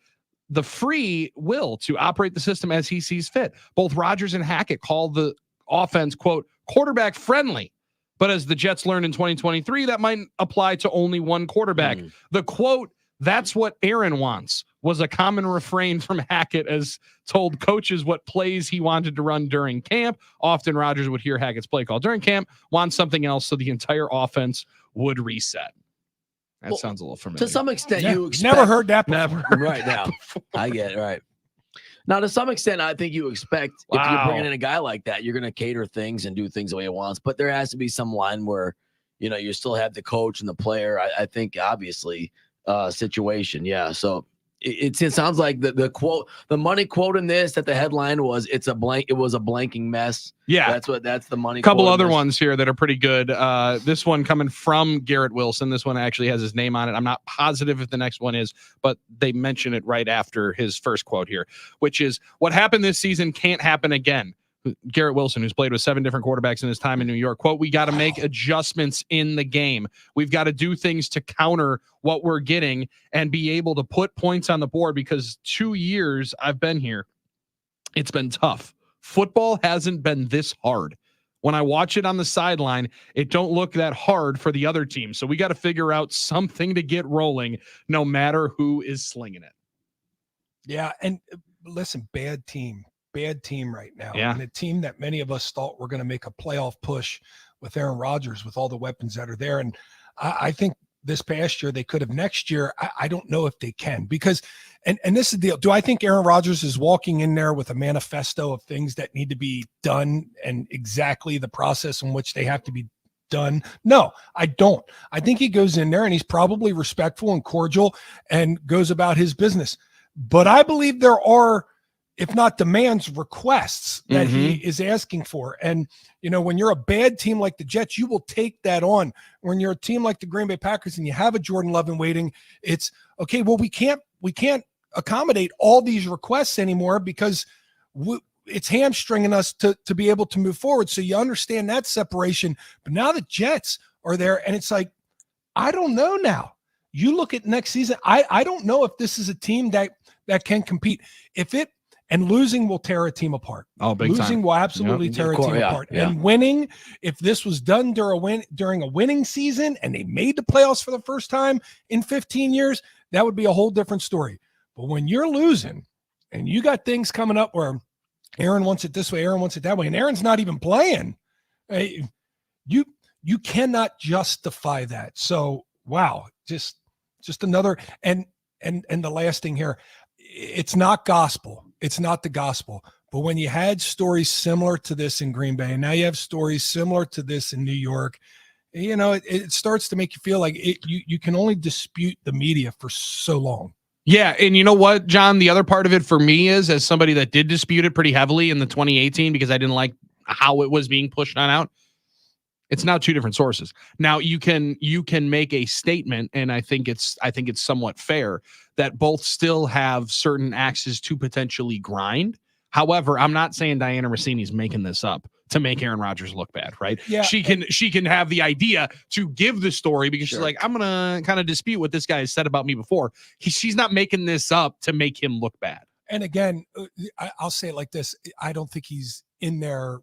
the free will to operate the system as he sees fit. Both Rodgers and Hackett called the offense, quote, quarterback friendly. But as the Jets learned in 2023, that might apply to only one quarterback. The quote, "That's what Aaron wants," was a common refrain from Hackett as told coaches what plays he wanted to run during camp. Often Rodgers would hear Hackett's play call during camp, want something else, so the entire offense would reset. That sounds a little familiar. To some extent, you expect, never heard that before. Never. Right now. I get it, right. Now, to some extent, I think you expect if you're bringing in a guy like that, you're going to cater things and do things the way he wants. But there has to be some line where, you still have the coach and the player. I think, obviously, situation. Yeah. So it sounds like the quote, the money quote in this, that the headline was, it was a blanking mess. Yeah. That's the money. Couple other ones here that are pretty good. This one coming from Garrett Wilson. This one actually has his name on it. I'm not positive if the next one is, but they mention it right after his first quote here, which is, what happened this season can't happen again. Garrett Wilson, who's played with 7 different quarterbacks in his time in New York, quote, "We got to make adjustments in the game. We've got to do things to counter what we're getting and be able to put points on the board, because 2 years I've been here, it's been tough. Football hasn't been this hard. When I watch it on the sideline, it don't look that hard for the other team. So we got to figure out something to get rolling, no matter who is slinging it." Yeah, and listen, bad team right now. Yeah. And a team that many of us thought were going to make a playoff push with Aaron Rodgers, with all the weapons that are there. And I think this past year they could have. Next year, I don't know if they can, because, and this is the deal. Do I think Aaron Rodgers is walking in there with a manifesto of things that need to be done and exactly the process in which they have to be done? No, I don't. I think he goes in there and he's probably respectful and cordial and goes about his business. But I believe there are, if not demands, requests that he is asking for. And, when you're a bad team like the Jets, you will take that on. When you're a team like the Green Bay Packers and you have a Jordan Love in waiting, it's okay. Well, we can't accommodate all these requests anymore because it's hamstringing us to be able to move forward. So you understand that separation. But now the Jets are there, and it's like, I don't know now. You look at next season, I don't know if this is a team that can compete. And losing will tear a team apart. Oh, big time. Losing will absolutely tear a team apart. Yeah. And winning, if this was done during a winning season and they made the playoffs for the first time in 15 years, that would be a whole different story. But when you're losing and you got things coming up where Aaron wants it this way, Aaron wants it that way, and Aaron's not even playing, you cannot justify that. So, wow, just another, and the last thing here, it's not gospel. It's not the gospel. But when you had stories similar to this in Green Bay, and now you have stories similar to this in New York, it starts to make you feel like you can only dispute the media for so long. Yeah, and you know what, John? The other part of it for me is, as somebody that did dispute it pretty heavily in the 2018 because I didn't like how it was being pushed on out, It's now two different sources. Now you can make a statement, and I think it's somewhat fair that both still have certain axes to potentially grind. However, I'm not saying Diana Rossini's making this up to make Aaron Rodgers look bad, right? Yeah. She can have the idea to give the story because she's like, I'm gonna kind of dispute what this guy has said about me before. She's not making this up to make him look bad. And again, I'll say it like this: I don't think he's in there,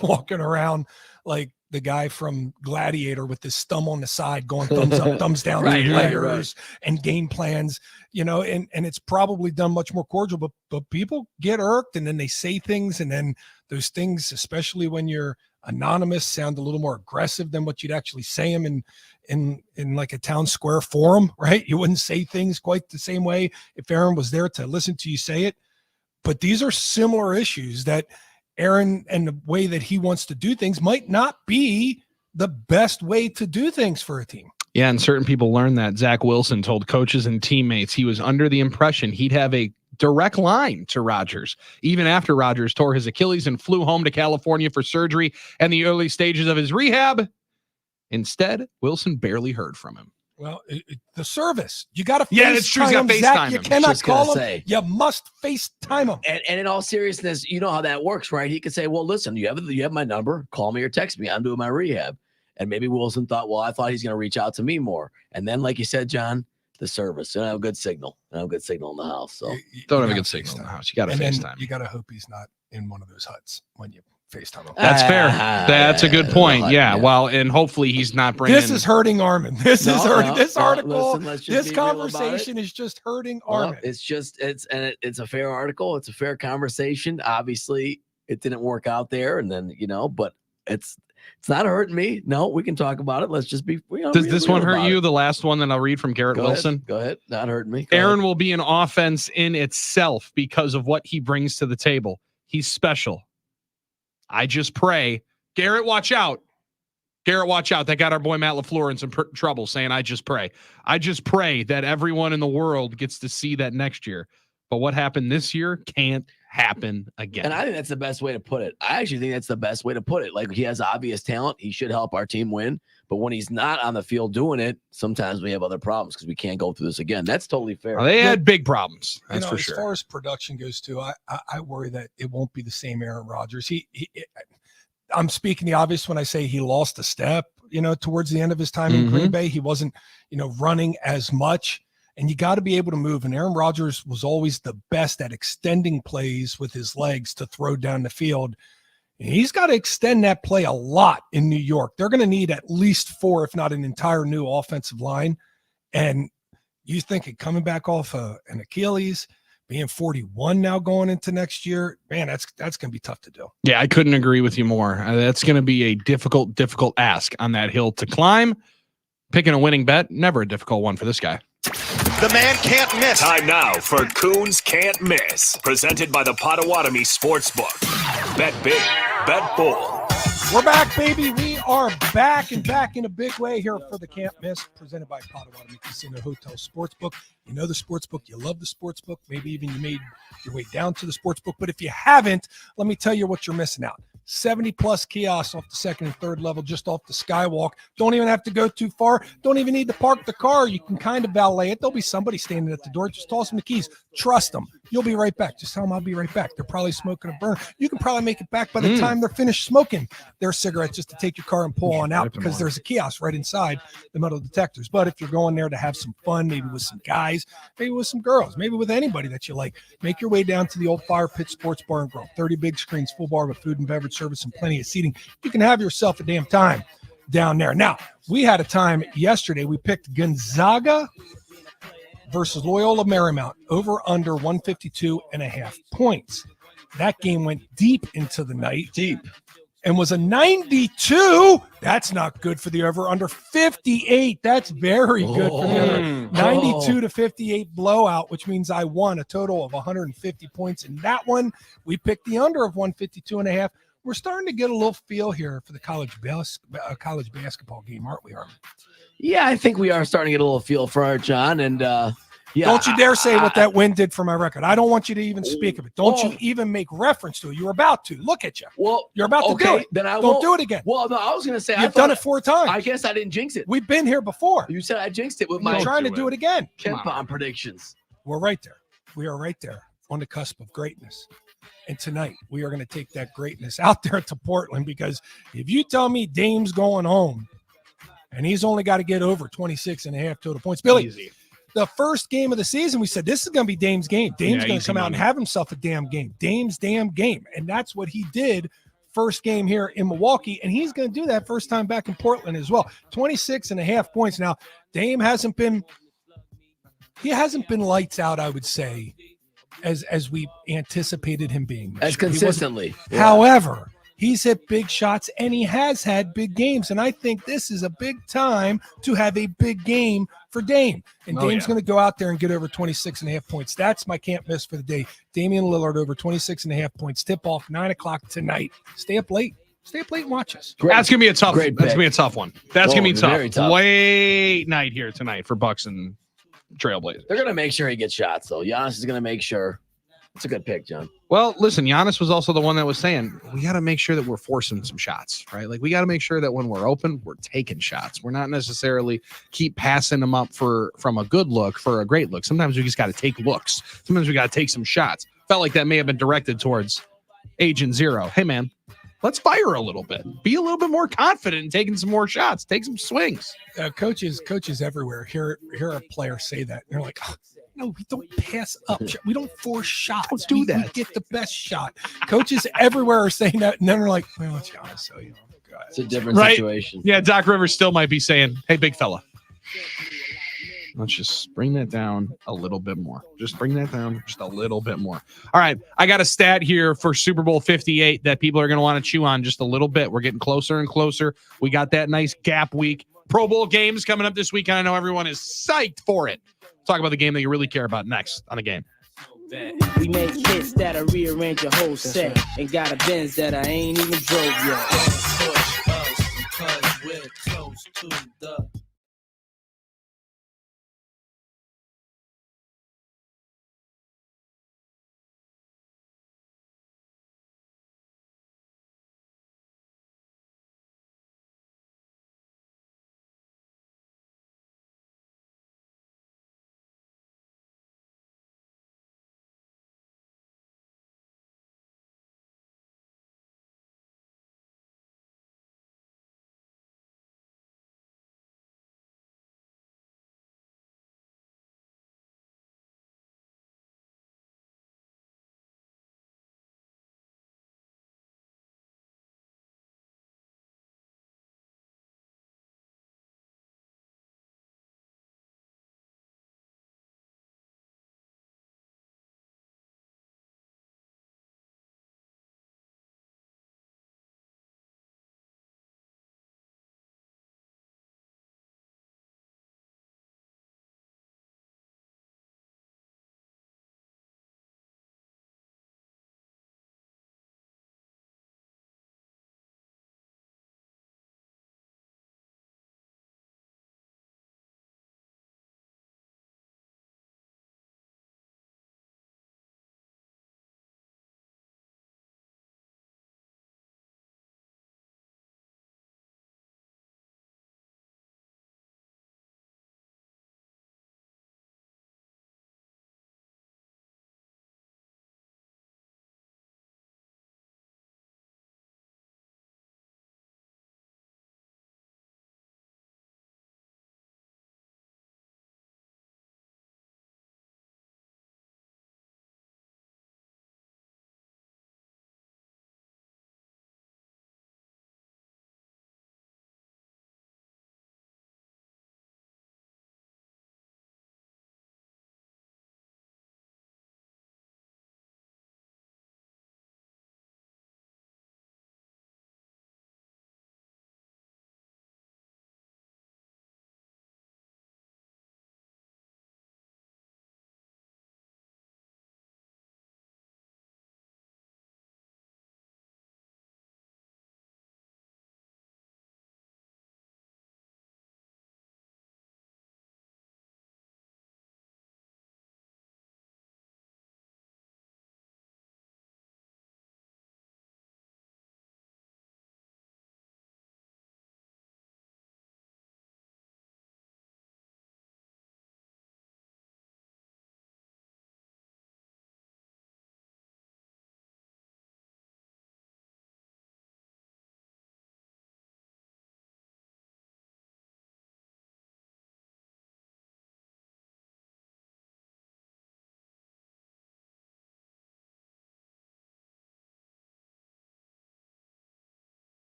walking around like the guy from Gladiator with his thumb on the side going thumbs up, thumbs down, players and game plans, and it's probably done much more cordial, but people get irked and then they say things, and then those things, especially when you're anonymous, sound a little more aggressive than what you'd actually say them in like a town square forum, right? You wouldn't say things quite the same way if Aaron was there to listen to you say it. But these are similar issues that Aaron and the way that he wants to do things might not be the best way to do things for a team. Yeah, and certain people learned that. Zach Wilson told coaches and teammates he was under the impression he'd have a direct line to Rodgers, even after Rodgers tore his Achilles and flew home to California for surgery and the early stages of his rehab. Instead, Wilson barely heard from him. Well, the service, you got to FaceTime. Yeah, it's true. You got to FaceTime him. You cannot call him. You must FaceTime him. And in all seriousness, you know how that works, right? He could say, well, listen, you have my number. Call me or text me. I'm doing my rehab. And maybe Wilson thought, well, I thought he's going to reach out to me more. And then, like you said, John, the service. You don't have a good signal. I have a good signal in the house. So don't have a good signal in the house. You got to FaceTime. You got to hope he's not in one of those huts when you FaceTime him. That's fair. That's a good point. Yeah. Well, and hopefully he's not bringing. This is hurting Armin. This is hurting. This article. Listen, this conversation is just hurting Armin. It's a fair article. It's a fair conversation. Obviously, it didn't work out there, and then but it's not hurting me. No, we can talk about it. Let's just be. Does this one hurt you? The last one that I'll read from Garrett Wilson. Go ahead. Not hurting me. Aaron will be an offense in itself because of what he brings to the table. He's special. I just pray. Garrett, watch out. Garrett, watch out. That got our boy Matt LaFleur in some trouble saying, I just pray. I just pray that everyone in the world gets to see that next year. But what happened this year can't happen again. And I think that's the best way to put it. I actually think that's the best way to put it. Like, he has obvious talent. He should help our team win. But when he's not on the field doing it, sometimes we have other problems because we can't go through this again. That's totally fair. Well, they had big problems. That's for sure. As far as production goes, too, I worry that it won't be the same Aaron Rodgers. I'm speaking the obvious when I say he lost a step, towards the end of his time in Green Bay. He wasn't, running as much. And you got to be able to move. And Aaron Rodgers was always the best at extending plays with his legs to throw down the field. He's got to extend that play a lot in New York. They're going to need at least 4, if not an entire new offensive line. And you think it coming back off an Achilles, being 41 now going into next year, man, that's going to be tough to do. Yeah, I couldn't agree with you more. That's going to be a difficult ask on that hill to climb. Picking a winning bet, never a difficult one for this guy. The man can't miss. Time now for Coons Can't Miss. Presented by the Potawatomi Sportsbook. Bet big, bet full. We're back, baby. We are back and back in a big way here for the Can't Miss, presented by Potawatomi Casino Hotel Sportsbook. You know the sportsbook. You love the sportsbook. Maybe even you made your way down to the sportsbook. But if you haven't, let me tell you what you're missing out. 70-plus kiosks off the second and third level, just off the skywalk. Don't even have to go too far. Don't even need to park the car. You can kind of valet it. There'll be somebody standing at the door. Just toss them the keys. Trust them. You'll be right back. Just tell them I'll be right back. They're probably smoking a burn. You can probably make it back by the time they're finished smoking their cigarettes, just to take your car and pull on out, because there's a kiosk right inside the metal detectors. But if you're going there to have some fun, maybe with some guys, maybe with some girls, maybe with anybody that you like, make your way down to the old Fire Pit Sports Bar and Grill. 30 big screens, full bar with food and beverage service and plenty of seating. You can have yourself a damn time down there. Now, we had a time yesterday. We picked Gonzaga versus Loyola Marymount over under 152.5 points. That game went deep into the night. And was a 92. That's not good for the over. Under 58. That's very good for the over. 92 to 58 blowout, which means I won a total of 150 points in that one. We picked the under of 152.5. We're starting to get a little feel here for the college basketball game, aren't we, Armin? Yeah, I think we are starting to get a little feel for it, John. And Yeah, Don't you dare say what that win did for my record. I don't want you to even speak of it. Don't you even make reference to it. You're about to. Look at you. Well, you're about to do it. Then I don't won't do it again. Well, no, I was going to say You've done it 4 times. I guess I didn't jinx it. We've been here before. You said I jinxed it with You're my trying to do it again. KenPom predictions. We're right there. We are right there on the cusp of greatness. And tonight, we are going to take that greatness out there to Portland, because if you tell me Dame's going home and he's only got to get over 26.5 total points, Billy, the first game of the season, we said this is going to be Dame's game. Dame's going to come out and have himself a damn game. Dame's damn game. And that's what he did first game here in Milwaukee. And he's going to do that first time back in Portland as well. 26.5 points. Now, Dame hasn't been lights out, I would say, as we anticipated him being. As consistently. However, he's hit big shots and he has had big games. And I think this is a big time to have a big game for Dame. And Dame's going to go out there and get over 26.5 points. That's my can't miss for the day. Damian Lillard over 26.5 points. Tip off 9:00 tonight. Stay up late. Stay up late and watch us. That's gonna be a tough. That's gonna be a tough one. That's gonna be very tough. Late night here tonight for Bucks and Trailblazers. They're going to make sure he gets shots, though. Giannis is going to make sure. It's a good pick, John. Well, listen, Giannis was also the one that was saying, we got to make sure that we're forcing some shots, right? Like, we got to make sure that when we're open, we're taking shots. We're not necessarily keep passing them up from a good look for a great look. Sometimes we just got to take looks. Sometimes we got to take some shots. Felt like that may have been directed towards Agent Zero. Hey, man, let's fire a little bit. Be a little bit more confident in taking some more shots. Take some swings. Coaches everywhere hear a player say that. And they're like, oh, no, we don't pass up. We don't force shots. Don't do that. We get the best shot. Coaches everywhere are saying that, and then they're like, well, it's Giannis, so it's a different situation. Yeah, Doc Rivers still might be saying, hey, big fella, let's just bring that down a little bit more. Just bring that down just a little bit more. All right, I got a stat here for Super Bowl 58 that people are going to want to chew on just a little bit. We're getting closer and closer. We got that nice gap week. Pro Bowl games coming up this week, and I know everyone is psyched for it. Talk about the game that you really care about next on the game. We make hits that'll rearrange your whole set, and got a Benz that I ain't even drove yet. Because we're close to the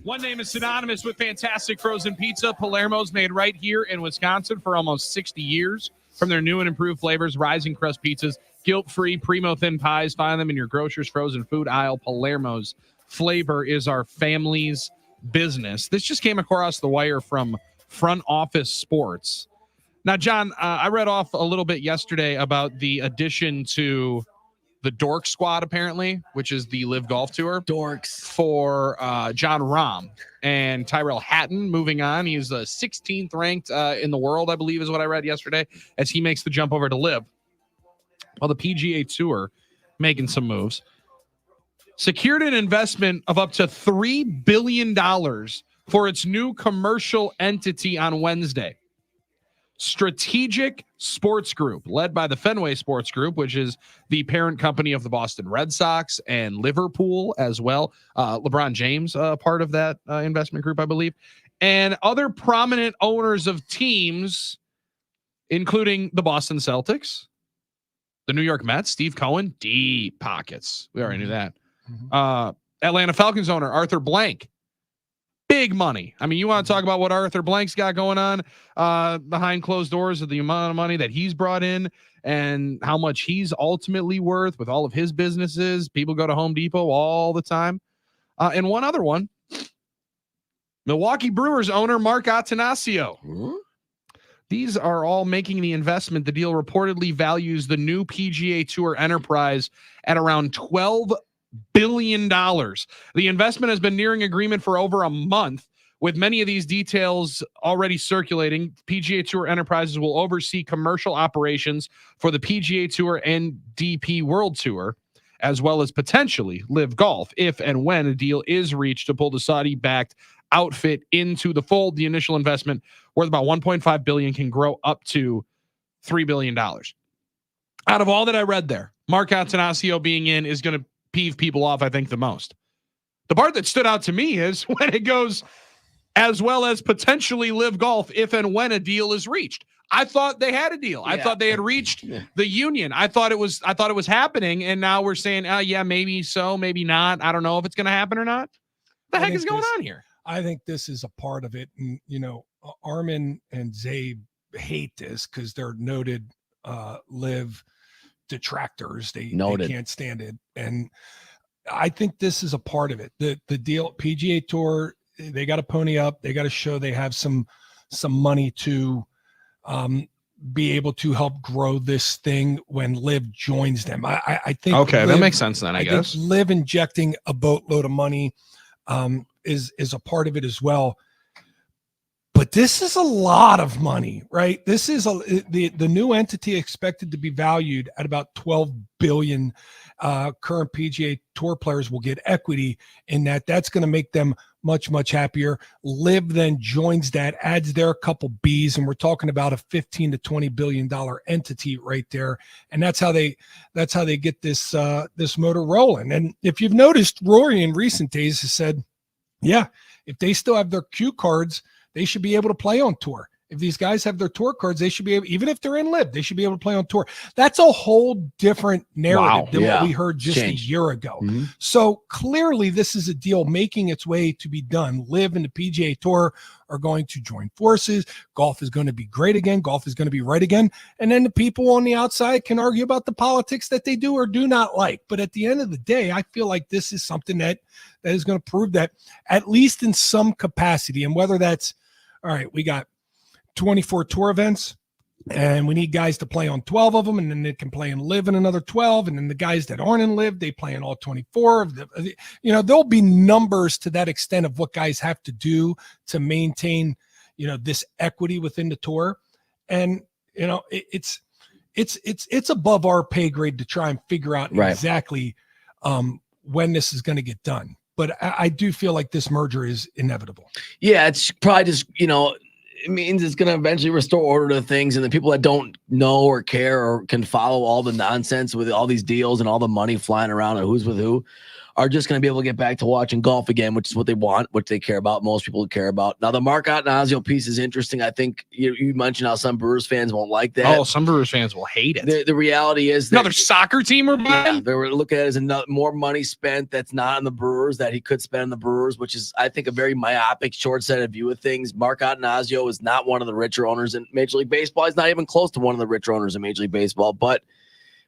One name is synonymous with fantastic frozen pizza. Palermo's, made right here in Wisconsin for almost 60 years. From their new and improved flavors, rising crust pizzas, guilt-free, primo thin pies. Find them in your grocer's frozen food aisle. Palermo's flavor is our family's business. This just came across the wire from Front Office Sports. Now, John, I read off a little bit yesterday about the addition to the Dork Squad, apparently, which is the Live Golf Tour. Dorks. For John Rahm and Tyrell Hatton moving on. He's 16th ranked in the world, I believe is what I read yesterday, as he makes the jump over to Live. While the PGA Tour making some moves. Secured an investment of up to $3 billion for its new commercial entity on Wednesday. Strategic Sports Group, led by the Fenway Sports Group, which is the parent company of the Boston Red Sox and Liverpool as well. LeBron James, part of that investment group, I believe. And other prominent owners of teams, including the Boston Celtics, the New York Mets, Steve Cohen, deep pockets. We already knew that. Atlanta Falcons owner, Arthur Blank. Big money. I mean, you want to talk about what Arthur Blank's got going on behind closed doors, of the amount of money that he's brought in and how much he's ultimately worth with all of his businesses. People go to Home Depot all the time. And one other one, Milwaukee Brewers owner Mark Attanasio. These are all making the investment. The deal reportedly values the new PGA Tour enterprise at around $12 billion. The investment has been nearing agreement for over a month, with many of these details already circulating. PGA Tour Enterprises will oversee commercial operations for the PGA Tour and DP World Tour, as well as potentially Live Golf, if and when a deal is reached to pull the Saudi-backed outfit into the fold. The initial investment, worth about $1.5 billion, can grow up to $3 billion. Out of all that I read there, Mark Attanasio being in is going to peeve people off, I think, the most. The part that stood out to me is when it goes as well as potentially Live Golf if and when a deal is reached. I thought they had a deal. I thought they had reached the union. I thought it was happening, and now we're saying, yeah, maybe so, maybe not. I don't know if it's going to happen or not. What the heck is going on here? I think this is a part of it. And, Armin and Zabe hate this because they're noted Live detractors. They can't stand it. And I think this is a part of it. The deal, PGA Tour, they got to pony up. They got to show they have some money to be able to help grow this thing when Live joins them. I think that makes sense then, I guess. Think Live injecting a boatload of money is a part of it as well. But this is a lot of money, right? This is the new entity expected to be valued at about $12 billion. Current PGA Tour players will get equity in that. That's going to make them much, much happier. Live then joins that, adds their couple B's, and we're talking about a $15 to $20 billion entity right there. And that's how they get this motor rolling. And if you've noticed, Rory in recent days has said, yeah, if they still have their Q cards, they should be able to play on tour. If these guys have their tour cards, they should be able, even if they're in Live, they should be able to play on tour. That's a whole different narrative than what we heard just a year ago. Mm-hmm. So clearly this is a deal making its way to be done. Live and the PGA Tour are going to join forces. Golf is going to be great again. Golf is going to be right again. And then the people on the outside can argue about the politics that they do or do not like. But at the end of the day, I feel like this is something that is going to prove that at least in some capacity, and whether that's, all right, we got 24 tour events and we need guys to play on 12 of them, and then they can play and Live in another 12, and then the guys that aren't in Live, they play in all 24 of the, there'll be numbers to that extent of what guys have to do to maintain this equity within the tour. And it's above our pay grade to try and figure out exactly when this is going to get done. But I do feel like this merger is inevitable. Yeah, it's probably just, it means it's going to eventually restore order to things. And the people that don't know or care or can follow all the nonsense with all these deals and all the money flying around and who's with who are just going to be able to get back to watching golf again, which is what they want, which they care about. Most people care about. Now, the Mark Attanasio piece is interesting. I think you mentioned how some Brewers fans won't like that. Oh, some Brewers fans will hate it. The reality is that another soccer team we're buying. Yeah, they were looking at it as more money spent that's not on the Brewers that he could spend on the Brewers, which is, I think, a very myopic, short-sighted view of things. Mark Attanasio is not one of the richer owners in Major League Baseball. He's not even close to one of the richer owners in Major League Baseball, but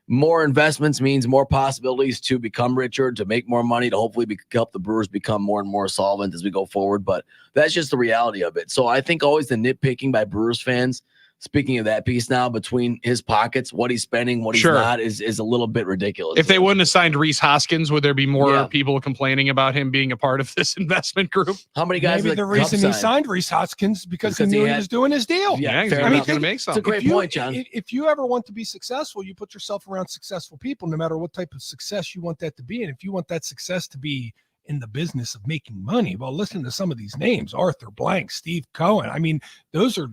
more investments means more possibilities to become richer, to make more money, to hopefully help the Brewers become more and more solvent as we go forward. But that's just the reality of it. So I think always the nitpicking by Brewers fans, speaking of that piece now, between his pockets, what he's spending, what he's not, is a little bit ridiculous. If they wouldn't have signed Rhys Hoskins, would there be more people complaining about him being a part of this investment group? How many guys? Maybe the reason he signed Rhys Hoskins because he knew he was doing his deal. Yeah, he's going to make something. It's a great point, John. If you ever want to be successful, you put yourself around successful people, no matter what type of success you want that to be. And if you want that success to be in the business of making money, well, listen to some of these names: Arthur Blank, Steve Cohen. I mean, those are.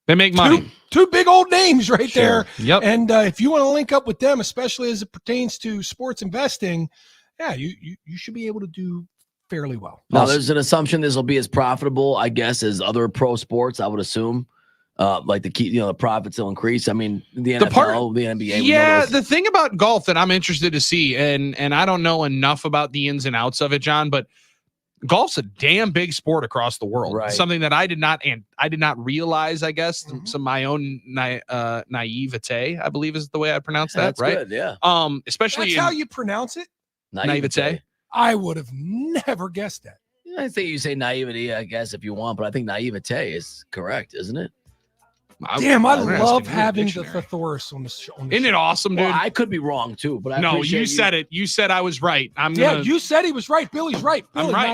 They make money. Two big old names right there. Yep. And if you want to link up with them, especially as it pertains to sports investing, you should be able to do fairly well. Now, there's an assumption this will be as profitable, I guess, as other pro sports. I would assume, like the profits will increase. I mean, the NFL, the NBA. Yeah, the thing about golf that I'm interested to see, and I don't know enough about the ins and outs of it, John, but golf's a damn big sport across the world. Right. Something that I did not realize, I guess, some of my own naivete, I believe is the way I pronounce that. That's right. Good, yeah. Especially That's how you pronounce it. Naivete. I would have never guessed that. I think you say naivety, I guess, if you want, but I think naivete is correct, isn't it? Damn, I love having the thesaurus on the show. Isn't it awesome, dude? Well, I could be wrong too, but no, you said it. You said I was right. You said he was right. Billy's right. Billy, I'm right.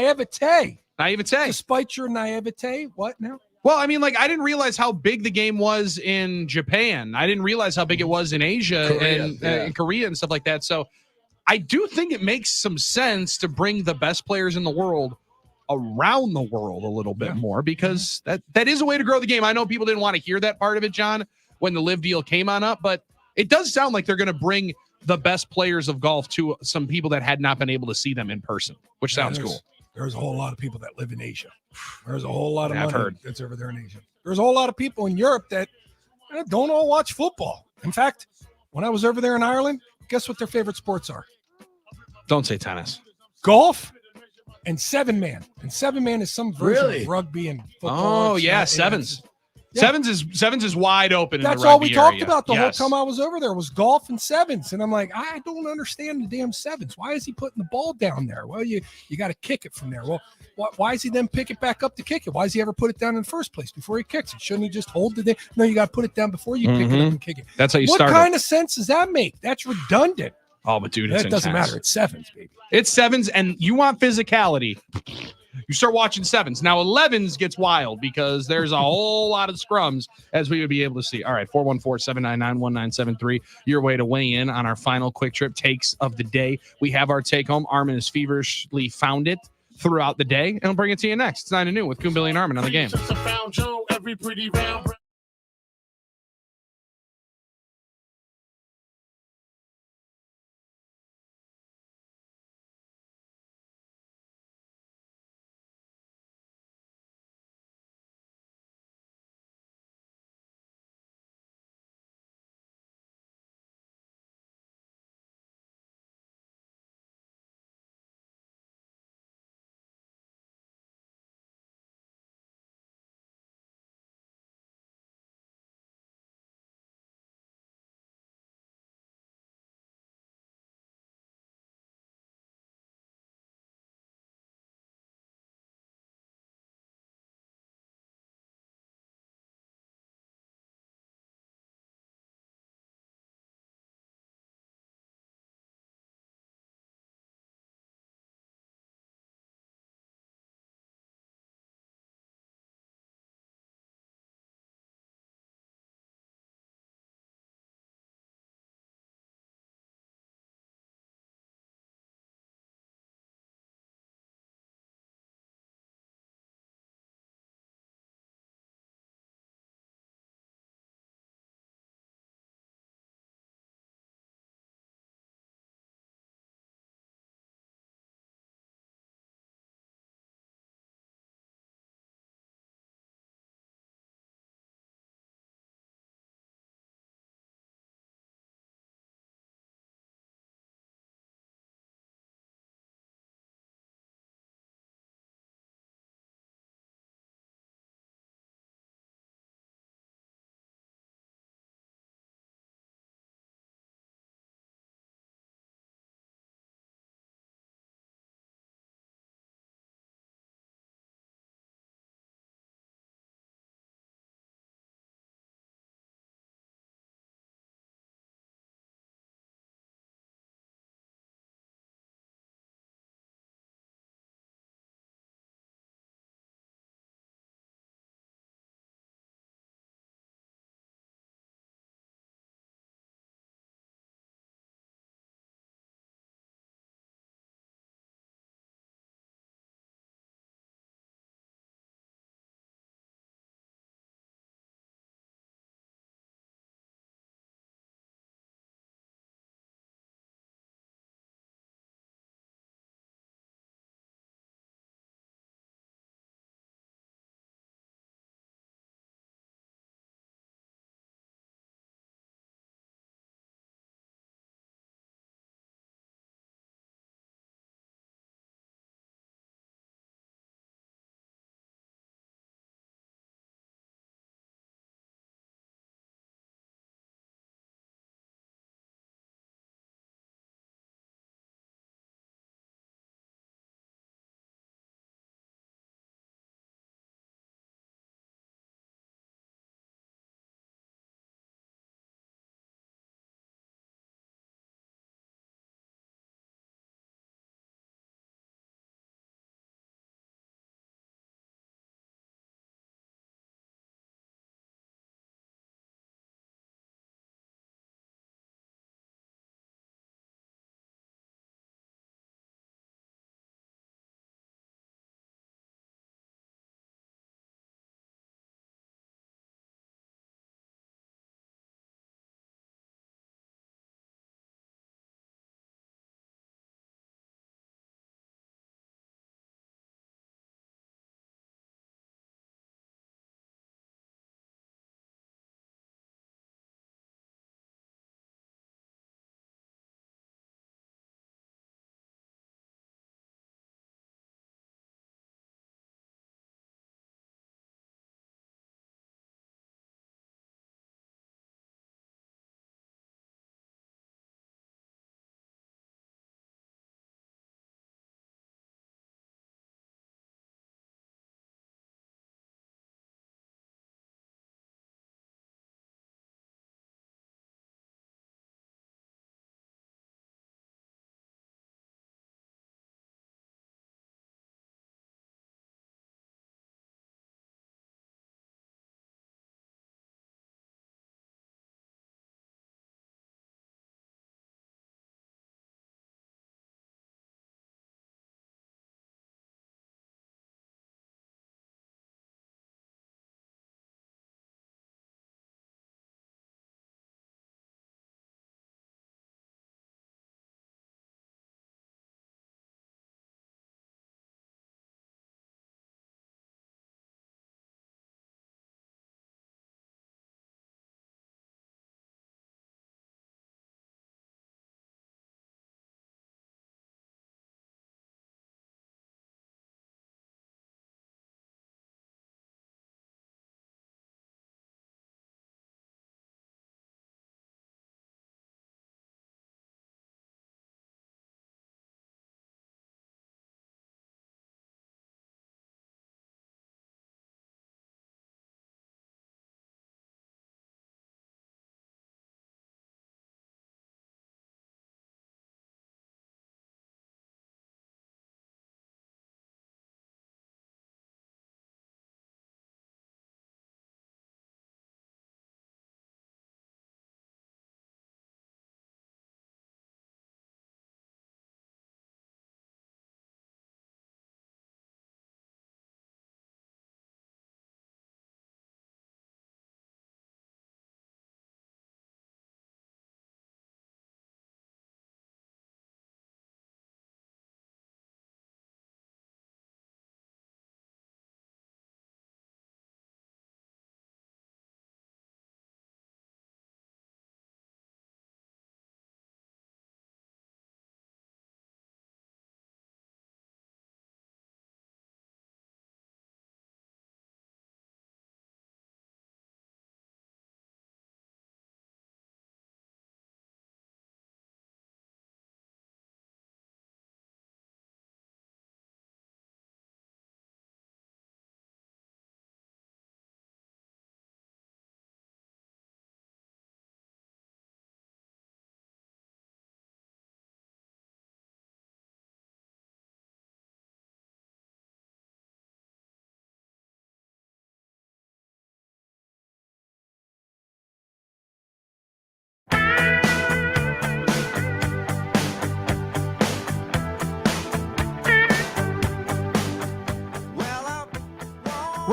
Naivete. Despite your naivete, what now? Well, I mean, I didn't realize how big the game was in Japan. I didn't realize how big it was in Asia and Korea and stuff like that. So I do think it makes some sense to bring the best players in the world around the world a little bit more, because that is a way to grow the game. I know people didn't want to hear that part of it, John, when the Live deal came on up, but it does sound like they're going to bring the best players of golf to some people that had not been able to see them in person, which sounds cool. There's a whole lot of people that live in Asia. There's a whole lot of money that's over there in Asia. There's a whole lot of people in Europe that don't all watch football. In fact, when I was over there in Ireland, guess what their favorite sports are? Don't say tennis. Golf and 7-man. And 7-man is some version of rugby and football. Oh, yeah, sevens. Sevens is wide open. That's in the all we talked area. about the whole time I was over there was golf and sevens. And I'm like, I don't understand the damn sevens. Why is he putting the ball down there? Well, you got to kick it from there. Well, why is he then pick it back up to kick it? Why does he ever put it down in the first place before he kicks it? Shouldn't he just hold it? No, you got to put it down before you pick it up and kick it. That's how you start. start. What kind of sense does that make? That's redundant. Oh, but dude, it doesn't matter. It's sevens, baby. It's sevens, and you want physicality. You start watching sevens. Now 11s gets wild because there's a whole lot of scrums, as we would be able to see. All right, 414-799-1973. Your way to weigh in on our final quick trip takes of the day. We have our take home. Armin has feverishly found it throughout the day, and we'll bring it to you next. It's 9 to noon with Coon, Billy, and Armin on the game.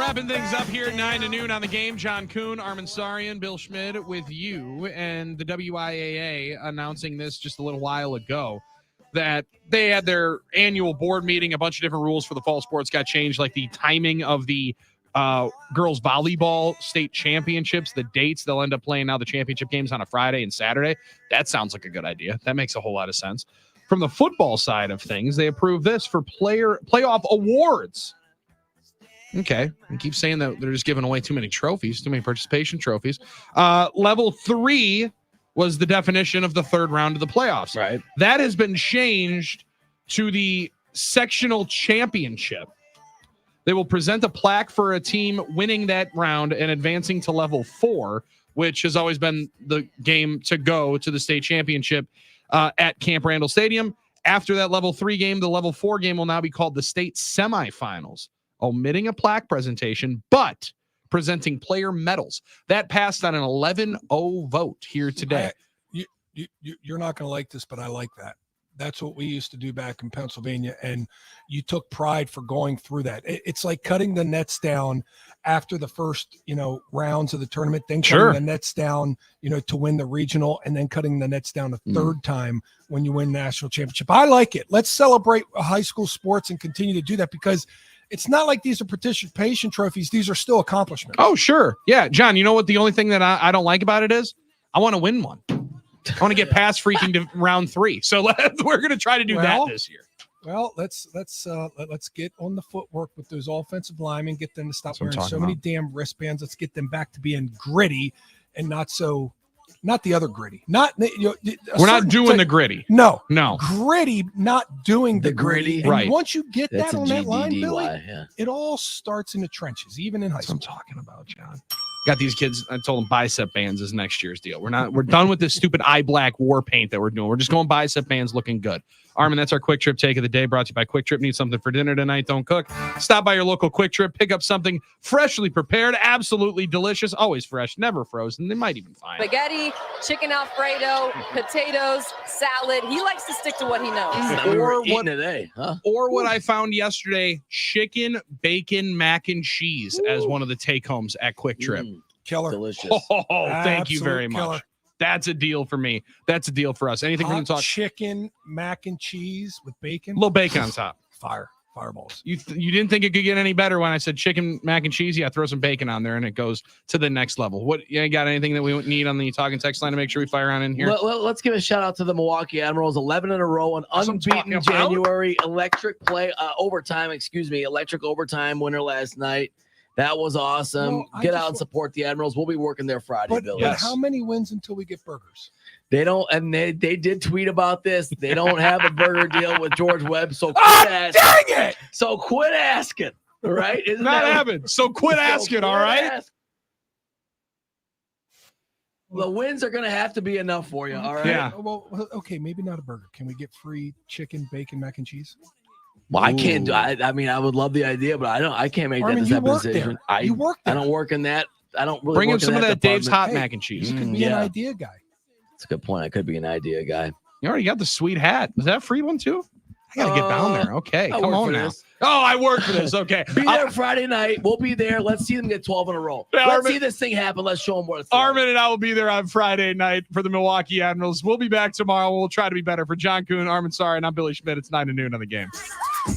Wrapping things up here at 9 to noon on the game. John Kuhn, Armin Sarian, Bill Schmid with you, and the WIAA announcing this just a little while ago that they had their annual board meeting. A bunch of different rules for the fall sports got changed, like the timing of the girls volleyball state championships, the dates. They'll end up playing now the championship games on a Friday and Saturday. That sounds like a good idea. That makes a whole lot of sense. From the football side of things, they approved this for playoff awards. Okay. I keep saying that they're just giving away too many trophies, too many participation trophies. Level 3 was the definition of the third round of the playoffs. Right. That has been changed to the sectional championship. They will present a plaque for a team winning that round and advancing to level 4, which has always been the game to go to the state championship at Camp Randall Stadium. After that level 3 game, the level 4 game will now be called the state semifinals, omitting a plaque presentation, but presenting player medals. That passed on an 11-0 vote here today. You're not going to like this, but I like that. That's what we used to do back in Pennsylvania, and you took pride for going through that. It's like cutting the nets down after the first, rounds of the tournament, then cutting the nets down, to win the regional, and then cutting the nets down a third time when you win national championship. I like it. Let's celebrate high school sports and continue to do that, because it's not like these are participation trophies. These are still accomplishments. Oh, sure. Yeah. John, you know what the only thing that I don't like about it is? I want to win one. I want to get past freaking to round 3. So we're going to try to do that this year. Well, let's get on the footwork with those offensive linemen, get them to stop wearing so many damn wristbands. Let's get them back to being gritty and not the other gritty. We're not doing the gritty. No. Gritty, not doing the gritty. And right. Once you get That's that on that line, Billy, yeah. it all starts in the trenches, even in high school. That's what I'm talking about, John. Got these kids. I told them bicep bands is next year's deal. We're done with this stupid eye black war paint that we're doing. We're just going bicep bands looking good. Armin, that's our Quick Trip take of the day, brought to you by Quick Trip. Need something for dinner tonight? Don't cook. Stop by your local Quick Trip. Pick up something freshly prepared, absolutely delicious, always fresh, never frozen. They might even find spaghetti, chicken Alfredo, potatoes, salad. He likes to stick to what he knows. Or what I found yesterday, chicken, bacon, mac and cheese as one of the take homes at Quick Trip. Killer. Delicious. Oh, thank you very much. Killer. That's a deal for me. That's a deal for us. Anything from the talk? Chicken, mac and cheese with bacon. A little bacon on top. Fireballs. You didn't think it could get any better when I said chicken, mac and cheese? Yeah, throw some bacon on there and it goes to the next level. What you got anything that we need on the talking text line to make sure we fire on in here? Let's give a shout out to the Milwaukee Admirals. 11 in a row, an unbeaten January electric overtime winner last night. That was awesome. Get out and support the Admirals. We'll be working there Friday, Bill. But how many wins until we get burgers? They don't, and they did tweet about this. They don't have a burger deal with George Webb, so quit asking. Dang it! So quit asking. All right, It's not happening. So quit asking. All right. The wins are going to have to be enough for you. All right. Yeah. Well, okay, maybe not a burger. Can we get free chicken, bacon, mac and cheese? Well, I can't do. I mean, I would love the idea, but I can't make Armin, that you work decision. there. You work there. I don't work in that. I don't really Bring him work in some of that Dave's hot Hey, mac and cheese. You could be an idea guy. That's a good point. I could be an idea guy. You already got the sweet hat. Was that a free one too? I gotta get down there. Okay, I come work on for now. this. Oh, I work for this. Okay, Be there Friday night. We'll be there. Let's see them get 12 in a row. Yeah, Let's Armin- see this thing happen. Let's show them what it's like. Armin and I will be there on Friday night for the Milwaukee Admirals. We'll be back tomorrow. We'll try to be better. For John Kuhn, Armin Sorry, and I'm Billy Schmidt. It's 9 to noon on the game. I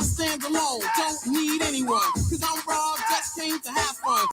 stand alone, don't need anyone, cause I'm Rob, just came to have fun.